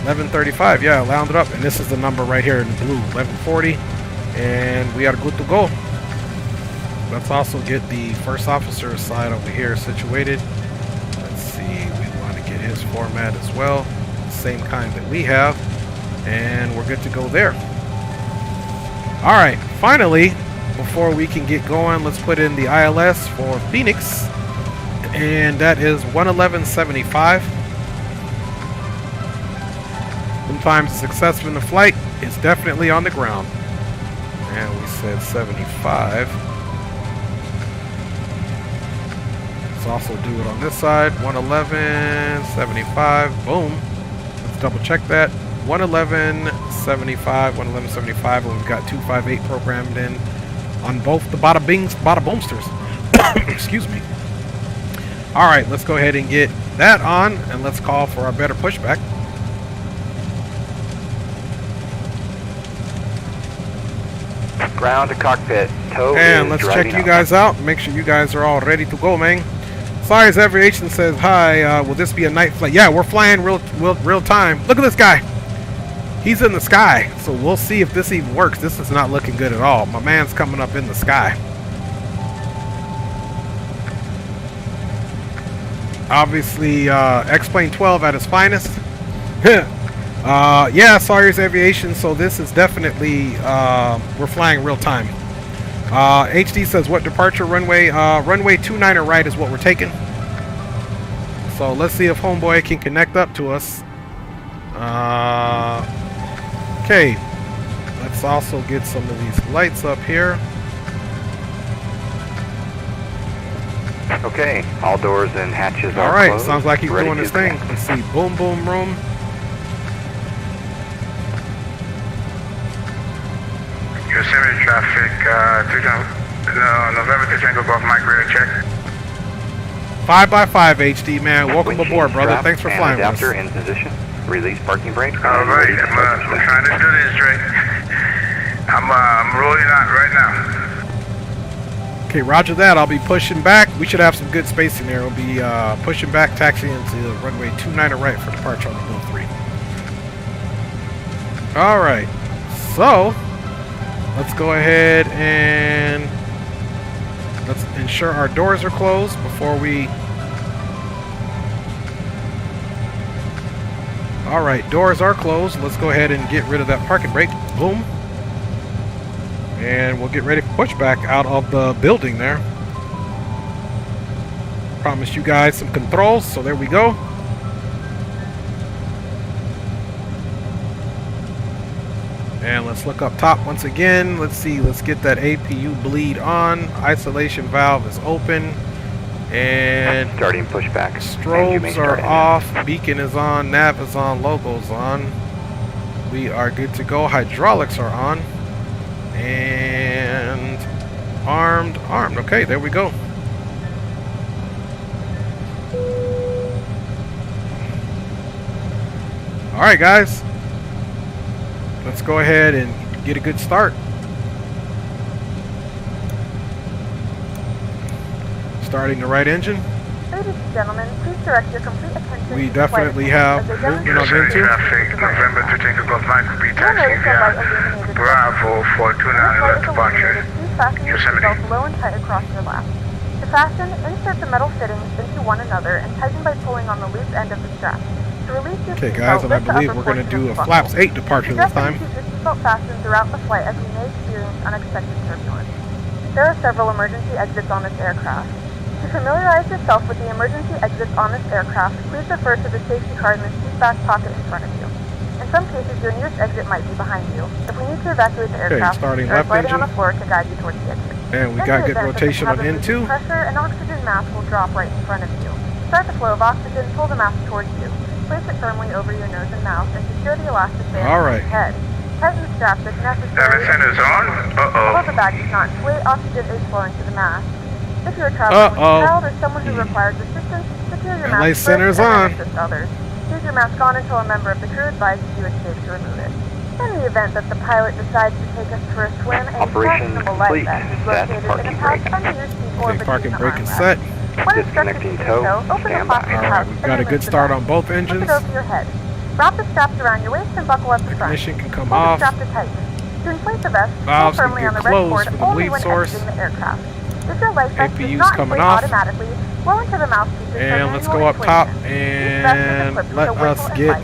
1135, yeah, rounded up, and this is the number right here in the blue, 1140, and we are good to go. Let's also get the first officer's side over here situated. Let's see, we want to get his format as well, same kind that we have, and we're good to go there. All right, finally, before we can get going, let's put in the ILS for Phoenix, and that is 111.75. Sometimes success in the flight is definitely on the ground. And we said 75. Let's also do it on this side. 111.75. Boom. Let's double check that. 111.75. 111.75. And we've got 258 programmed in on both the bada boomsters. Excuse me. All right, let's go ahead and get that on, and let's call for our better pushback. Ground to cockpit. Tow and let's check you guys out. Make sure you guys are all ready to go, man. Cyrus Aviation says, hi, will this be a night flight? Yeah, we're flying real time. Look at this guy. He's in the sky. So we'll see if this even works. This is not looking good at all. My man's coming up in the sky. Obviously, X-Plane 12 at its finest. Yeah, Sawyer's Aviation, so this is definitely, we're flying real time. HD says, what departure runway? Runway 29er right is what we're taking. So let's see if Homeboy can connect up to us. Okay, let's also get some of these lights up here. Okay, all doors and hatches are Alright, closed. sounds like he's Ready doing his to thing. connect. Let's see, boom, boom, room. Yosemite traffic, November to Tango Golf, Mike, radar check. 5x5 HD, man. Welcome Windshield aboard, brother. strap Thanks for and flying with adapter us. in position. Release parking brake. Alright, I'm trying to do this, Drake. I'm rolling out right now. Okay, roger that. I'll be pushing back. We should have some good space in there. We'll be pushing back, taxiing into the runway 29er right for departure on the Bill 3. Alright, so let's go ahead and let's ensure our doors are closed before we... Alright, doors are closed. Let's go ahead and get rid of that parking brake. Boom. And we'll get ready for pushback out of the building there. Promised you guys some controls, so there we go. And let's look up top once again. Let's see, let's get that APU bleed on. Isolation valve is open. And starting pushback. Strobes are off. Beacon is on. Nav is on. Logo's on. We are good to go. Hydraulics are on. And armed. Okay, there we go. Alright, guys. Let's go ahead and get a good start. Starting the right engine. Ladies and gentlemen, please direct your complete attention. We definitely have movement on into. Traffic, November to Tango Golf, Mike, will be taxiing via Bravo for 29 departure. Yosemite. Low and tight across your lap. To fasten, insert the metal fittings into one another and tighten by pulling on the loose end of the strap. To release your Okay, guys, and I believe we're going to do a flaps 8 departure this time. Keep your seatbelt fastened throughout the flight as we may experience unexpected turbulence. There are several emergency exits on this aircraft. To familiarize yourself with the emergency exits on this aircraft, please refer to the safety card in the seat back pocket in front of you. In some cases, your nearest exit might be behind you. If we need to evacuate the aircraft, starting there is left lighting on engine. the floor to guide you towards the exit. And we got good rotation on N2. Pressure and oxygen mask will drop right in front of you. To start the flow of oxygen, pull the mask towards you. Place it firmly over your nose and mouth and secure the elastic band on your head. Tighten the straps if necessary. Everything is on? Although the bag does not inflate, oxygen is flowing to the mask. If you are traveling with a child or someone who requires assistance, secure your mask first and then assist others. Leave your mask on until a member of the crew advises you it's safe to remove it. In the event that the pilot decides to take us for a swim, a fashionable life vest is located in a pouch under your seat or between parking the brake is armrests. set. When instructed to do so, open the plastic pouch We've and got a release good the start vest. on both Flip engines. it over your head. Wrap the straps around your waist and buckle up the front. Ignition can come Hold off. the strap to tighten. To inflate the vest, pull Valves can firmly get on the red closed cord for the only bleed when source. exiting the aircraft. If your life vest does APU's not coming inflate off. automatically, blow into the mouthpiece And let's go up top and let us get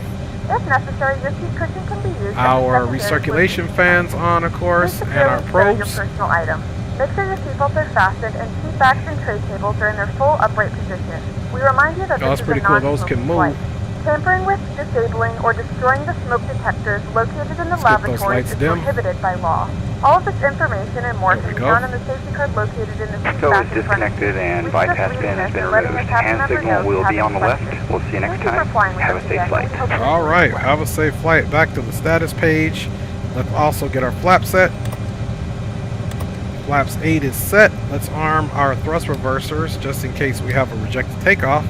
if necessary, your seat cushion can be used our recirculation fans on, of course, and our probes. Your personal items. Make sure your seatbelts are fastened and seat backs and tray tables are in their full upright position. We remind you that Oh, that's this pretty is a cool. Those can non-smoking move. flight. Tampering with, disabling, or destroying the smoke detectors located in the Let's get those lavatory lights is dim. prohibited by law. All of this information and more There can we be go. found in the safety card located in the seat Tow back is in front of you. disconnected and We bypass suggest pin reading has this been and letting removed. the captain Hand member signal know will you be have on the left. reflected. We'll see you next Thank you for time. flying with Have us a safe today. flight. We hope you All right, have a safe flight back to the status page. Let's also get our flap set. Flaps 8 is set. Let's arm our thrust reversers just in case we have a rejected takeoff.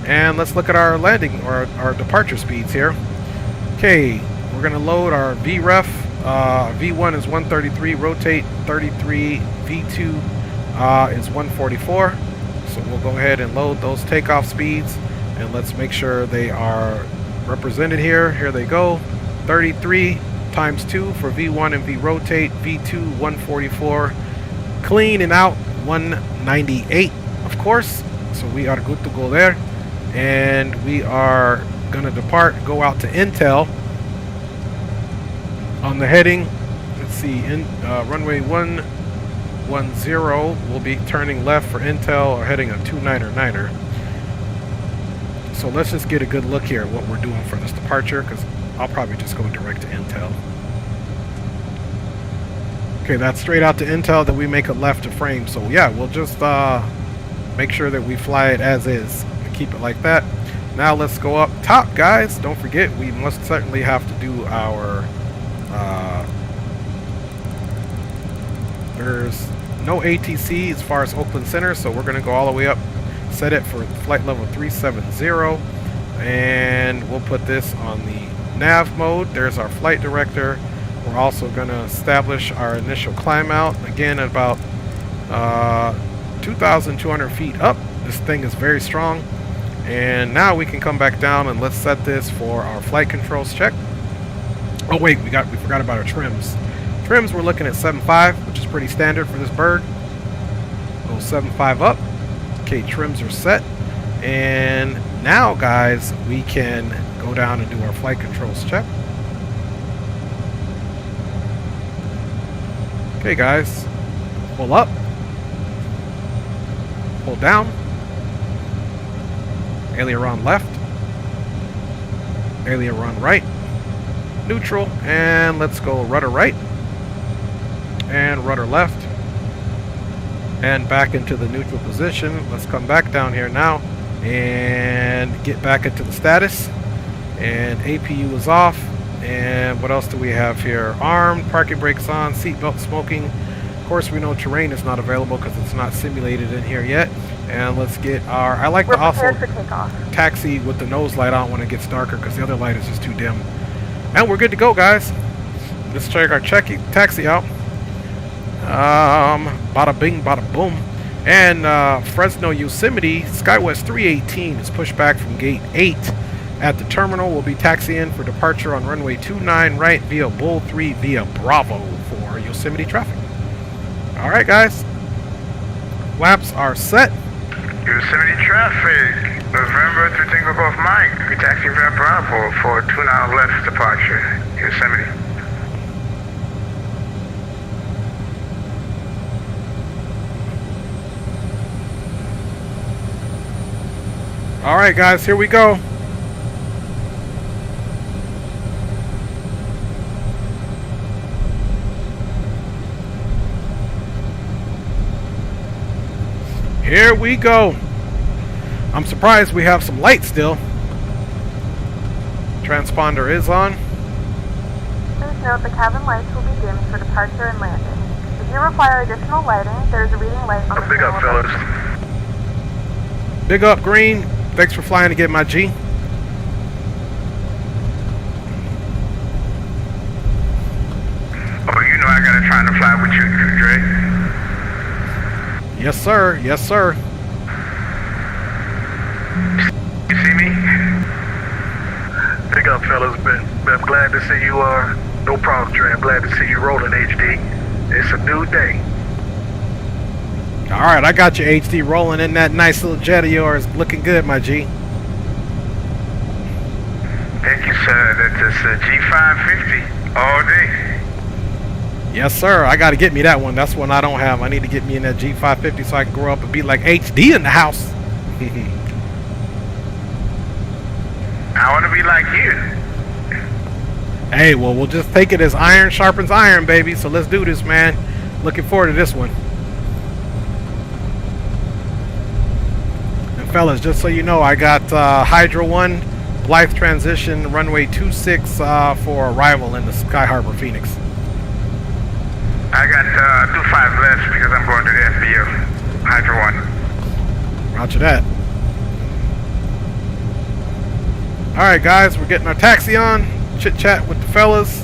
And let's look at our landing or our departure speeds here. Okay, we're going to load our VREF. V1 is 133, rotate 33, V2 is 144. So we'll go ahead and load those takeoff speeds and let's make sure they are represented here. Here they go. 33 times 2 for V1 and V rotate, V2 144, clean and out 198, of course. So we are good to go there, and we are gonna depart, go out to Intel on the heading. Let's see, runway 110. We'll be turning left for Intel or heading a 299er. So let's just get a good look here at what we're doing for this departure, because I'll probably just go direct to Intel. Okay, that's straight out to Intel, that we make a left to frame. So yeah, we'll just make sure that we fly it as is and keep it like that. Now let's go up top, guys. Don't forget, we must certainly have to do our there's no ATC as far as Oakland Center, so we're going to go all the way up, set it for flight level 370, and we'll put this on the nav mode. There's our flight director. We're also going to establish our initial climb out, again at about 2,200 feet up. This thing is very strong. And now we can come back down and let's set this for our flight controls check. Oh wait, we forgot about our trims. Trims, we're looking at 7.5, which is pretty standard for this bird. Go 7.5 up. Okay, trims are set. And now, guys, we can go down and do our flight controls check. Okay, guys, pull up, pull down, aileron left, aileron right, neutral, and let's go rudder right, and rudder left, and back into the neutral position. Let's come back down here now and get back into the status, and APU is off. And what else do we have here? Armed, parking brakes on, seatbelt smoking. Of course, we know terrain is not available because it's not simulated in here yet. And let's get our, I like to also taxi with the nose light on when it gets darker because the other light is just too dim. And we're good to go, guys. Let's check our taxi out. Bada bing, bada boom. And Fresno Yosemite Skywest 318 is pushed back from gate 8. At the terminal, we'll be taxiing for departure on runway 29 right via Bull 3 via Bravo for Yosemite traffic. All right, guys. Flaps are set. Yosemite traffic. November to Tango Golf Mike. We're taxiing via Bravo for 2-hour left departure. Yosemite. All right, guys, here we go. Here we go. I'm surprised we have some light still. Transponder is on. Please note the cabin lights will be dimmed for departure and landing. If you require additional lighting, there is a reading light on the Big up, fellas. Big up, Green. Thanks for flying to get my G. Trying to fly with you, Dre. Yes, sir. Yes, sir. You see me? Big up, fellas. I'm glad to see you. No problem, Dre. I'm glad to see you rolling, HD. It's a new day. All right, I got your HD rolling in that nice little jet of yours. Looking good, my G. Thank you, sir. That's a G550 all day. Yes, sir. I got to get me that one. That's one I don't have. I need to get me in that G550 so I can grow up and be like HD in the house. I want to be like you. Hey, well, we'll just take it as iron sharpens iron, baby. So let's do this, man. Looking forward to this one. And fellas, just so you know, I got Hydra 1, Blythe Transition, runway 26 for arrival in the Sky Harbor, Phoenix. I got 25 left because I'm going to the FBO. Hydra 1. Roger that. Alright guys, we're getting our taxi on. Chit chat with the fellas.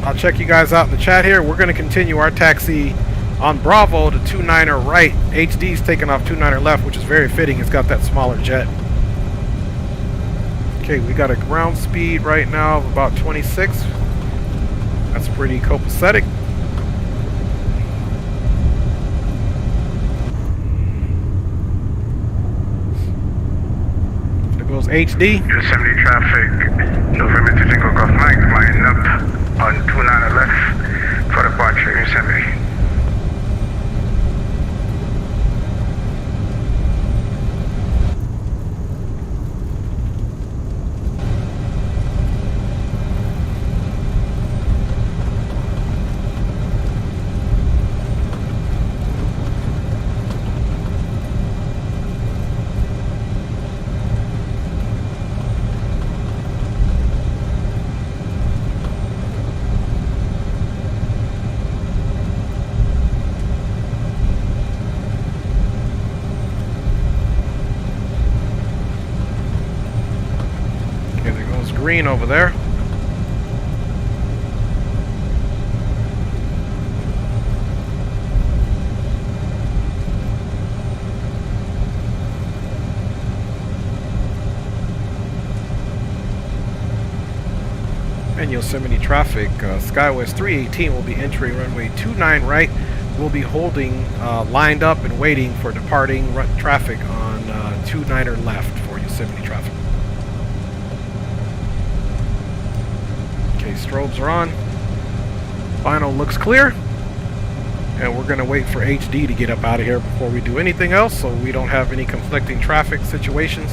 I'll check you guys out in the chat here. We're going to continue our taxi on Bravo to 29er right. HD's taking off 29er left, which is very fitting. It's got that smaller jet. Okay, we got a ground speed right now of about 26. That's pretty copacetic. There goes HD. Yosemite traffic, November to Tango Golf Mike, line up on 29er left for departure, Yosemite. Green over there. And Yosemite traffic, Skywest 318 will be entering runway 29 right. We'll be holding lined up and waiting for departing traffic on 29er left for Yosemite traffic. Okay, strobes are on. Final looks clear. And we're going to wait for HD to get up out of here before we do anything else so we don't have any conflicting traffic situations.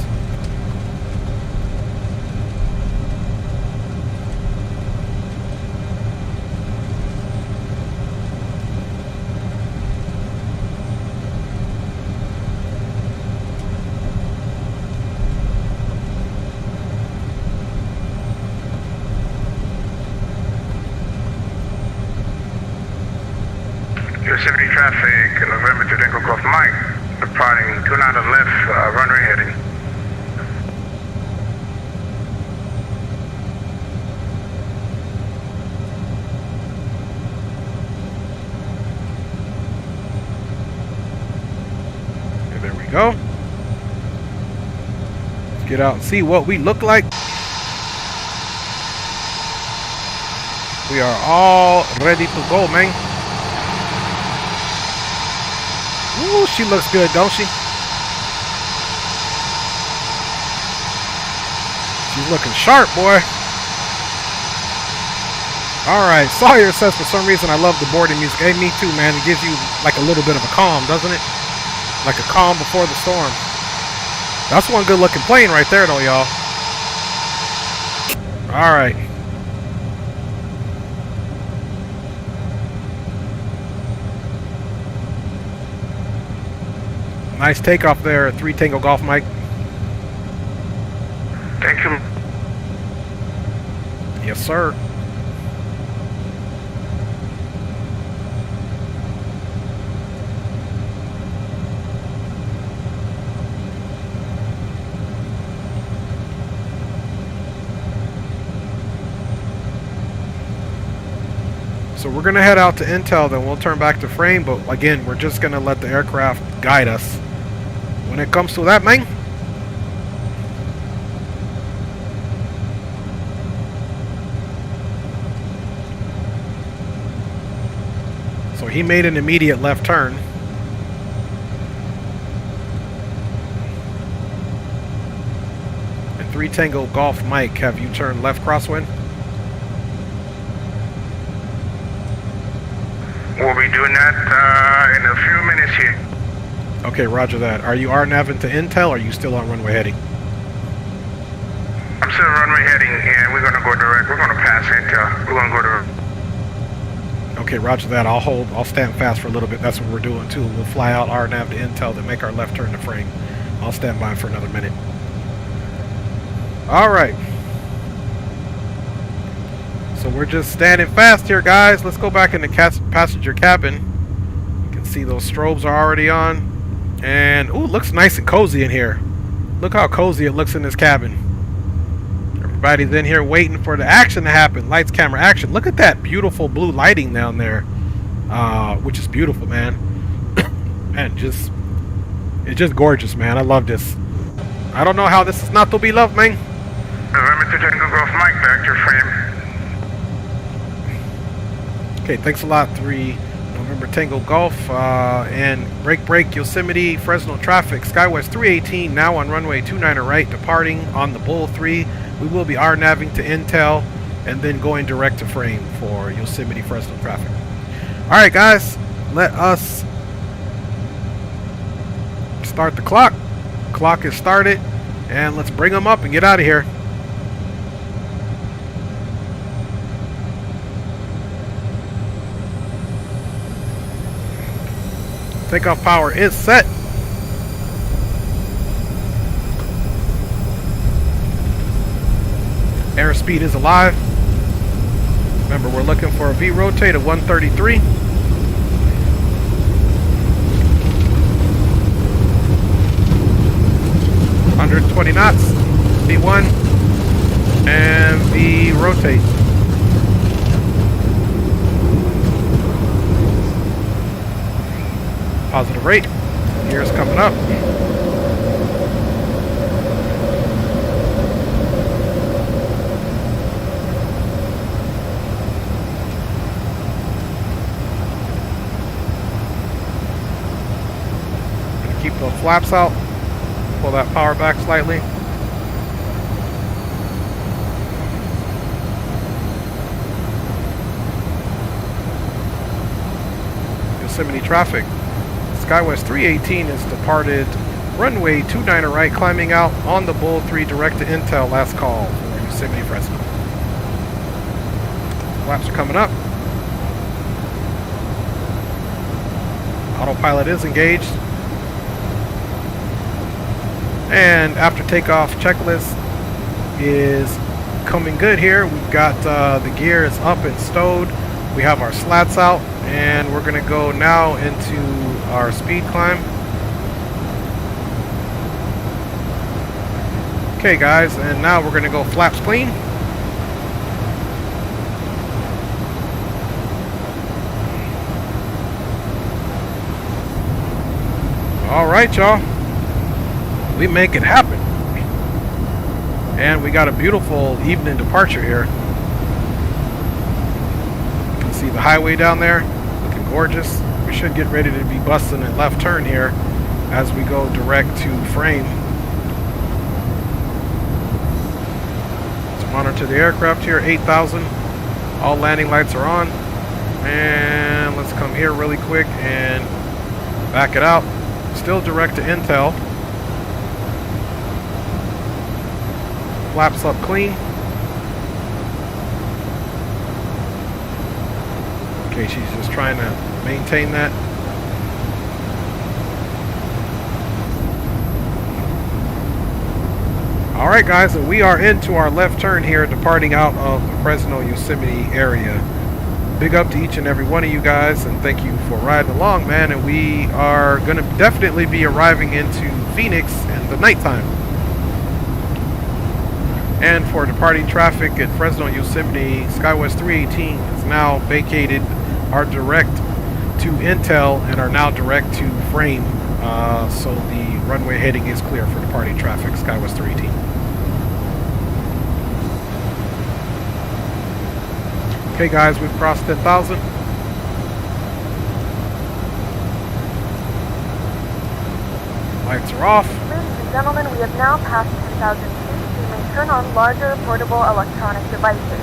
Yosemite traffic, November to Tango Golf Mike, departing 29er left, runway heading. Okay, there we go. Let's get out and see what we look like. We are all ready to go, man. Ooh, she looks good, don't she? She's looking sharp, boy. Alright, Sawyer says for some reason I love the boarding music. Hey, me too, man. It gives you like a little bit of a calm, doesn't it? Like a calm before the storm. That's one good looking plane right there, though, y'all. Alright. Nice takeoff there, 3 Tango Golf Mike. Thank you. Yes, sir. So we're going to head out to Intel, then we'll turn back to frame. But again, we're just going to let the aircraft guide us when it comes to that, man. So he made an immediate left turn. And 3 Tango Golf Mike, have you turned left crosswind? We'll be doing that in a few minutes here. Okay, roger that. Are you RNAVing to Intel, or are you still on runway heading? I'm still runway heading, and we're gonna go direct. We're gonna pass Intel. We're gonna go to. Okay, roger that. I'll stand fast for a little bit. That's what we're doing too. We'll fly out RNAV to Intel, then make our left turn to frame. I'll stand by for another minute. All right. So we're just standing fast here, guys. Let's go back in the passenger cabin. You can see those strobes are already on. And, ooh, it looks nice and cozy in here. Look how cozy it looks in this cabin. Everybody's in here waiting for the action to happen. Lights, camera, action. Look at that beautiful blue lighting down there. Which is beautiful, man. And it's just gorgeous, man. I love this. I don't know how this is not to be loved, man. November 2 Tango Golf Mike, back to frame. Okay, thanks a lot, 3 November Tango Golf, and break Yosemite, Fresno traffic, Skywest 318 now on runway 29 right, departing on the Bull 3. We will be RNAVing to Intel and then going direct to frame for Yosemite, Fresno traffic. Alright guys, let us start the clock. Clock is started, and let's bring them up and get out of here. Takeoff power is set. Airspeed is alive. Remember, we're looking for a V rotate of 133. (120 knots). V1 and V rotate. Positive rate. Gears coming up. Gonna keep those flaps out. Pull that power back slightly. Yosemite traffic. Skywest 318 is departed runway 29 right, climbing out on the Bull 3 direct to Intel. Last call for Yosemite, Fresno. Flaps are coming up. Autopilot is engaged. And after takeoff, checklist is coming good here. We've got the gears up and stowed. We have our slats out, and we're gonna go now into our speed climb. Okay guys, and now we're gonna go flaps clean. All right, y'all, we make it happen. And we got a beautiful evening departure here. You can see the highway down there, looking gorgeous. We should get ready to be busting a left turn here as we go direct to frame. Let's monitor the aircraft here, 8,000. All landing lights are on. And let's come here really quick and back it out. Still direct to Intel. Flaps up clean. Okay, she's just trying to maintain that. Alright guys, and we are into our left turn here, departing out of the Fresno Yosemite area. Big up to each and every one of you guys, and thank you for riding along, man. And we are going to definitely be arriving into Phoenix in the nighttime. And for departing traffic at Fresno Yosemite, Skywest 318 is now vacated our direct to Intel and are now direct to Frame. So the runway heading is clear for departing traffic, Skywest 318. Okay guys, we've crossed 10,000. Lights are off. Ladies and gentlemen, we have now passed 10,000 feet. We may turn on larger portable electronic devices.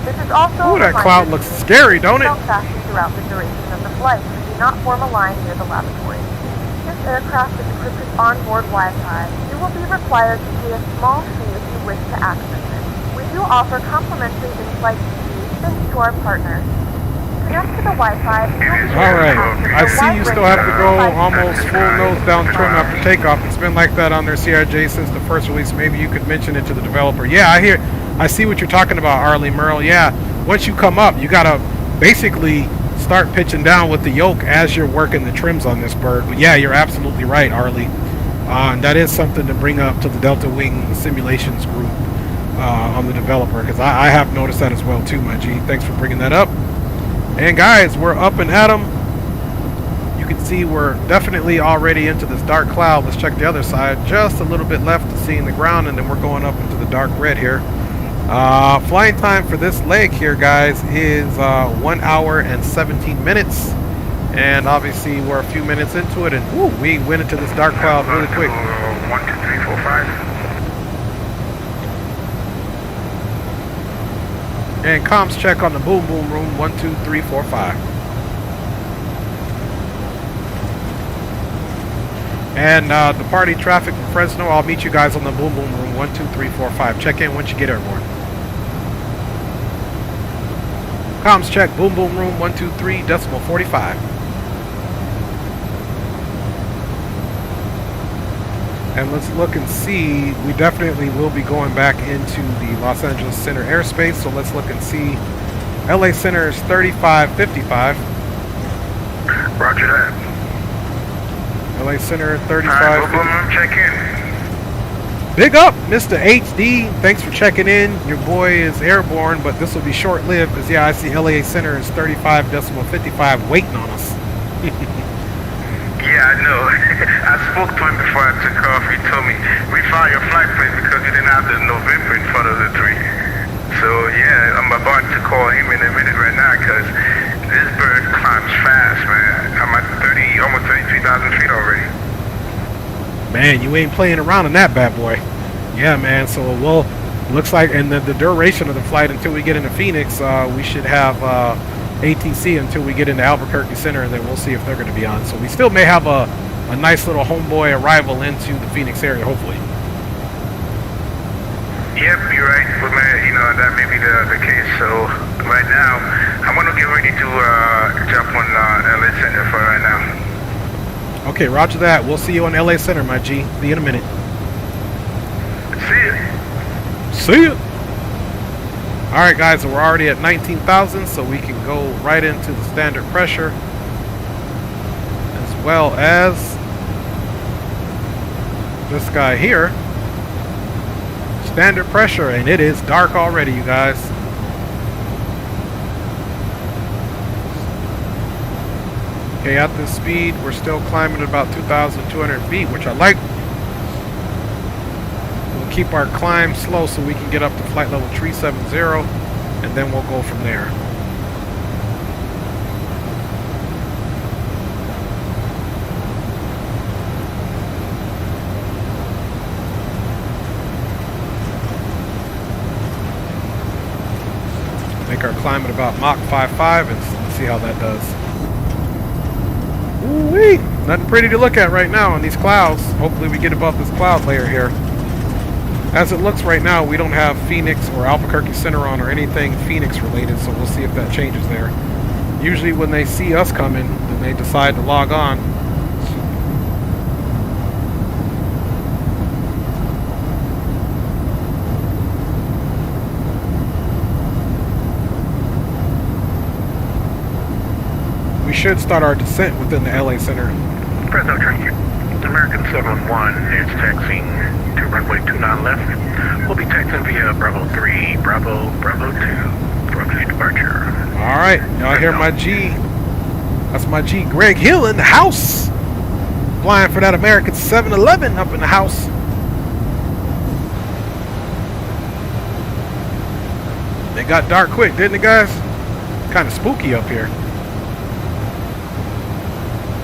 This is also Ooh, that cloud looks scary, don't it? Fashion throughout the duration of the flight. We do not form a line near the lavatory. This aircraft is equipped with onboard Wi-Fi. You will be required to pay a small fee if you wish to access it. We do offer complimentary in-flight TVs thanks to our partners. Connect to the Wi-Fi. Alright, I see you still have to go almost full nose down trim after takeoff. It's been like that on their CRJ since the first release. Maybe you could mention it to the developer. Yeah, I see what you're talking about, Arlie Merle. Yeah, once you come up, you gotta basically start pitching down with the yoke as you're working the trims on this bird. But yeah, you're absolutely right, Arlie. And that is something to bring up to the DeltaWing simulations group on the developer, because I have noticed that as well too, my G. Thanks for bringing that up. And guys, we're up and at 'em. You can see we're definitely already into this dark cloud. Let's check the other side. Just a little bit left to seeing the ground, and then we're going up into the dark red here. Flying time for this leg here, guys, is 1 hour and 17 minutes. And obviously we're a few minutes into it, and woo, we went into this dark cloud really quick. 1, 2, 3, 4, 5. And comms check on the boom boom room, 1, 2, 3, 4, 5. And departing traffic from Fresno, I'll meet you guys on the boom boom room, 1, 2, 3, 4, 5. Check in once you get airborne. Comms check, boom boom room, 1, 2, 3, decimal 45. And let's look and see. We definitely will be going back into the Los Angeles Center airspace. So let's look and see. LA Center is 3555. Roger that. LA Center Alright, 3555. check in. Big up, Mr. HD. Thanks for checking in. Your boy is airborne, but this will be short-lived because, yeah, I see LA Center is 35.55 waiting on us. Yeah, I know. I spoke to him before I took off. He told me, we found your flight plate because you didn't have the November in front of the 3. So, yeah, I'm about to call him in a minute right now because this bird climbs fast, man. I'm at almost 33,000 feet already. Man, you ain't playing around in that bad boy. Yeah, man. So, well, looks like, and the duration of the flight until we get into Phoenix, we should have ATC until we get into Albuquerque Center, and then we'll see if they're going to be on. So we still may have a nice little homeboy arrival into the Phoenix area, hopefully. Yep, you're right. But man, you know, that may be the case. So right now, I'm going to get ready to jump on LA Center for right now. Okay, roger that. We'll see you on LA Center, my G. See you in a minute. See ya. See ya. All right, guys, so we're already at 19,000, so we can go right into the standard pressure, as well as this guy here. Standard pressure, and it is dark already, you guys. Okay, at this speed, we're still climbing at about 2,200 feet, which I like. We'll keep our climb slow so we can get up to flight level 370, and then we'll go from there. Make our climb at about Mach 5.5 and see how that does. Ooh-wee! Nothing pretty to look at right now on these clouds. Hopefully we get above this cloud layer here. As it looks right now, we don't have Phoenix or Albuquerque Center on or anything Phoenix related, so we'll see if that changes there. Usually when they see us coming, then they decide to log on. We should start our descent within the LA Center. Fresno Train, American 7-1 is taxiing to runway 29 left. We'll be taxiing via Bravo 3, Bravo 2 for immediate departure. All right, y'all hear my G. That's my G, Greg Hill in the house. Flying for that American 711 up in the house. It got dark quick, didn't it, guys? Kind of spooky up here.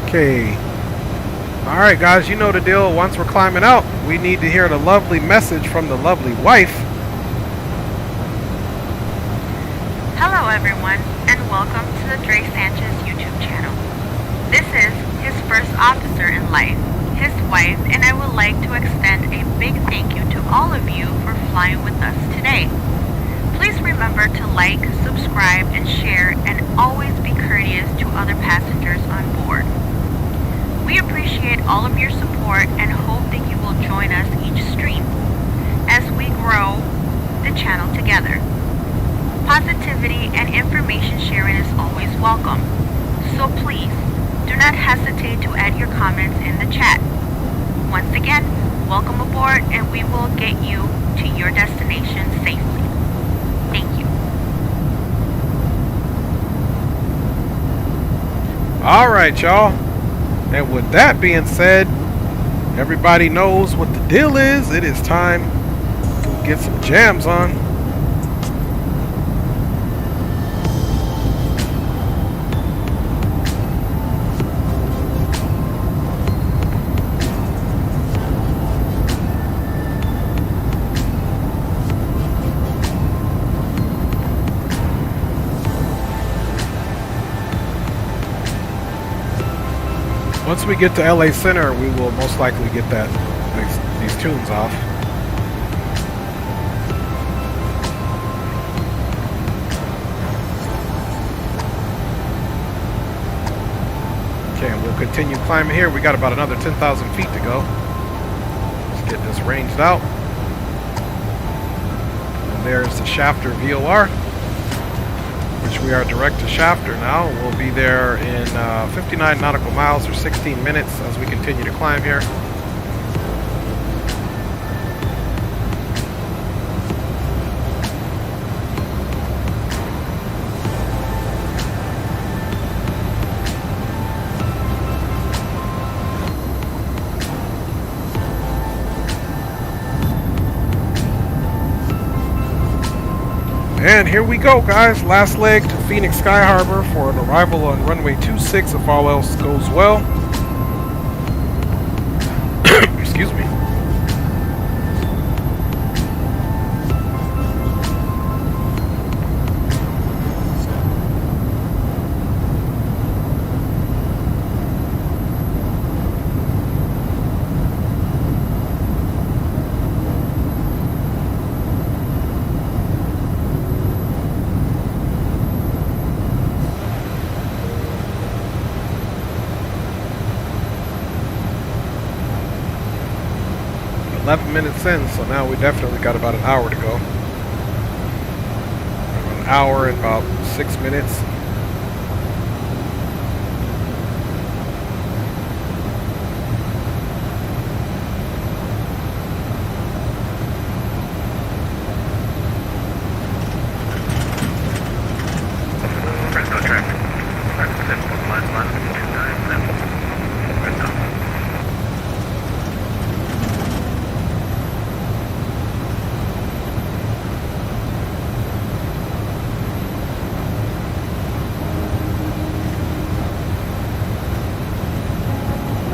Okay. All right, guys, you know the deal. Once we're climbing out, we need to hear the lovely message from the lovely wife. Hello everyone, and welcome to the Dre Sanchez YouTube channel. This is his first officer in life, his wife, and I would like to extend a big thank you to all of you for flying with us today. Please remember to like, subscribe, and share, and always be courteous to other passengers on board. We appreciate all of your support and hope that you will join us each stream as we grow the channel together. Positivity and information sharing is always welcome, so please do not hesitate to add your comments in the chat. Once again, welcome aboard, and we will get you to your destination safely. Thank you. All right, y'all. And with that being said, everybody knows what the deal is. It is time to get some jams on. Once we get to LA Center, we will most likely get these tunes off. Okay, and we'll continue climbing here. We got about another 10,000 feet to go. Let's get this ranged out. And there's the Shafter VOR, which we are direct to Shafter now. We'll be there in 59 nautical miles or 16 minutes as we continue to climb here. And here we go, guys. Last leg to Phoenix Sky Harbor for an arrival on runway 26 if all else goes well. Excuse me. Minutes in, so now we definitely got about an hour to go. An hour and about 6 minutes. Fresno traffic.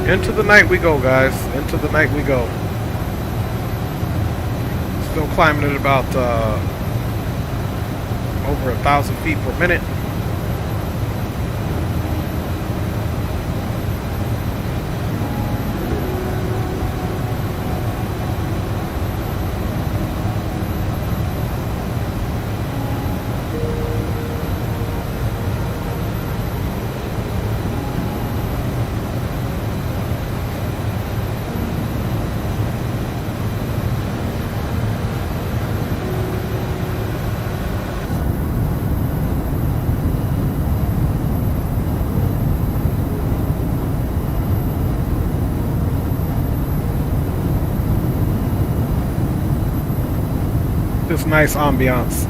Into the night we go, guys. Into the night we go. Still climbing at about over 1,000 feet per minute. Just nice ambiance.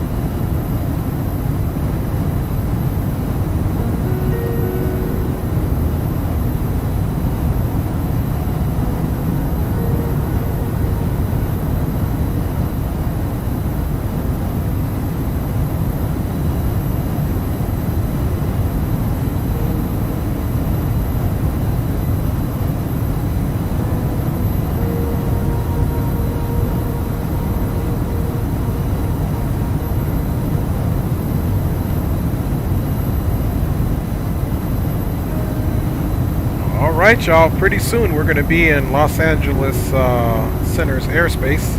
Alright, y'all, pretty soon we're going to be in Los Angeles Center's airspace.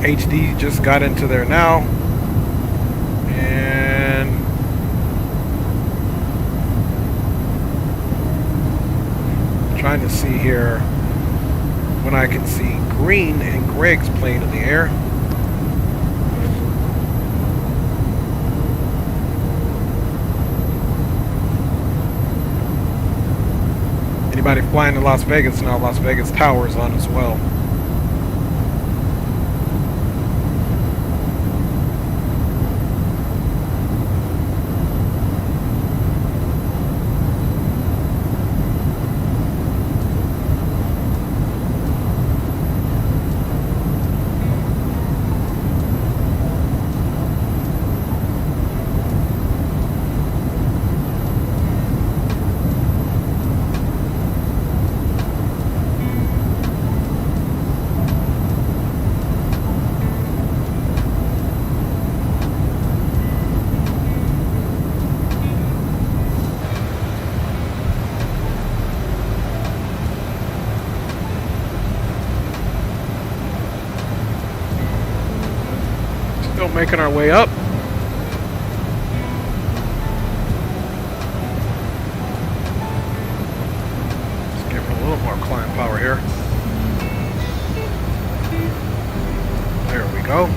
HD just got into there now. And trying to see here when I can see Green and Greg's plane in the air. Anybody flying to Las Vegas now, Las Vegas Tower is on as well. Making our way up. Just give it a little more climb power here. There we go.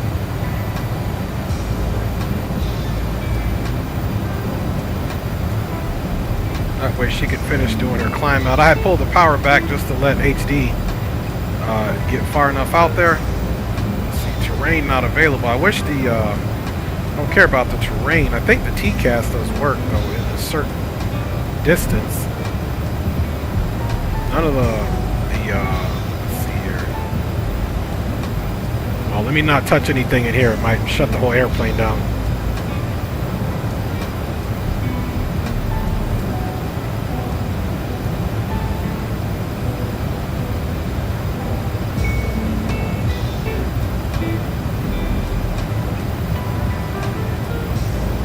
That way she could finish doing her climb out. I had pulled the power back just to let HD get far enough out there. Terrain not available. I wish the I don't care about the terrain. I think the TCAS does work though in a certain distance. None of let's see here. Well, let me not touch anything in here. It might shut the whole airplane down.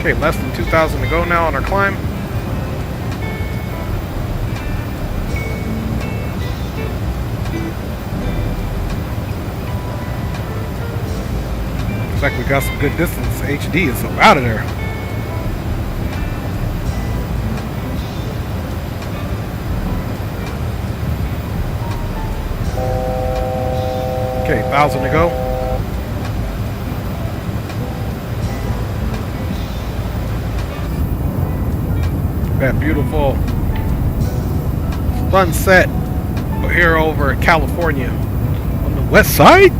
Okay, less than 2,000 to go now on our climb. Looks like we got some good distance. HD is up out of there. Okay, 1,000 to go. That beautiful sunset here over California on the west side.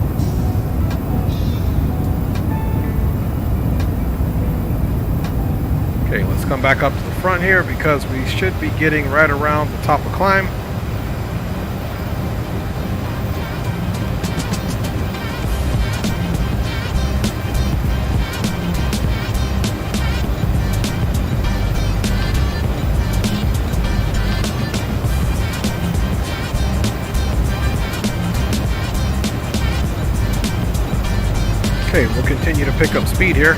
Okay, let's come back up to the front here because we should be getting right around the top of climb. Okay, we'll continue to pick up speed here.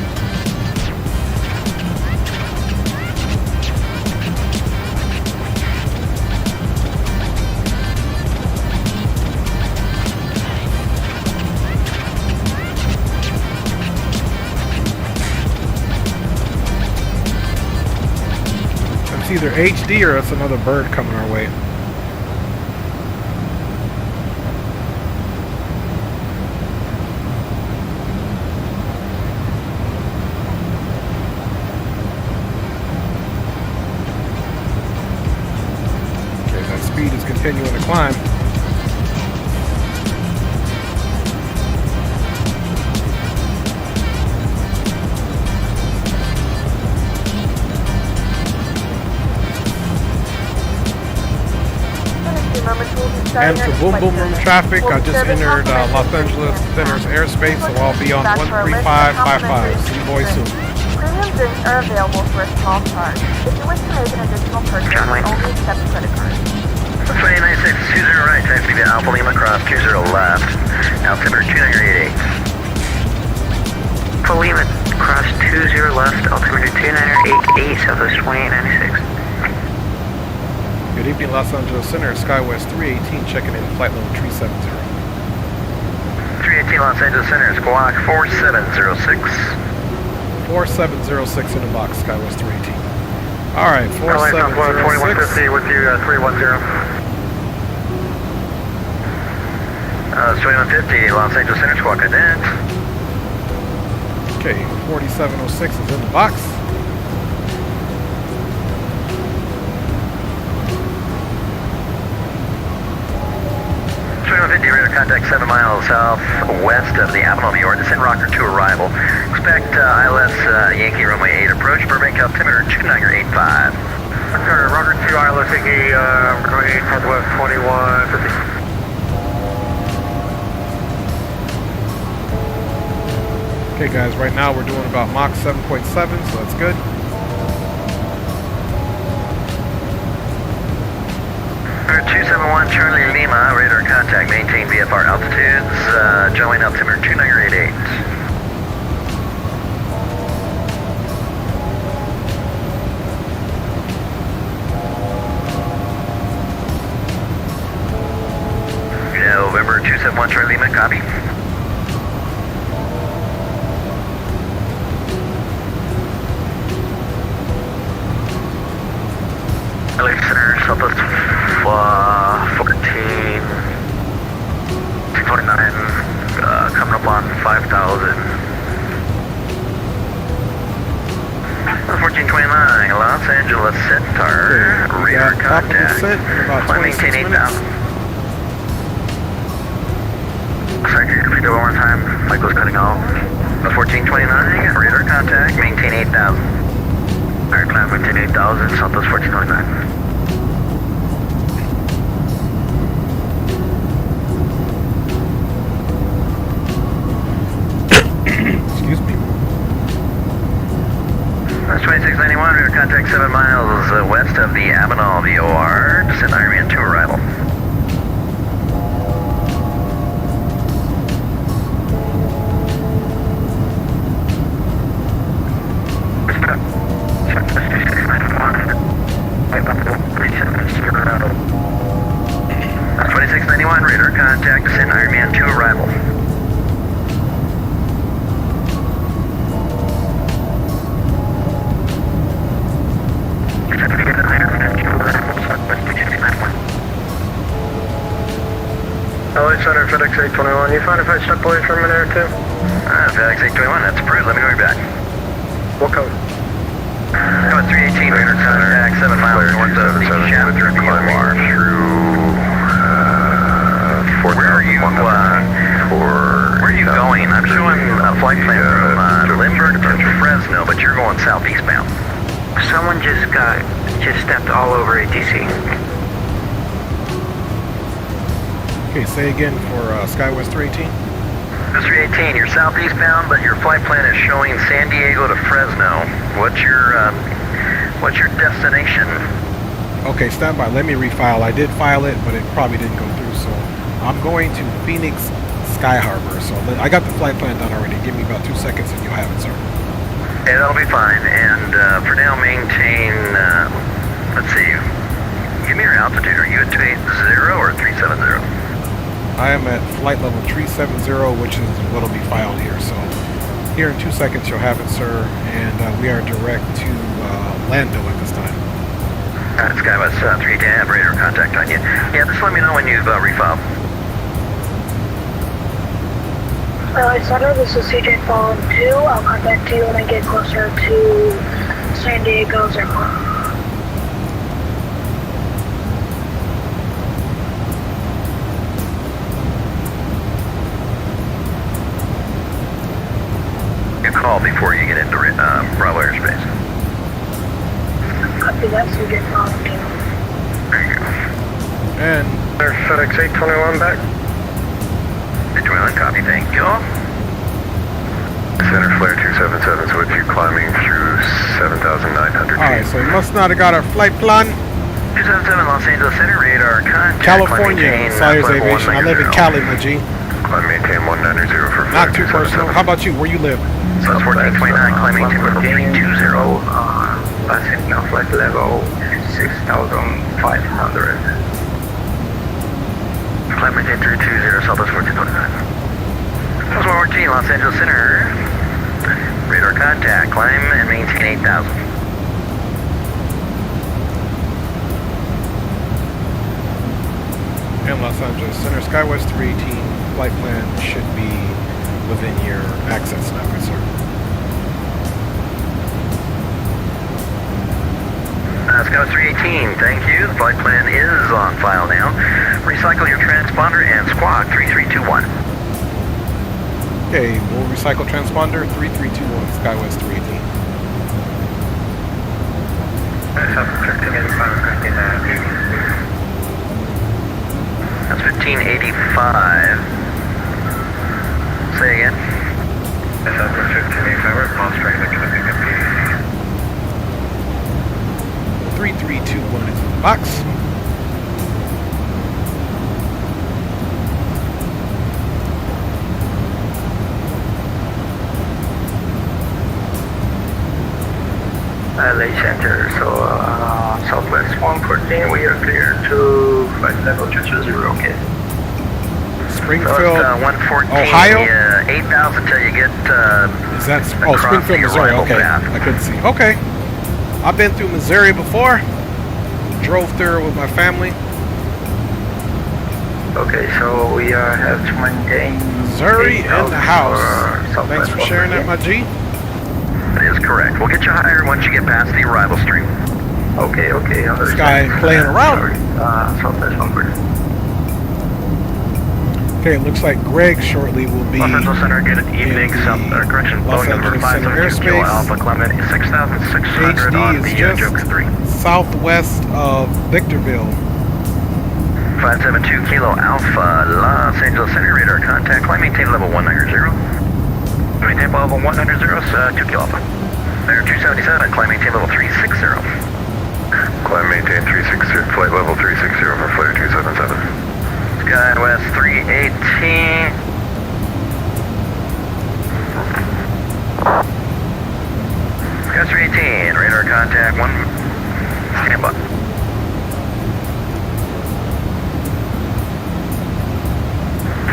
It's either HD or it's another bird coming our way. Continuing to climb. And for boom boom room traffic, I just entered Los Angeles Center's airspace, so I'll be on 13555. See you boys soon. Premium drinks are available for a small charge. If you wish to make an additional purchase, only accept credit cards. 2996, 20 right, taxi to Alpha Lima cross 20 left, altimeter 2988. Alpha Lima cross 20 left, altimeter 2988, Southwest 2896. Good evening, Los Angeles Center, Skywest 318, checking in flight level 370. 318 Los Angeles Center, squawk 4706. 4706 in the box, Skywest 318. Alright, 4706. with you, 310. 2150 Los Angeles Center, squawk ident. Okay, 4706 is in the box. 2150 radar contact 7 miles southwest of the Avenue of York, descent rocker to arrival. Expect ILS Yankee runway 8 approach, Burbank altimeter 2985. Rocker 2 ILS Yankee runway 8 southwest 2150. Okay guys, right now we're doing about Mach 7.7, so that's good. Radar 271 Charlie Lima, radar contact, maintain VFR altitudes, join altimeter 2988. November 271 Charlie Lima, copy. LA Center, Southwest 14, 249, coming up on 5,000. 1429, Los Angeles Center, radar contact, flight maintain 8,000. Sorry, can you repeat that one more time? Flight was cutting off. 1429, radar contact, maintain 8,000. Alright, climb maintain 8,000, Southwest 1429. Excuse me. That's 2691, radar contact 7 miles west of the Avenal VOR, descent Ironman 2 arrival. That's 2691, radar contact, descent Ironman 2 arrival. LA Center, FedEx 821. You find if I step away for a minute or two? FedEx 821, that's approved. Let me know when you're back. What code? Come 318, radar contact, 7 miles north of the Shutdown VOR. Where are you, where are you going? I'm showing a flight plan from Lindbergh to Fresno, but you're going southeast bound. Someone just stepped all over ATC. Okay, say again for Skywest 318. 318, you're southeast bound, but your flight plan is showing San Diego to Fresno. What's your destination? Okay, stand by. Let me refile. I did file it, but it probably didn't go through. So I'm going to Phoenix Sky Harbor. So I got the flight plan done already. Give me about 2 seconds and you'll have it, sir. Yeah, that'll be fine. And for now, maintain. Let's see. Give me your altitude. Are you at 280 or 370? I am at flight level 370, which is what'll be filed here. So here in 2 seconds you'll have it, sir. And we are direct to Lando at this time. Skywest 310, have radar contact on you. Yeah, just let me know when you've refiled. LA Center, this is CJ Fallen 2. I'll contact you when I get closer to San Diego's airport. Call before you get into Bravo airspace. Copy that, CJ Fallen 2. There you go. And FedEx 821 back. 821, copy, thank you. Center flare 277's with you climbing through 7,900 feet. Alright, so he must not have got our flight plan. 277 Los Angeles Center, radar contact. California, Sires Aviation. I live in Cali, my G. Climb maintain 190 for Not too personal. How about you? Where you live? South 1429, climb maintain level 320. Passing now flight level 6,500. Climb maintain 320, Southwest 1429. Southwest 14, Los Angeles Center. Radar contact, climb and maintain 8,000. In Los Angeles Center, Skywest 318 flight plan should be within your access now, good sir. Skywest 318, thank you. The flight plan is on file now. Recycle your transponder and squawk 3321. Okay, we'll recycle transponder 3321, Skywest 318. That's 1585. Say again. That's 1585, response train that can be 3321 is in the box. LA Center, so Southwest 114, we are clear to flight level 220, okay. Springfield, So 114, Ohio? 8,000 till you get Is that across Springfield, the Missouri? arrival Okay, path. I couldn't see. Okay, I've been through Missouri before. Drove through with my family. Okay, so we have to maintain Missouri in the house. for Thanks for sharing that, my G. That is correct. We'll get you higher once you get past the arrival stream. Okay, This understand. guy playing around. Sorry, Southwest 114. Okay, it looks like Greg shortly will be Los Angeles Center, good evening. the Correction, Los Boeing number Angeles Center 572 Kilo airspace. Alpha, climate 6,600 HD on is the just Joker 3. southwest of Victorville. 572 Kilo Alpha, Los Angeles Center, radar contact, climb maintain level 190. Maintain level 190, 2 Kilo Alpha. There 277, climb maintain level 360. Climb maintain 360, flight level 360 for flare 277. Skywest 318. Skywest 318, radar contact 1, stand by.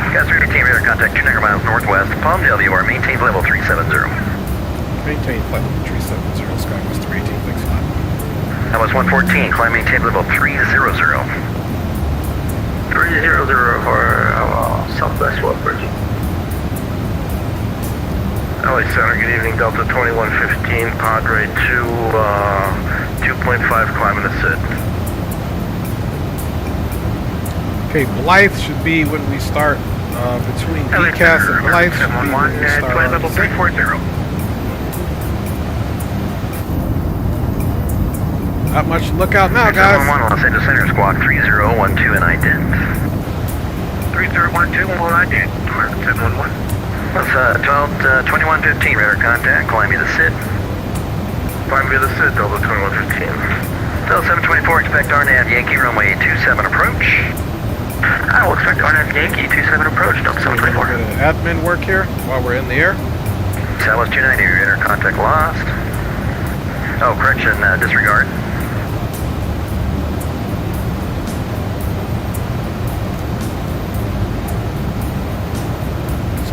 Skywest 318, radar contact 200 miles northwest, Palmdale, you are maintained level 370. Maintain flight level 370, Skywest 318, thanks a lot. That was 114, climb maintain level 300. 300 for Southwest 114. LA Center, good evening, Delta 2115, Padre 2.5, climbing to sit. Okay, Blythe should be when we start, between DCAS and Blythe should be when we start flight our level 340. Not much to look out now, guys. 711, Los Angeles Center, squawk 3012 and ident. 3012, well, I did. 711. That's 2115, radar contact, climb me the sit. Climb via the sit, Delta 2115. Delta 724, expect RNAV Yankee, runway 27 approach. I will expect RNAV Yankee 27 approach, Delta 724. Bit of admin work here while we're in the air. Southwest 290, radar contact lost. Oh, correction, disregard.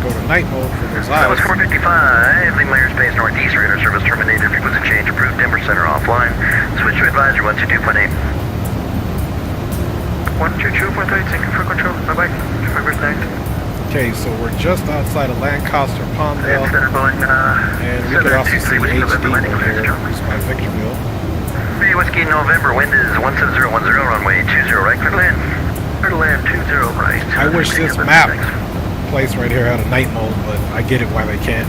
Let's go to night mode for those That was eyes. 455, leaving airspace northeast, radar service terminated, frequency change approved, dimmer center offline. Switch to advisory 122.8. 122.8, thank you for control, bye-bye. Have a great night. Okay, so we're just outside of Lancaster, Palmdale, Center Boeing, and we can also see HD right here, just by Victorville. 3 Whiskey November, wind is 17010, runway 20 right, clear to land. clear to land 20 right. I wish this map place right here had a night mode, but I get it why they can't.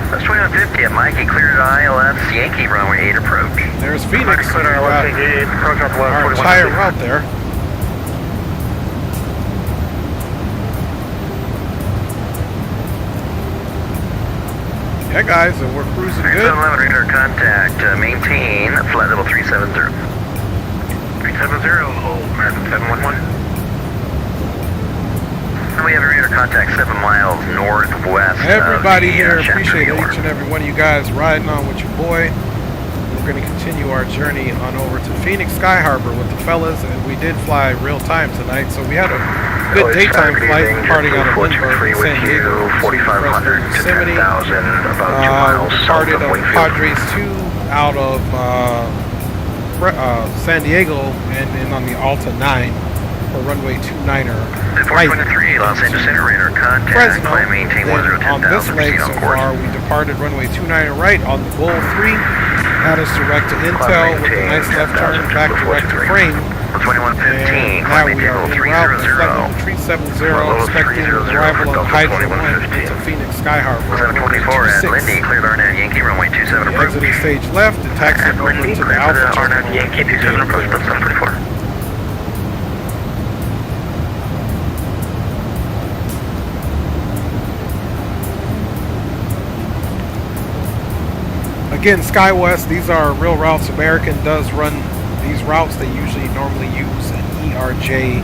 That's 2115, Yeah, Mikey cleared ILS Yankee runway 8 approach. There's Phoenix. Cleared ILS Yankee 8, approach off left, Our 41. entire route there. Yeah, guys, and we're cruising good. 3711 radar contact. Maintain flight level 370. 370, American 711. And we have a radar contact 7 miles northwest. Everybody of the, here, Shutdown appreciate Airport. each and every one of you guys riding on with your boy. We're going to continue our journey on over to Phoenix Sky Harbor with the fellas, and we did fly real time tonight, so we had a good daytime flight departing out of Lindbergh, San Diego, 4,500 to 10,000, about 2 miles south departed of on Wingfield. Padres 2 out of San Diego, and then on the Alta 9 for runway 29er. Flight 23, Los Angeles Center radar contact. Fresno. Climb maintain Then 1010,000. on this leg proceed so on course. far, we departed runway 29er right on the Bull 3, had us direct to Intel with a nice left turn, back direct to frame. 2115, And now climb we maintain are level en route to 300. 370, expecting arrival on Hydra 1 into Phoenix Sky Harbor. 724 at Lindy, cleared RNAV Yankee, runway 27 approach. Exiting stage left and taxiing over Lindy, to the clear for the Alpha RNAV Terminal. Yankee 27 approach, 724. Again, Skywest, these are real routes. American does run these routes. They usually normally use an ERJ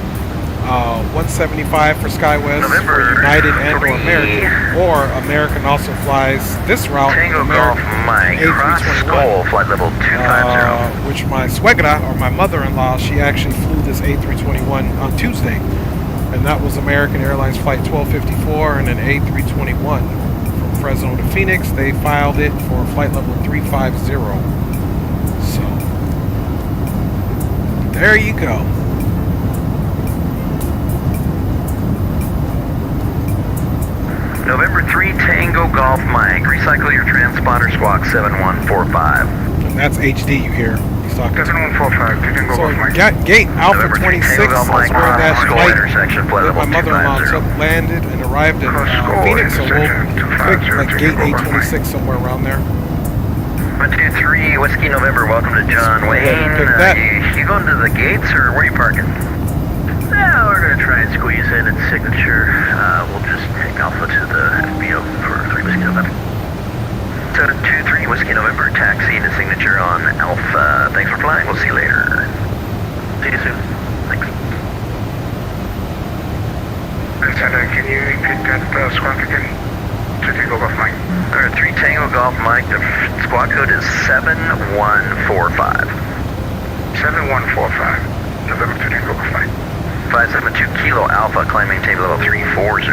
175 for Skywest November for United and or 3. American. Or American also flies this route, Tango Golf American Mike, cross Skull, A321, flight level 250. which my suegra, or my mother-in-law, she actually flew this A321 on Tuesday. And that was American Airlines Flight 1254 and an A321. Fresno to Phoenix, they filed it for flight level 350. So, there you go. November 3, Tango Golf Mike, recycle your transponder squawk 7145. And that's HD you hear. He's talking. 7145, Tango So, Golf Mike. gate Alpha November 3, 26 Tango Golf is Mike, where that Skull flight intersection, flight that level my mother-in-law 250. took landed and arrived in Phoenix, so we'll pick like gate 826 somewhere around there. 123, Whiskey November, welcome to John Go ahead and Wayne. pick that. You going to the gates or where are you parking? Yeah, we're gonna try and squeeze in at Signature. We'll just take Alpha to the FBO for 3 Whiskey November. 723, Whiskey November, taxi to Signature on Alpha. Thanks for flying, we'll see you later. See you soon. Thanks. Lieutenant, can you repeat that squawk again? To Tango Golf Mike. Alright, 3 Tango Golf Mike, the squad code is 7145. 7145, November 2 Tango Golf Mike. 572 Kilo Alpha, climb maintain level 340.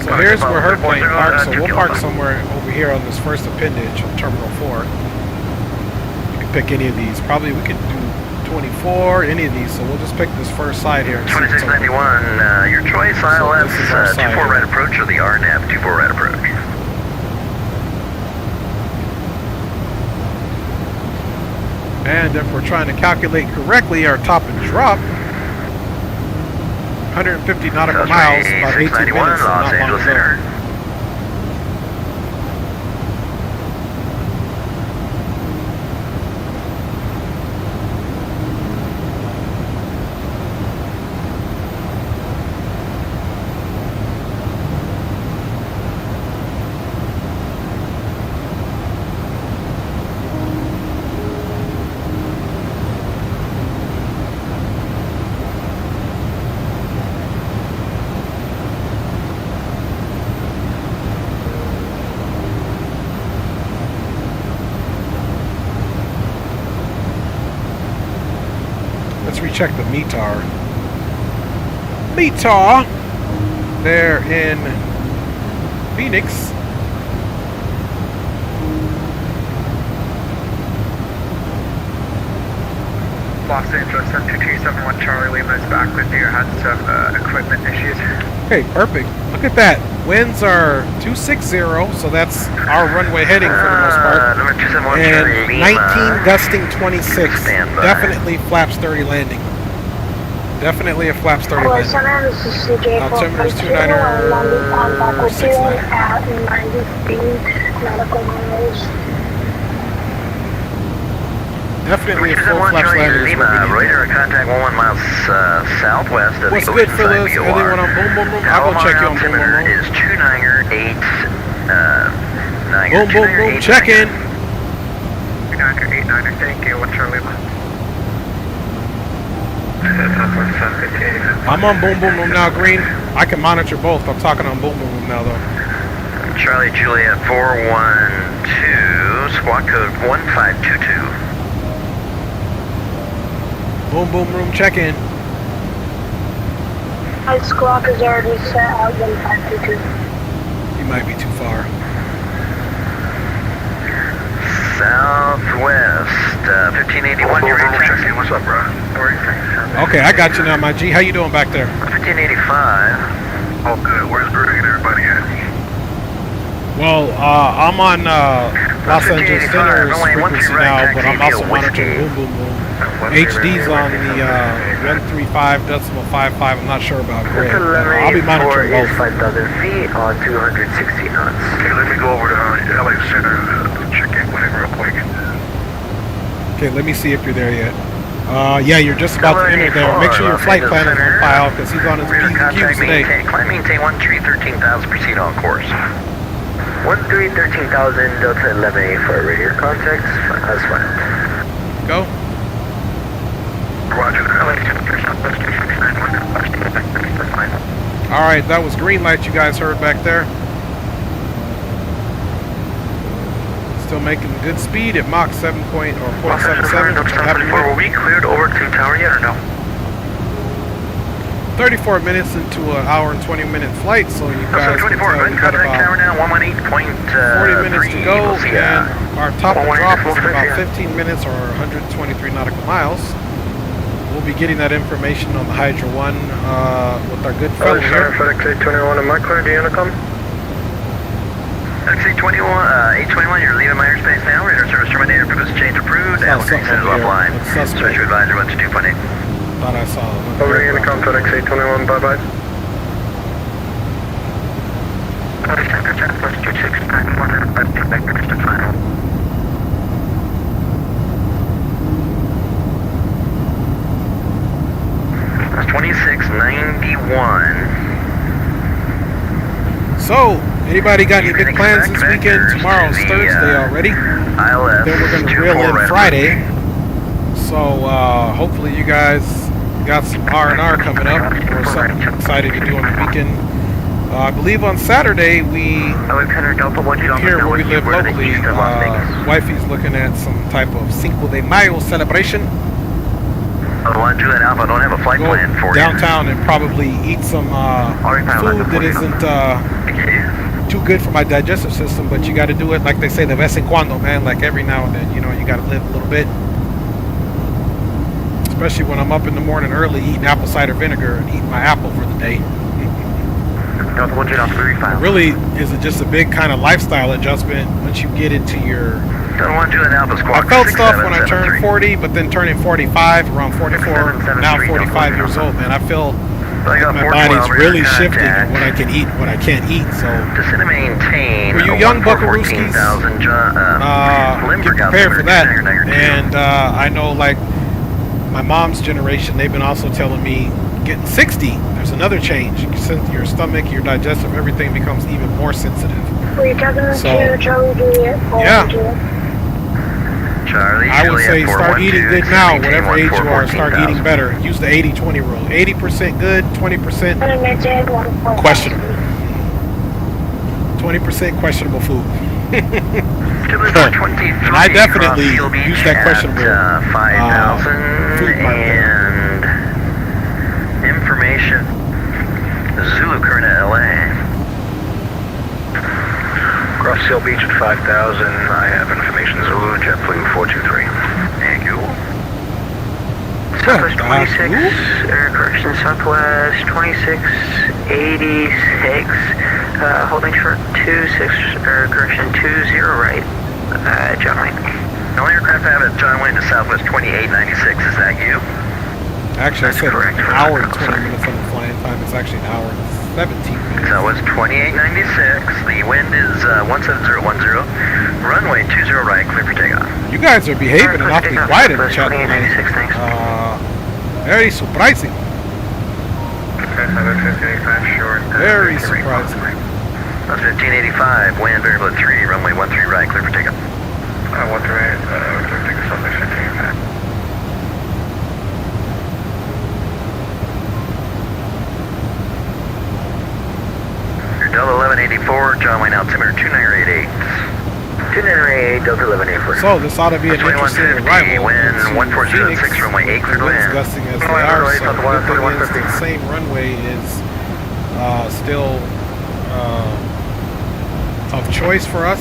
So here's where her plane parks, so 2 we'll Kilo park Alpha. somewhere over here on this first appendage of Terminal 4. You can pick any of these. Probably we could do 24, any of these, so we'll just pick this first side here. and see what's over. 2691, your choice, ILS this is our side 24 here. right approach or the RNAV 24 right approach. And if we're trying to calculate correctly, our top and drop, 150 nautical miles, about 18 minutes, 691, not Los long Angeles ago. Center. Let's recheck the METAR. METAR! There in Phoenix. Los Angeles 7271 Charlie Lima is back with you. Had some equipment issues. Okay, perfect. Look at that. Winds are 260, so that's our runway heading for the most part. Number 271 And Charlie Lima. 19 gusting 26. Stand by. Definitely flaps 30 landing. Definitely a flaps 30 Hello, landing. Center, this is CJ Terminals 442. 29er I'm on back with you 69. at 90 speed. nautical miles. Definitely a full flash lander is what we need. Rudder, contact 11 miles southwest of What's the good, ocean fellas? side Anyone on Boom Boom Room? I'll go check you on Boom Boom Room. is 298, Boom Boom Room, check in. 298, thank you. What's your Lima? I'm on Boom Boom Room now, Green. I can monitor both. I'm talking on Boom Boom Room now, though. Charlie Juliet 412, squawk code 1522. Boom Boom Room, check in. My squawk is already set at 1522. You might be too far. Southwest, 1581, you're in Texas. What's up, bro? Okay, I got you now, my G. How you doing back there? 1585. Oh, good. Where's Bernie and everybody at? Well, I'm on Los Angeles Center's frequency now, but I'm also monitoring Boom Boom Room. HD's on the 135.55. I'm not sure about Greg. I'll be monitoring both. 5,000 feet on 260 knots. Okay, let me go over to LA Center to check in with him real quick. Okay, let me see if you're there yet. Yeah, you're just about to enter there. Make sure your flight plan is on file because he's on his P's and Q's today. Climb maintain 13,000, proceed on course. 13,000, Delta 11A for radio contacts, as well. Go. Roger that. Alright, that was green light you guys heard back there. Still making good speed at Mach 7 point or 0.77, which I'm happy with. Were we cleared over to tower yet or no? 34 minutes into an hour and 20-minute flight, so you guys can tell we've got about 40 minutes to go, and our top and drop is about 15 minutes or 123 nautical miles. We'll be getting that information on the Hydra 1 with our good fellow here. FedEx 821, am I clear? Do you want to come? FedEx 821, you're leaving my airspace now. Radar service terminated, purpose change approved, Allison is offline. Special advisor 1-2.8. Thought I saw him. Over here, come FedEx 821, bye-bye. That's 2691. So, anybody got any big plans this weekend? Tomorrow's Thursday already. Then we're going to reel in Friday. So, hopefully you guys got some R&R coming up or something exciting to do on the weekend. I believe on Saturday here where we live locally, wifey's looking at some type of Cinco de Mayo celebration. I want to do that, Alpha. I don't have a flight plan for downtown and probably eat some food that isn't too good for my digestive system, but you got to do it like they say, de vez en cuando, man. Like every now and then, you know, you got to live a little bit. Especially when I'm up in the morning early eating apple cider vinegar and eating my apple for the day. Really, is it just a big kind of lifestyle adjustment once you get into your... I felt stuff when I turned 40, but then turning 45, around 44, now 45 years old, man. I feel like my body's really shifting on what I can eat and what I can't eat. So, for you young buckarooskies, get prepared for that. And I know, like, my mom's generation, they've been also telling me, getting 60, there's another change. Your stomach, your digestive, everything becomes even more sensitive. Were you talking to Charlie Juliet? Yeah. I would say start eating good now, whatever age you are, start eating better. Use the 80-20 rule. 80% good, 20% questionable. 20% questionable food. And I definitely use that questionable food part there. Information, Zulu current at LA. Cross Seal Beach at 5,000. I have information Zulu, JetBlue 423. Thank you. Southwest 26, correction, Southwest 2686, holding short 26, correction 20 right, John Wayne. The only aircraft I have at John Wayne is Southwest 2896, is that you? Actually, I said an hour and 20 minutes on the flying time. It's actually an hour and 17 minutes. So it's 2896. The wind is 17010. Runway 20 right, clear for takeoff. You guys are behaving and awfully quiet in the chat tonight. Very surprising. Very surprising. That's 1585. Wind variable at 3. Runway 13 right, clear for takeoff. 13 right. Clear for takeoff. 1585. Delta 1184, John Wayne altimeter 2988. 2988, Delta 1184. So this ought to be an interesting arrival. Wind 1406, runway 8 clear to land. Gusting as they are, so the good thing is the same runway is still of choice for us.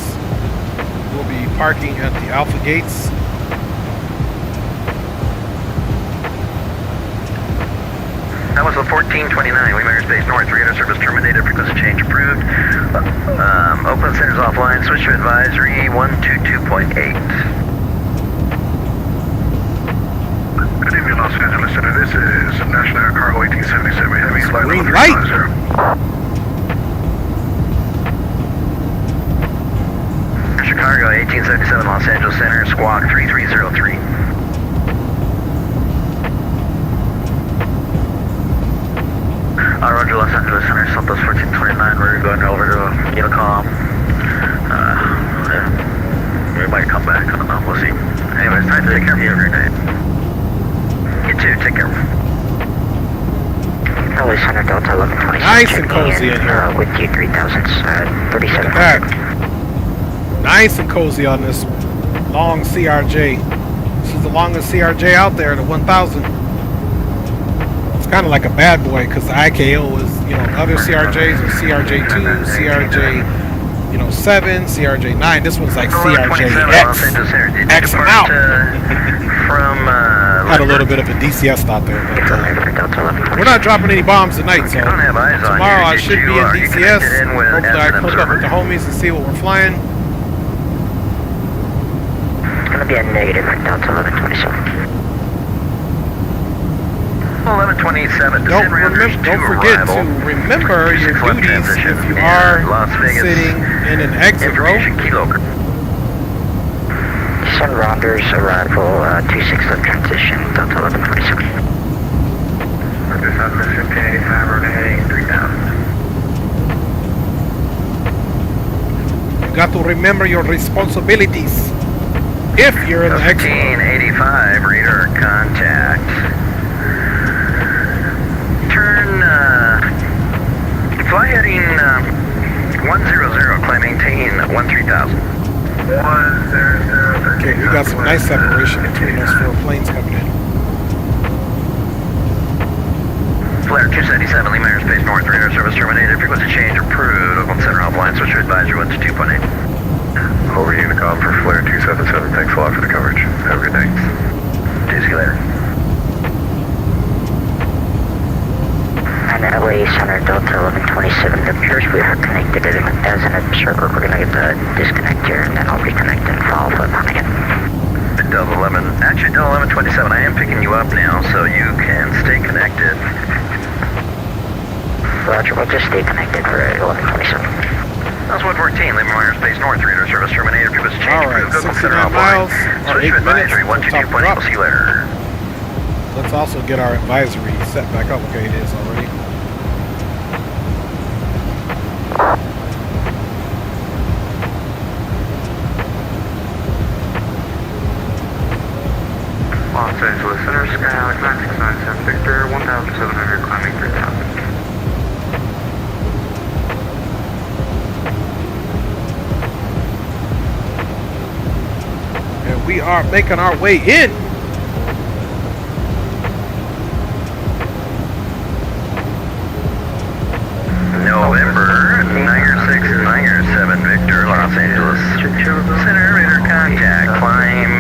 We'll be parking at the Alpha gates. That was the 1429, Wing Space North, radar service terminated, frequency change approved. Open centers offline, switch to advisory 122.8. Good evening, Los Angeles Center. This is National Air Cargo 1877 Heavy Flight Green light. Chicago 1877 Los Angeles Center, squawk 3303. Roger, Los Angeles Center, Southwest 1429, we're going over to Unicom. We might come back, I don't know, we'll see. Anyways, time to take care of you every night. You too, take care. LA Center, Delta 1126. Nice and cozy in here. With you 3000, 37. Look at that. Nice and cozy on this long CRJ. This is the longest CRJ out there, the 1000. Kind of like a bad boy because the IKO is, you know, other CRJs are CRJ2, CRJ, you know, 7, CRJ9. This one's like CRJX. X and out. Had a little bit of a DCS thought there, but we're not dropping any bombs tonight, so tomorrow I should be in DCS. Hopefully I can hook up with the homies and see what we're flying. It's going to be a negative at Delta 1127. 1127. Don't forget to remember your duties if you are sitting in an exit row. Sun Rounders arrival 26 left transition, Delta 1127. This is 1585, we're heading 3000. You got to remember your responsibilities if you're in the exit row. 1585, radar contact. Fly heading 100, climb maintain 13,000. 100. Okay, we got some nice separation between those 4 planes coming in. Flare 277, Lima Airspace North, radar service terminated, frequency change approved, open center offline, switch to advisory 122.8. Over Unicom for Flare 277, thanks a lot for the coverage. Have a good day. See you later. And LA Center Delta 1127, it appears we are connected as an observer. We're going to get the disconnect here and then I'll reconnect and follow up on again. Delta 11, actually Delta 1127, I am picking you up now so you can stay connected. Roger, we'll just stay connected for 1127. That's 114, Lima Airspace North, radar service terminated, frequency change approved, open center offline. Switch to advisory 122.8, we'll see you later. Let's also get our advisory set back up. Okay, it is already. Los Angeles Center, Skyline 9697 Victor, 1700, climbing 3000. And we are making our way in. November 906-907 Victor, Los Angeles Center, radar contact, climb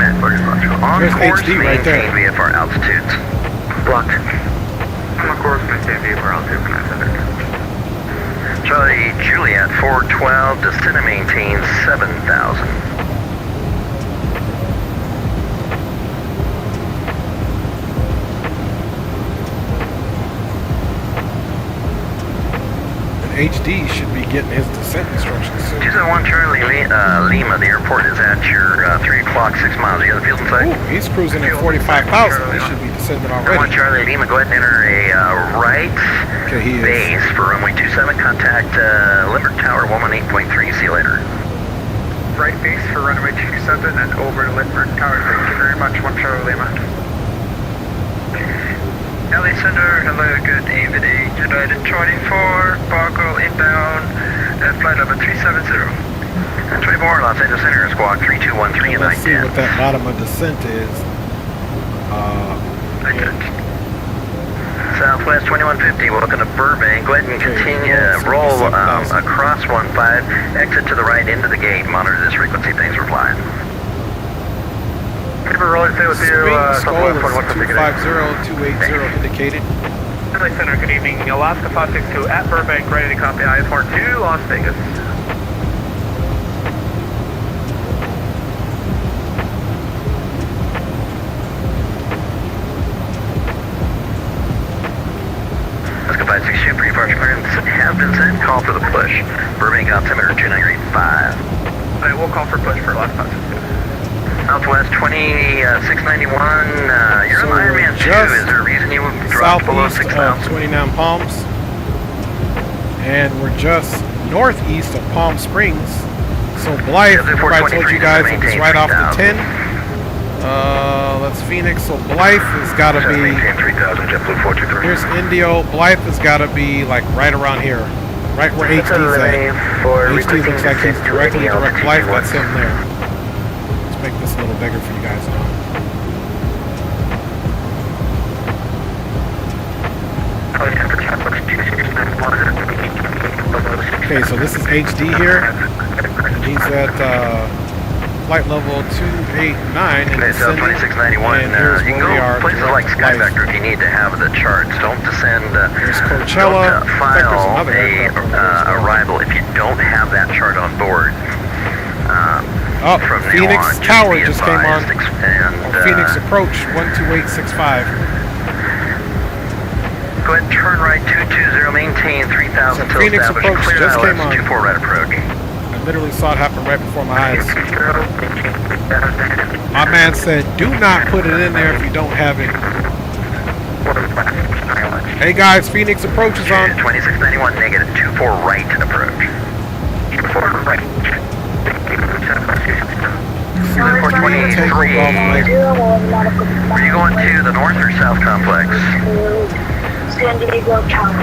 on course, HD right maintain VFR altitudes. Blocked. On course, maintain VFR altitude, Charlie Juliet 412, descend and maintain 7,000. HD should be getting his descent instructions soon. 271 Charlie Lima, the airport is at your 3 o'clock, 6 miles. You have the field in sight? Ooh, he's cruising at 45,000. He should be descending 1 already. Charlie Lima, go ahead and enter a right Okay, he is. base for runway 27. Contact Limerick Tower 118.3. See you later. Right base for runway 27 and over to Limerick Tower. Thank you very much, 1 Charlie Lima. LA Center, hello, good evening. United 24, Barco inbound, flight number 370. 24, Los Angeles Center, squawk 3213 and Let's see 910. what that bottom of descent is. Southwest 2150, welcome to Burbank. Go ahead and continue, roll across 15, exit to the right into the gate. Monitor this frequency, thanks for flying. Rolling stay with you, Southwest 250, 280 indicated. LA Center, good evening. Alaska 562 at Burbank, ready to copy IS-4 to Las Vegas. Alaska 562, pre-departure clearance has been sent. Call for the push. Burbank altimeter 2985. Alright, we'll call for push for Alaska 562. Southwest 2691, you're on Ironman 2. Is there a reason you dropped below 6,000? Southeast of 29 Palms. And we're just northeast of Palm Springs. So Blythe, I told you guys it was right off the 10. That's Phoenix. So Blythe has got to be, here's Indio. Blythe has got to be like right around here. Right where HD's at. HD looks like he's directly direct Blythe. That's him there. Make this a little bigger for you guys now. Okay, so this is HD here, and he's at flight level 289 and okay, so 2691, you can go places like Skywest if you need to have the charts. Don't descend, there's Coachella, don't file a arrival if you don't have that chart on board. Oh, from Phoenix on, Tower just came on. And, Phoenix Approach 12865. Go ahead and turn right 220, maintain 3000 So Phoenix Approach just came on. 24 right approach. I literally saw it happen right before my eyes. My man said, do not put it in there if you don't have it. Hey guys, Phoenix Approach is on. 2691 negative 24 right approach. 24 right. 423. Were you going to the north or south complex? San Diego Tower.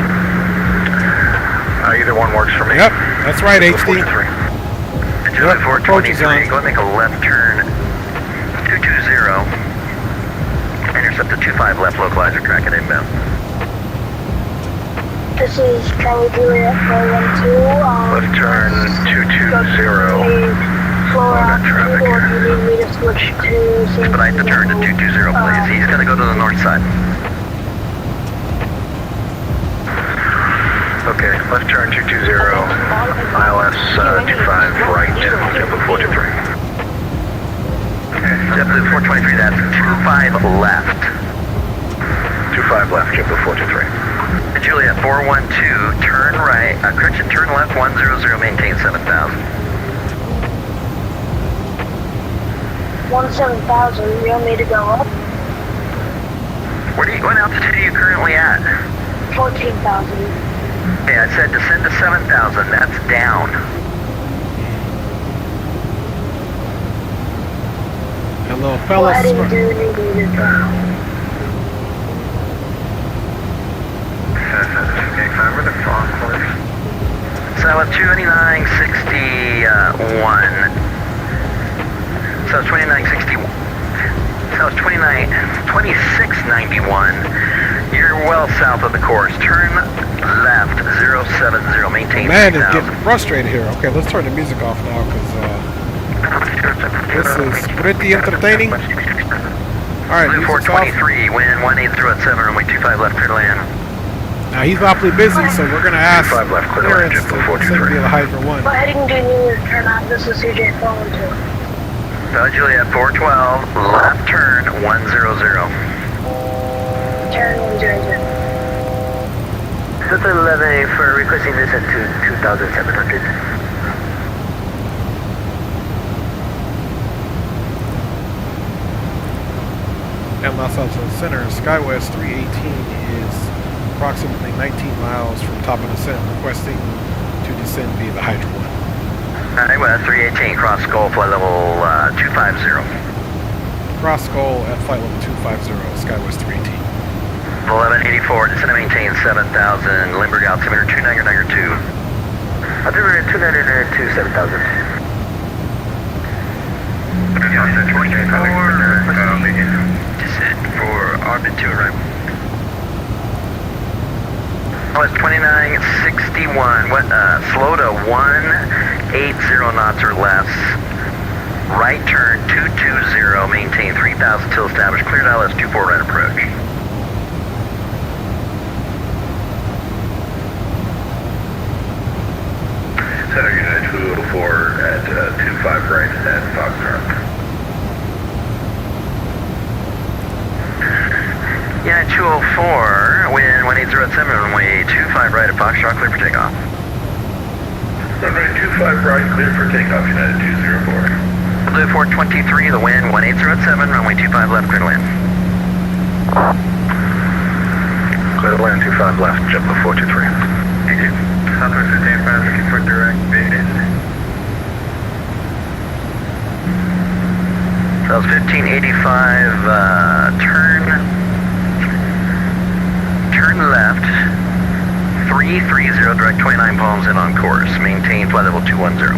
Either one works for me. Yep, that's right, HD. Yep, 423. Go ahead and make a left turn. 220. Intercept the 25 left localizer track at inbound. This is Charlie Juliet 412. Left turn 220. Traffic. Or do you need me to switch to expedite the turn to 220, please. He's going to go to the north side. Okay, left turn 220, ILS 25 right, JetBlue 423. JetBlue 423, that's 25 left. 25 left, JetBlue 423. Juliet 412, turn right, correction, turn left 100, maintain 7,000. 17,000, you want me to go up? What altitude are you currently at? 14,000. Okay, I said descend to 7,000, that's down. Hello, fellas. What do you need me to go? Okay, cover the fog course. So at 2961. So it's 2961. So it's 2691. You're well south of the course. Turn left 070. Maintain. Man is getting frustrated here. Okay, let's turn the music off now because this is pretty entertaining. All right, Blue 423. Wind 180 at 7. Runway 25 left clear to land. Now he's awfully busy, so we're gonna ask clearance to send me the Hydra 1. Go ahead and do new turn on. This is CRJ 412. Juliet 412, left turn 100. Turn 100. Delta 11 for requesting descent to 2,700. And last out to the center, Skywest 318 is approximately 19 miles from top of descent, requesting to descend via the Hydra 1. Skywest 318, cross Skull, flight level 250. Cross Skull at flight level 250, Skywest 318. 1184, descend and maintain 7,000, Limburg altimeter 2992. Altimeter 2992, 7,000. Descent for orbit 2 arrival. Oh, it's 2961. What? Slow to 180 knots or less. Right turn 220. Maintain 3,000 till established. Cleared ILS 24 right approach. Center Unit 204 at 25 right at Foxtrot. Yeah, 204, wind 1807, runway 25 right at Foxtrot, clear for takeoff. Runway 25 right, clear for takeoff, United 204. Blue 423, the wind 1807, runway 25 left, clear to land. Clear to land 25 left, JetBlue 423. Thank you. Southwest 55, looking for direct bid. That was 1585, turn left, 330, direct 29 palms in on course. Maintain flight level 210.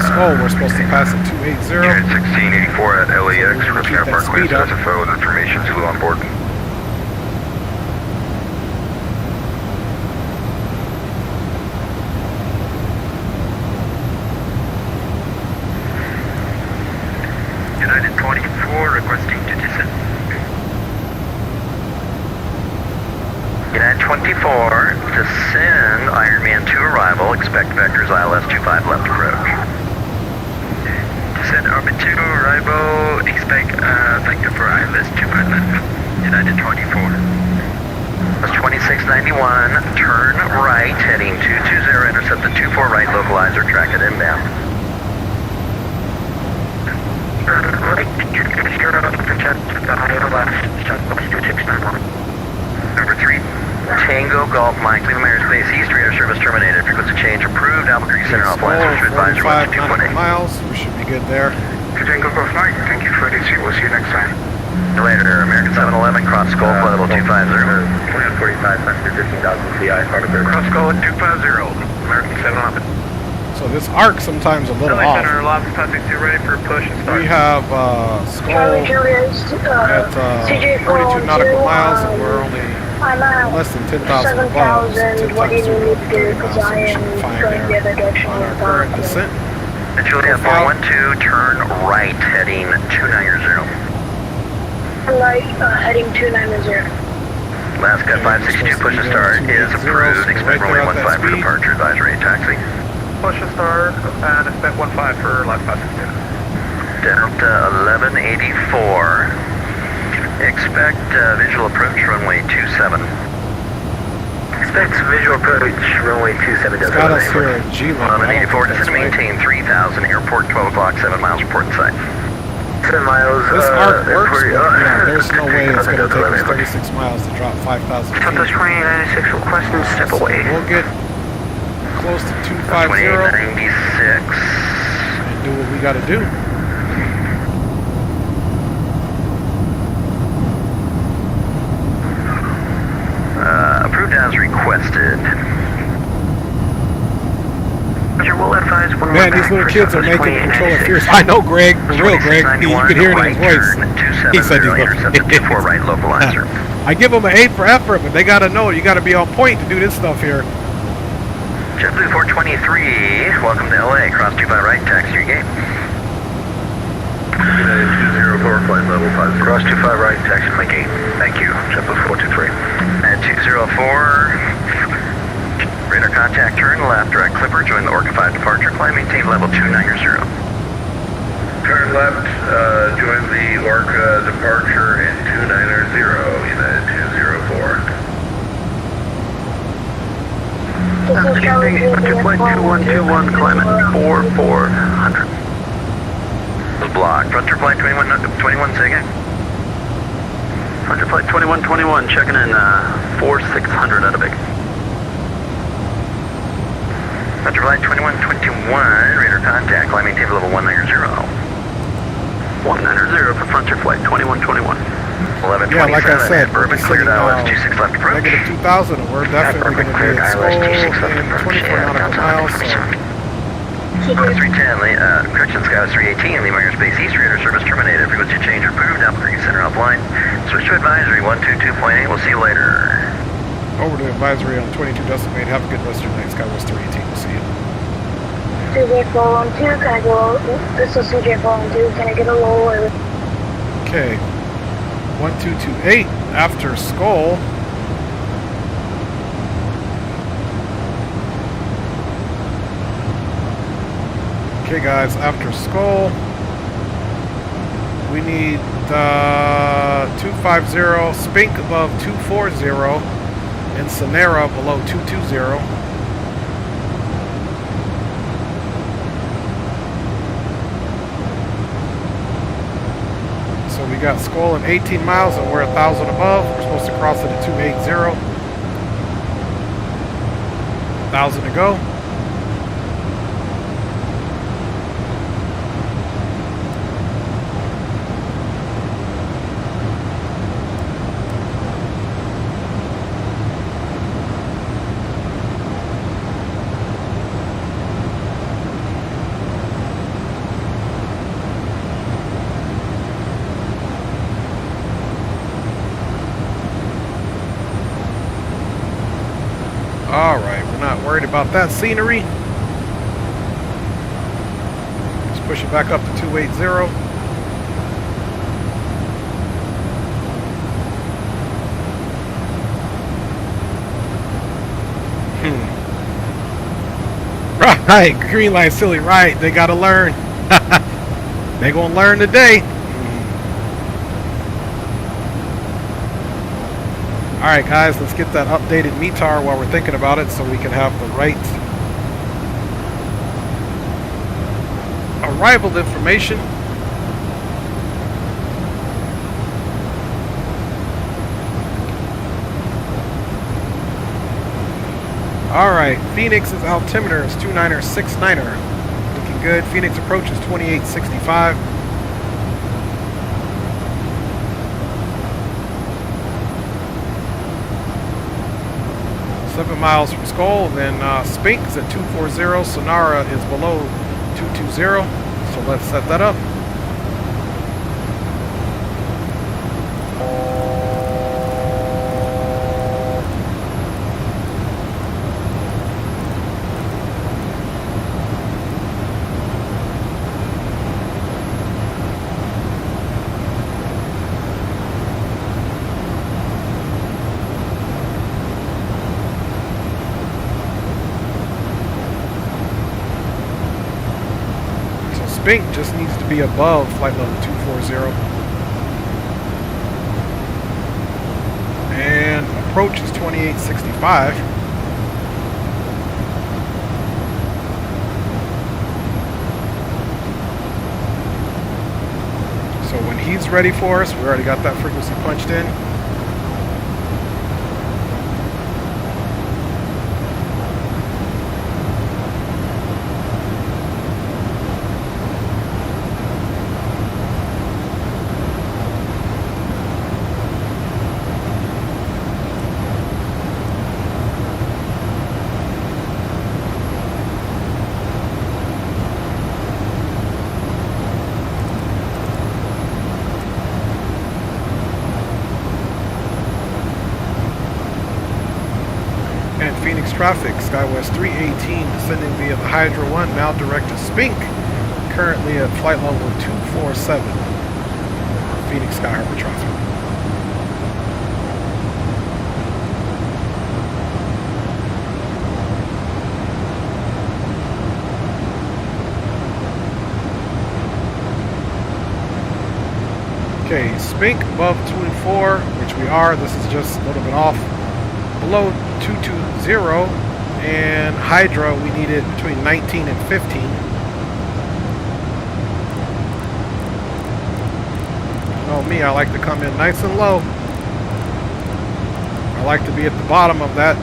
Skull, we're supposed to pass at 280. Unit 1684 at LAX, requesting airport clearance SFO with information Zulu on board. United 24 requesting to descend. United 24, descend, Ironman 2 arrival, expect vectors ILS 25 left approach. Descend orbit 2 arrival, expect vector for ILS 25 left. United 24. That's 2691, turn right, heading 220, intercept the 24 right, localizer, track it inbound. Right, 220, project the ILS, Southwest 2691. Number 3, Tango Golf Mike, leave American Space East, radar service terminated, frequency change approved, Albuquerque Center offline, search advisory 45 miles, we should be good there. Tango Golf Mike, thank you for this, we'll see you next time. Later, American 711, cross Skull, flight level 250. 2045, under 15,000 CI, Hardenberg. Cross Skull at 250, American 711. So this arc sometimes a little off. Center, Lobby 562 ready for push and start. We have Skull Charlie Julius, at CJ 42 nautical miles, and we're only less than 10,000 above. 7,000, what do you need to do? Because I am going the other direction on our current descent. Juliet 412, turn right, heading 290. Right, heading 290. Alaska 562, push to start is approved, expect runway 15 for departure, advisory taxi. Push and start, and expect 15 for left 562. Delta 1184, expect visual approach runway 27. Expect visual approach, runway 27. It's got us here at G-Line. 1184, descend to maintain 3,000, airport 12 o'clock, 7 miles, report in sight. 7 miles, This arc works, but there's no way it's going to take us 36 miles to drop 5,000 feet. Southwest 2896, requesting step away. We'll get close to 250 2896. and do what we got to do. Approved as requested. Man, these little kids are making the controller fierce. I know, Greg. For real, Greg. You could hear it in his voice. He said he's little. Right localizer. I give them an 8 for effort, but they got to know you got to be on point to do this stuff here. JetBlue 423, welcome to LA. Cross 25 right, taxi your gate. United 204, flight level 50. Cross 25 right, taxi my gate. Thank you, JetBlue 423. At 204. Radar contact, turn left, direct clipper, join the Orca 5 departure, climb, maintain level 290. Turn left, join the Orca departure in 290, United Good evening, Frontier Flight 2121, climbing 4400. Block. Frontier Flight 21, say again. Frontier Flight 2121, checking in 4600 out of big. Frontier Flight 2121, radar contact, climbing table level 190. 190 for Frontier Flight 2121. 1127, Yeah, like I said, Bourbon cleared ILS 26 left approach. Negative 2,000, and we're definitely going to be at Skull in 24 nautical miles. So. Skywest 310, correction, Skywest 318, Lima Airspace East radar service terminated. Frequency change approved, altitude center offline. Switch to advisory 122.8, we'll see you later. Over to advisory on 22 decibel. Have a good rest of your night, Skywest 318. We'll see you. CJ412, can I go, this is CJ412, can I get a roll? Okay. 1228 after Skull. Okay guys, after Skull, we need 250, Spink above 240, and Sonera below 220. So we got Skull in 18 miles and we're 1,000 above. We're supposed to cross it at 280. 1,000 to go. Alright, we're not worried about that scenery. Let's push it back up to 280. Right, green light silly, right, they gotta learn. They gonna learn today. Alright guys, let's get that updated METAR while we're thinking about it so we can have the right arrival information. Alright, Phoenix's altimeter is 2969er. Looking good. Phoenix approach is 2865. 7 miles from Skull, then Spink is at 240, Sonara is below 220, so let's set that up. Spink just needs to be above flight level 240. And approach is 2865. So when he's ready for us, we already got that frequency punched in. Traffic, Skywest 318 descending via the Hydra 1, now direct to Spink, currently at flight level 247, Phoenix Sky Harbor traffic. Okay, Spink above 24, which we are. This is just a little bit off. Below 220 and Hydra, we needed between 19 and 15. You know me, I like to come in nice and low. I like to be at the bottom of that.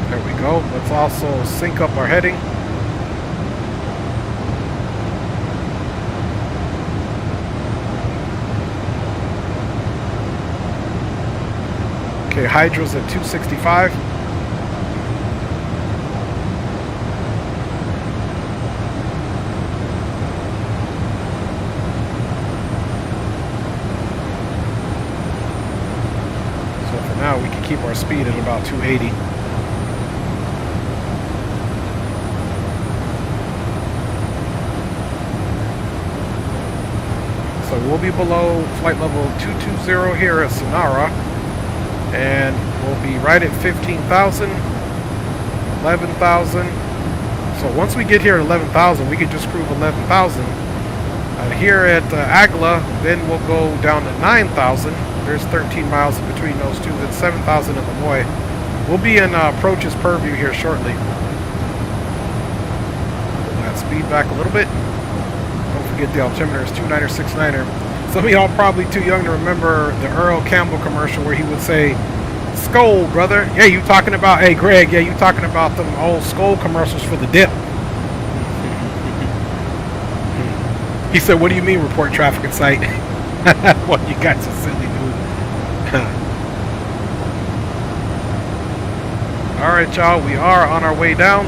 There we go. Let's also sync up our heading. Okay, Hydra's at 265. So for now, we can keep our speed at about 280. So we'll be below flight level 220 here at Sonora. And we'll be right at 15,000, 11,000. So once we get here at 11,000, we can just cruise 11,000. Here at Agla, then we'll go down to 9,000. There's 13 miles in between those two. Then 7,000 at Lemoy. We'll be in approaches purview here shortly. Pull that speed back a little bit. Don't forget the altimeter is 29er, 69er. Some of y'all probably too young to remember the Earl Campbell commercial where he would say, "Skull, brother." Yeah, you talking about, hey, Greg, yeah, you talking about them old Skull commercials for the dip. He said, "What do you mean report traffic in sight?" Well, you guys are silly, dude. All right, y'all, we are on our way down.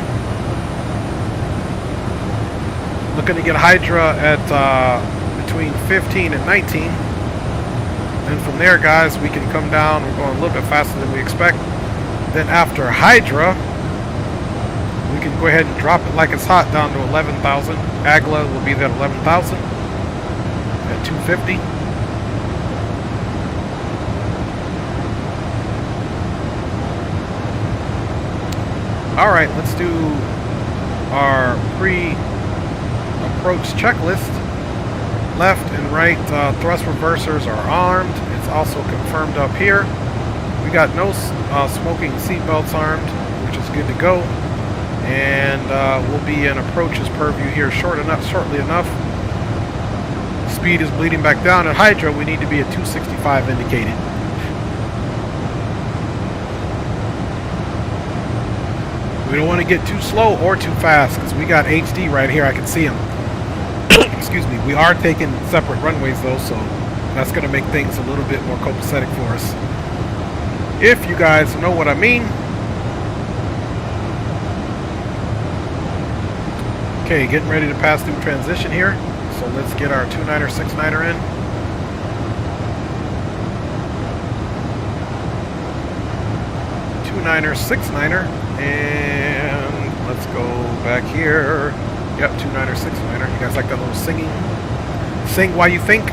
Looking to get Hydra at between 15 and 19. And from there, guys, we can come down. We're going a little bit faster than we expect. Then after Hydra, we can go ahead and drop it like it's hot down to 11,000. Agla will be there at 11,000 at 250. All right, let's do our pre-approach checklist. Left and right thrust reversers are armed. It's also confirmed up here. We got no smoking seat belts armed, which is good to go. And we'll be in approaches purview here shortly enough. Speed is bleeding back down. At Hydra, we need to be at 265 indicated. We don't want to get too slow or too fast because we got HD right here. I can see them. Excuse me. We are taking separate runways though, so that's going to make things a little bit more copacetic for us. If you guys know what I mean. Okay, getting ready to pass through transition here. So let's get our 29er, 69er in. Niner, 69er, and let's go back here. Yep, 29er, 69er. You guys like that little singing? Sing while you think.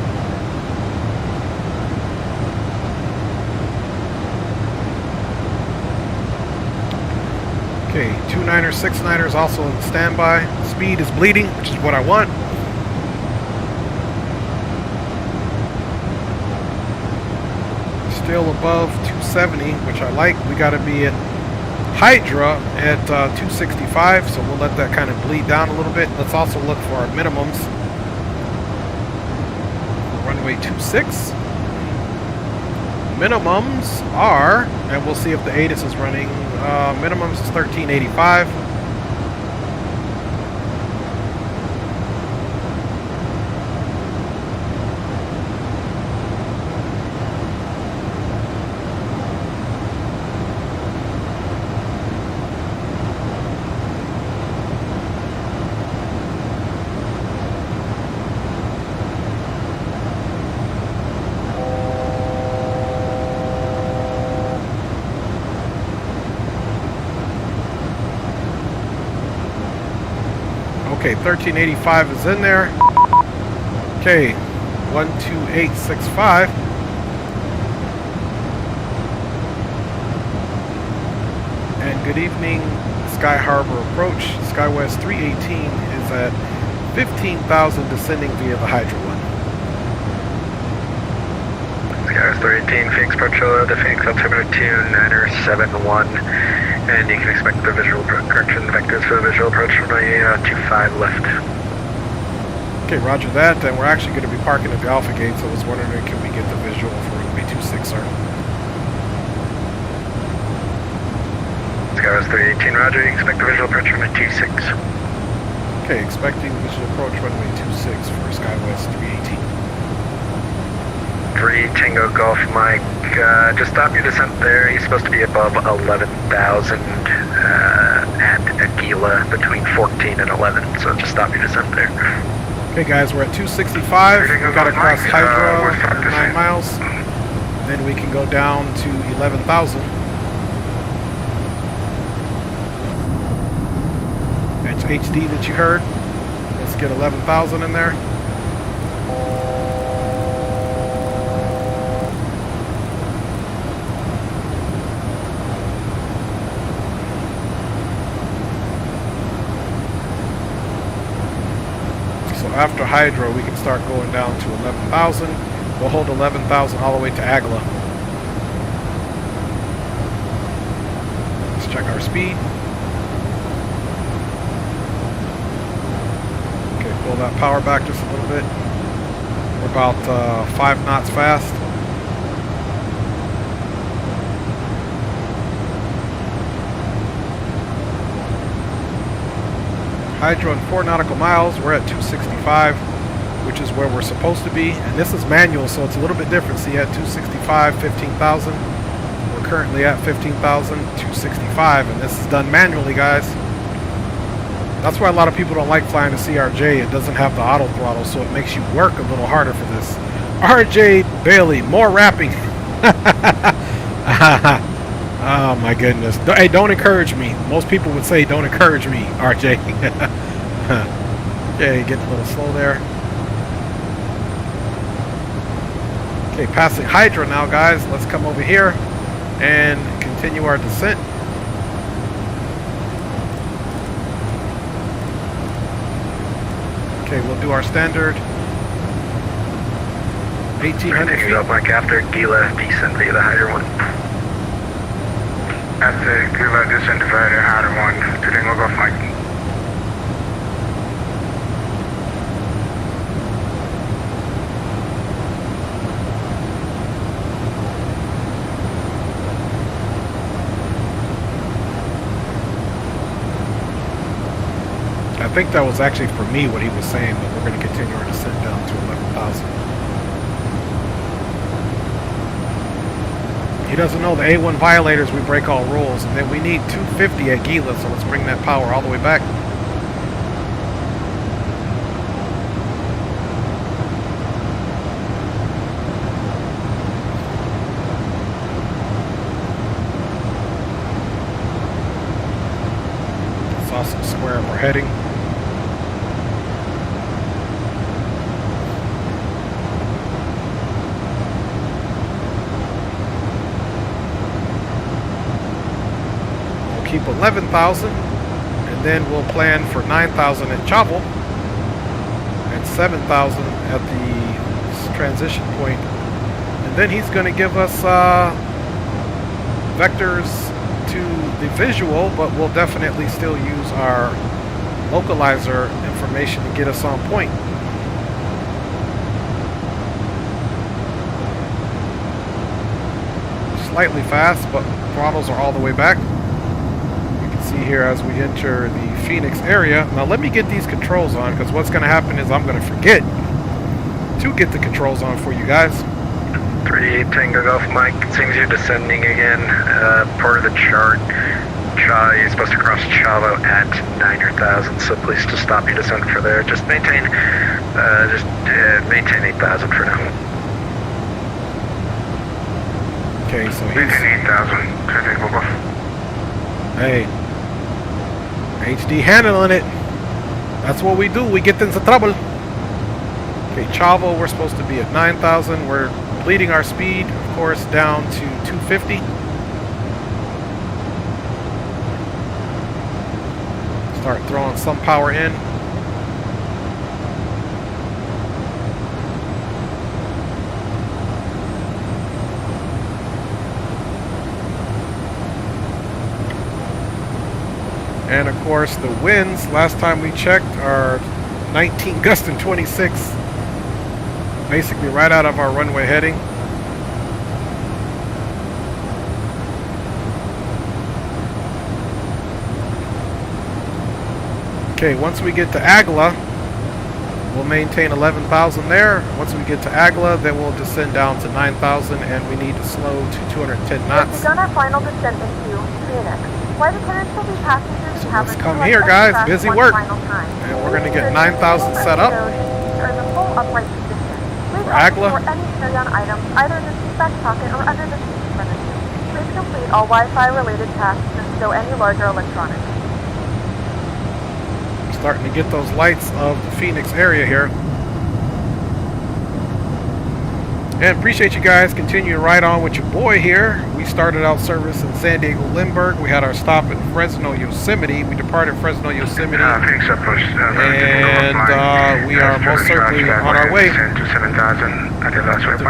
Okay, 29er, 69er is also in standby. Speed is bleeding, which is what I want. Still above 270, which I like. We got to be at Hydra at 265, so we'll let that kind of bleed down a little bit. Let's also look for our minimums. Runway 26. Minimums are, and we'll see if the ATIS is running, minimums is 1385. Okay, 1385 is in there. Okay, 12865. And good evening, Sky Harbor approach. Skywest 318 is is at 15,000 descending via the Hydra one. Skywest 318, Phoenix Approach, the Phoenix altimeter 2971, and you can expect the visual correction vectors for the visual approach from a 25 left. Okay, roger that, and we're actually going to be parking at the Alpha Gate, so I was wondering, can we get the visual for runway 26, sir? Skywest 318, roger, you expect the visual approach from a 26. Okay, expecting visual approach runway 26 for Skywest 318. 3 Tango Golf Mike, just stop your descent there. He's supposed to be above 11,000 at Aguila between 14 and 11, so just stop your descent there. Okay guys, we're at 265, we got to cross Hydra for 9 miles, then we can go down to 11,000. That's HD that you heard. Let's get 11,000 in there. After Hydra, we can start going down to 11,000. We'll hold 11,000 all the way to Agla. Let's check our speed. Okay, pull that power back just a little bit. We're about 5 knots fast. Hydra in 4 nautical miles, we're at 265, which is where we're supposed to be. And this is manual, so it's a little bit different. See, at 265, 15,000. We're currently at 15,000, 265, and this is done manually, guys. That's why a lot of people don't like flying the CRJ. It doesn't have the auto throttle, so it makes you work a little harder for this. RJ Bailey, more rapping. Oh my goodness. Hey, don't encourage me. Most people would say don't encourage me, RJ. Okay, getting a little slow there. Okay, passing Hydra now, guys. Let's come over here and continue our descent. Okay, we'll do our standard 1,800 feet. Up like after Gila descent via the Hydra one. After Gila descent via the Hydra one, to Tango Golf Mike. I think that was actually for me what he was saying, but we're going to continue our descent down to 11,000. He doesn't know the A1 violators, we break all rules, and then we need 250 at Gila, so let's bring that power all the way back. Saw some square up our heading. Keep 11,000, and then we'll plan for 9,000 at Chavo and 7,000 at the transition point. And then he's going to give us vectors to the visual, but we'll definitely still use our localizer information to get us on point. Slightly fast, but throttles are all the way back. See here as we enter the Phoenix area. Now let me get these controls on, because what's going to happen is I'm going to forget to get the controls on for you guys. 3 Tango Golf Mike, seems you're descending again. Part of the chart, you're supposed to cross Chavo at 9,000, so please just stop your descent for there. Just maintain 8,000 for now. Okay, so he's... Maintain 8,000. Hey. HD handling it. That's what we do. We get into trouble. Okay, Chavo, we're supposed to be at 9,000. We're bleeding our speed, of course, down to 250. Start throwing some power in. And of course the winds, last time we checked, are 19 gust and 26. Basically right out of our runway heading. Okay, once we get to Agla, we'll maintain 11,000 there. Once we get to Agla, then we'll descend down to 9,000, and we need to slow to 210 knots. We've begun our final descent into Phoenix. Flight attendants will be passengers who have let's come here, guys. Busy work. And we're going to get 9,000 set up. Are in the full upright position. Please Agla. for any carry-on items either in the seat back pocket or under the seat in front of you. Please complete all Wi-Fi related tasks and stow any larger electronics. Starting to get those lights of the Phoenix area here. And appreciate you guys continuing right on with your boy here. We started out service in San Diego Lindbergh. We had our stop in Fresno Yosemite. We departed Fresno Yosemite. And we are most certainly on our way to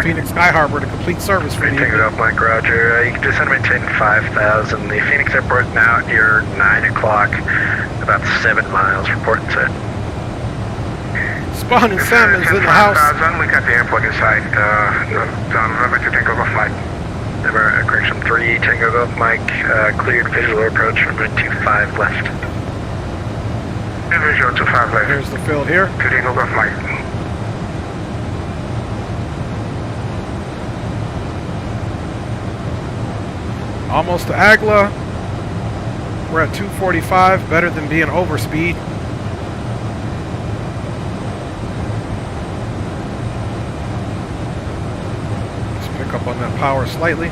Phoenix Sky Harbor to complete service for you. Take it up, Mike Roger. You can descend and maintain 5,000. The Phoenix Airport now near 9 o'clock. About 7 miles from port and set. Spawn and Salmon's in the house. We got the airport inside. Remember to take over flight. Number correction 3, Tango Golf Mike, cleared visual approach from 25 left. Visual 25 left. Here's the field here. To Tango Golf Mike. Almost to Agla. We're at 245, better than being over speed. Up on that power slightly.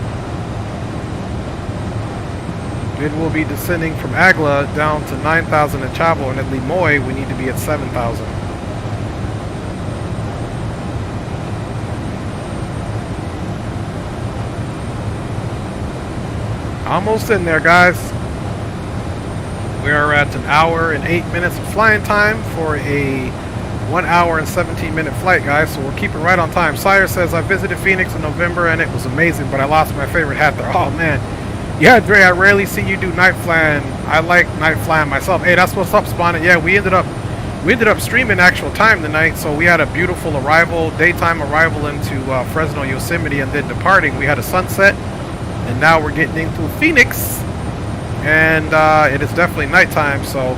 Then we'll be descending from Agla down to 9,000 at Chavo, and at Limoy we need to be at 7,000. Almost in there, guys. We are at an hour and 8 minutes of flying time for a 1 hour and 17-minute flight, guys, so we're keeping right on time. Sire says, I visited Phoenix in November and it was amazing, but I lost my favorite hat there. Oh, man. Yeah, Dre, I rarely see you do night flying. I like night flying myself. Hey, that's what's up, Spawn. Yeah, we ended up streaming actual time tonight, so we had a beautiful arrival, daytime arrival into Fresno Yosemite, and then departing. We had a sunset, and now we're getting into Phoenix, and it is definitely nighttime, so...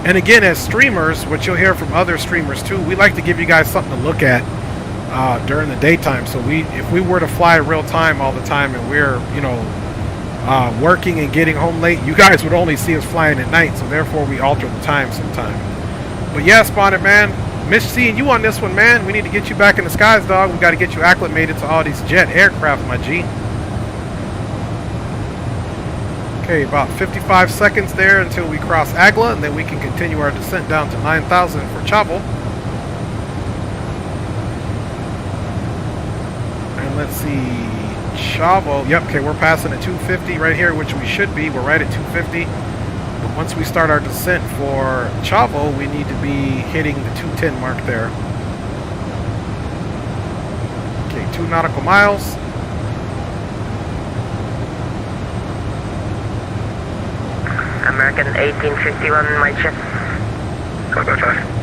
And again, as streamers, which you'll hear from other streamers too, we like to give you guys something to look at during the daytime. So if we were to fly real time all the time and we're, working and getting home late, you guys would only see us flying at night. So therefore, we alter the time sometime. But yeah, Spotted Man, miss seeing you on this one, man. We need to get you back in the skies, dog. We got to get you acclimated to all these jet aircraft, my G. Okay, about 55 seconds there until we cross Agla, and then we can continue our descent down to 9,000 for Chavo. And let's see, Chavo, yep, okay, we're passing at 250 right here, which we should be. We're right at 250. But once we start our descent for Chavo, we need to be hitting the 210 mark there. Okay, 2 nautical miles. American 1851, my check. 555.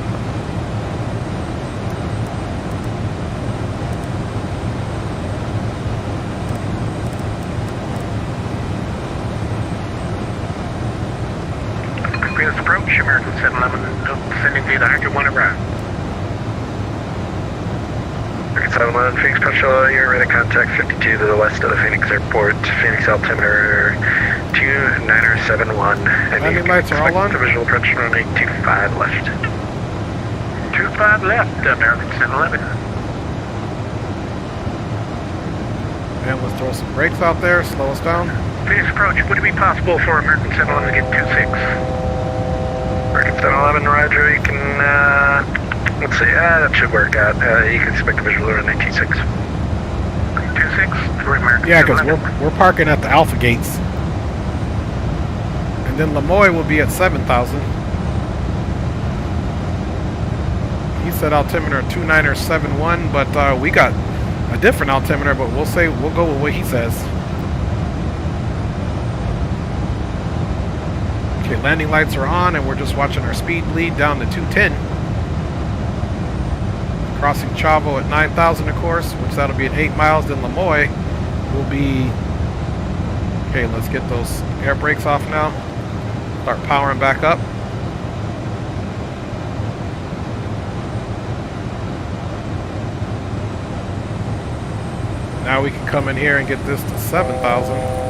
Venus approach, American 711, sending via the Hacker 1 around. American 711, Phoenix Punch, you're ready to contact 52 to the west of the Phoenix Airport, Phoenix altimeter 2971. Landing lights are all on. The visual approach runway 25 left. 25 left, American 711. And let's throw some brakes out there, slow us down. Phoenix approach, would it be possible for American 711 to get 26? American 711, Roger, you can, let's see, that should work out. You can expect a visual around 26. 26 for American 711. Yeah, because we're parking at the Alpha gates. And then Lemoy will be at 7,000. He said altimeter 2971, but we got a different altimeter, but we'll go with what he says. Okay, landing lights are on, and we're just watching our speed bleed down to 210. Crossing Chavo at 9,000, of course, which that'll be at 8 miles. Then Lemoy will be... Okay, let's get those air brakes off now. Start powering back up. Now we can come in here and get this to 7,000.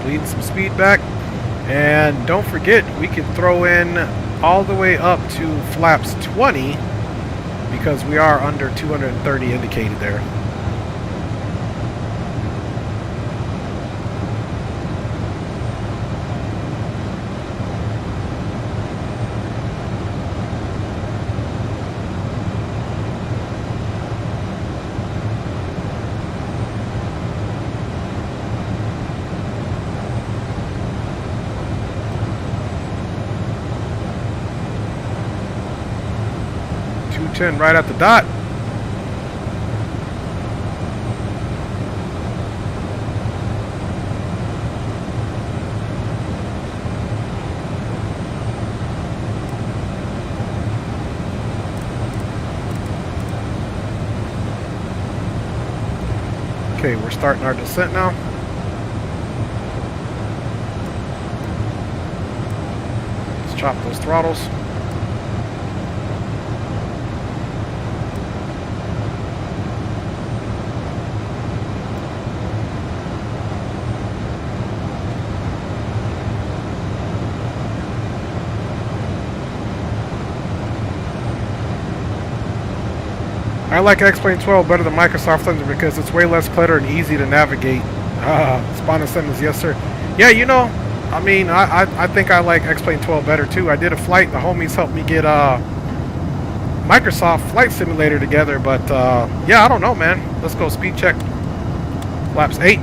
Bleeding some speed back, and don't forget we can throw in all the way up to flaps 20 because we are under 230 indicated there. Right at the dot. Okay, we're starting our descent now. Let's chop those throttles. I like X-Plane 12 better than Microsoft Thunder because it's way less clutter and easy to navigate. Spawn Simmons, yes sir. Yeah, you know, I mean, I think I like X-Plane 12 better too. I did a flight, the homies helped me get Microsoft Flight Simulator together, but yeah, I don't know, man. Let's go speed check. Flaps 8.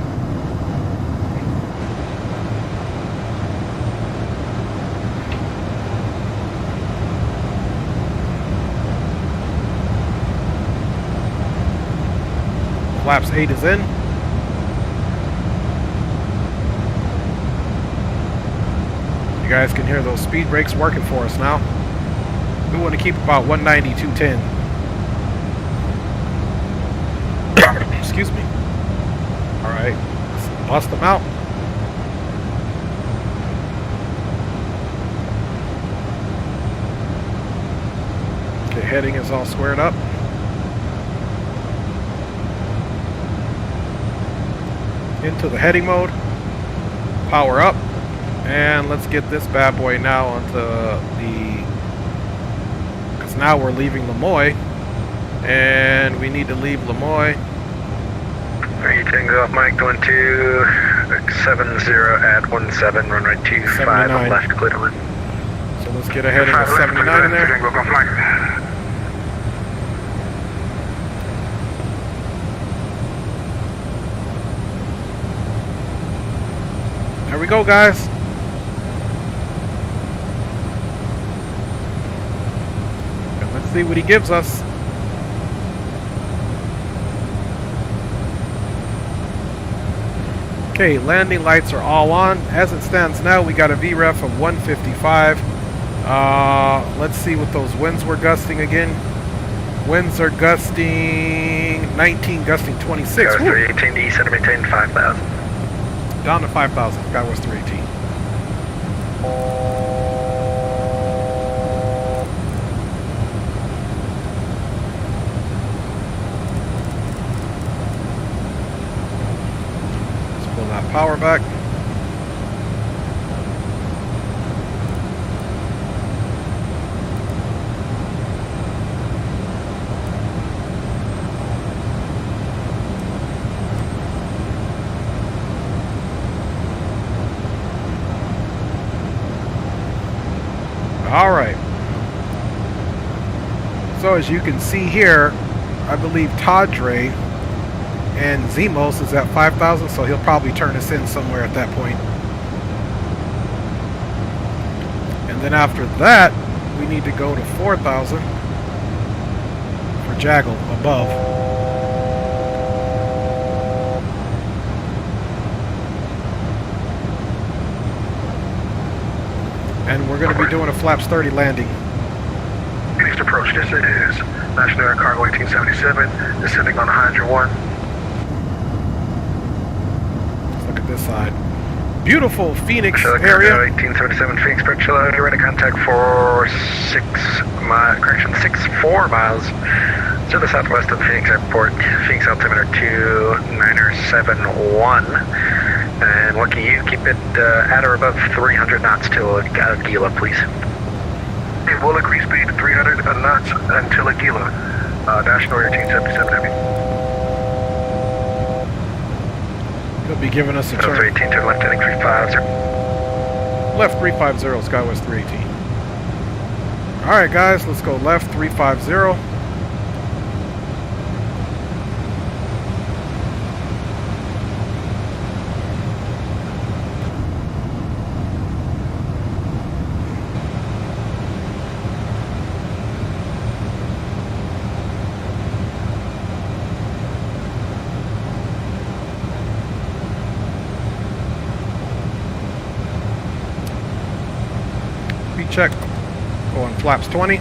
Flaps 8 is in. You guys can hear those speed brakes working for us now. We want to keep about 190, 210. Excuse me. Alright, let's bust them out. Okay, heading is all squared up. Into the heading mode, power up, and let's get this bad boy now onto the, because now we're leaving Lemoy, and we need to leave Lemoy. You can go off Mike 12, 70 at 17, runway 25 on left, clear to land. So let's get a heading of 79 in there. There we go, guys. And let's see what he gives us. Okay, landing lights are all on. As it stands now, we got a VREF of 155. Let's see what those winds were gusting again. Winds are gusting 19, gusting 26. 318 to east, maintain 5,000. Down to 5,000. Skywest 318. Let's pull that power back. All right. So as you can see here, I believe Tadre and Zemos is at 5,000, so he'll probably turn us in somewhere at that point. And then after that, we need to go to 4,000 for Jaggle above. And we're going to be doing a flaps 30 landing. Next approach, this is National Air Cargo 1877, descending on Hydra 1. Let's look at this side. Beautiful Phoenix National area. Cargo 1877 Phoenix, Peninsula, ready to contact for 4 miles to the southwest of the Phoenix Airport. Phoenix altimeter 2971. And lucky you, keep it at or above 300 knots till Aguila, please. Okay, we'll increase speed to 300 knots until Aguila. National 1877 Heavy. He'll be giving us a turn. 318, turn left heading 350. Left 350, Skywest 318. Alright guys, let's go left 350. Check. Going flaps 20.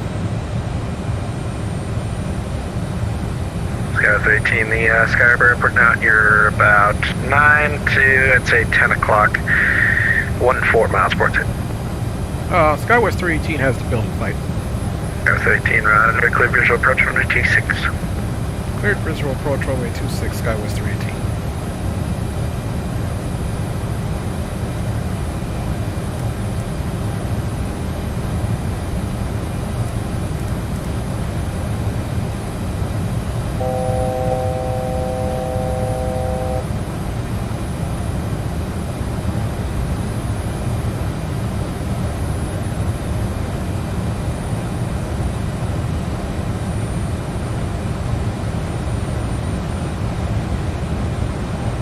Skywest 18, the Skybird Airport now, you're about 9 to, I'd say, 10 o'clock. 14 miles port it. Skywest 318 has the building flight. Skywest 18, right, clear visual approach runway 26. Cleared visual approach runway 26, Skywest 318.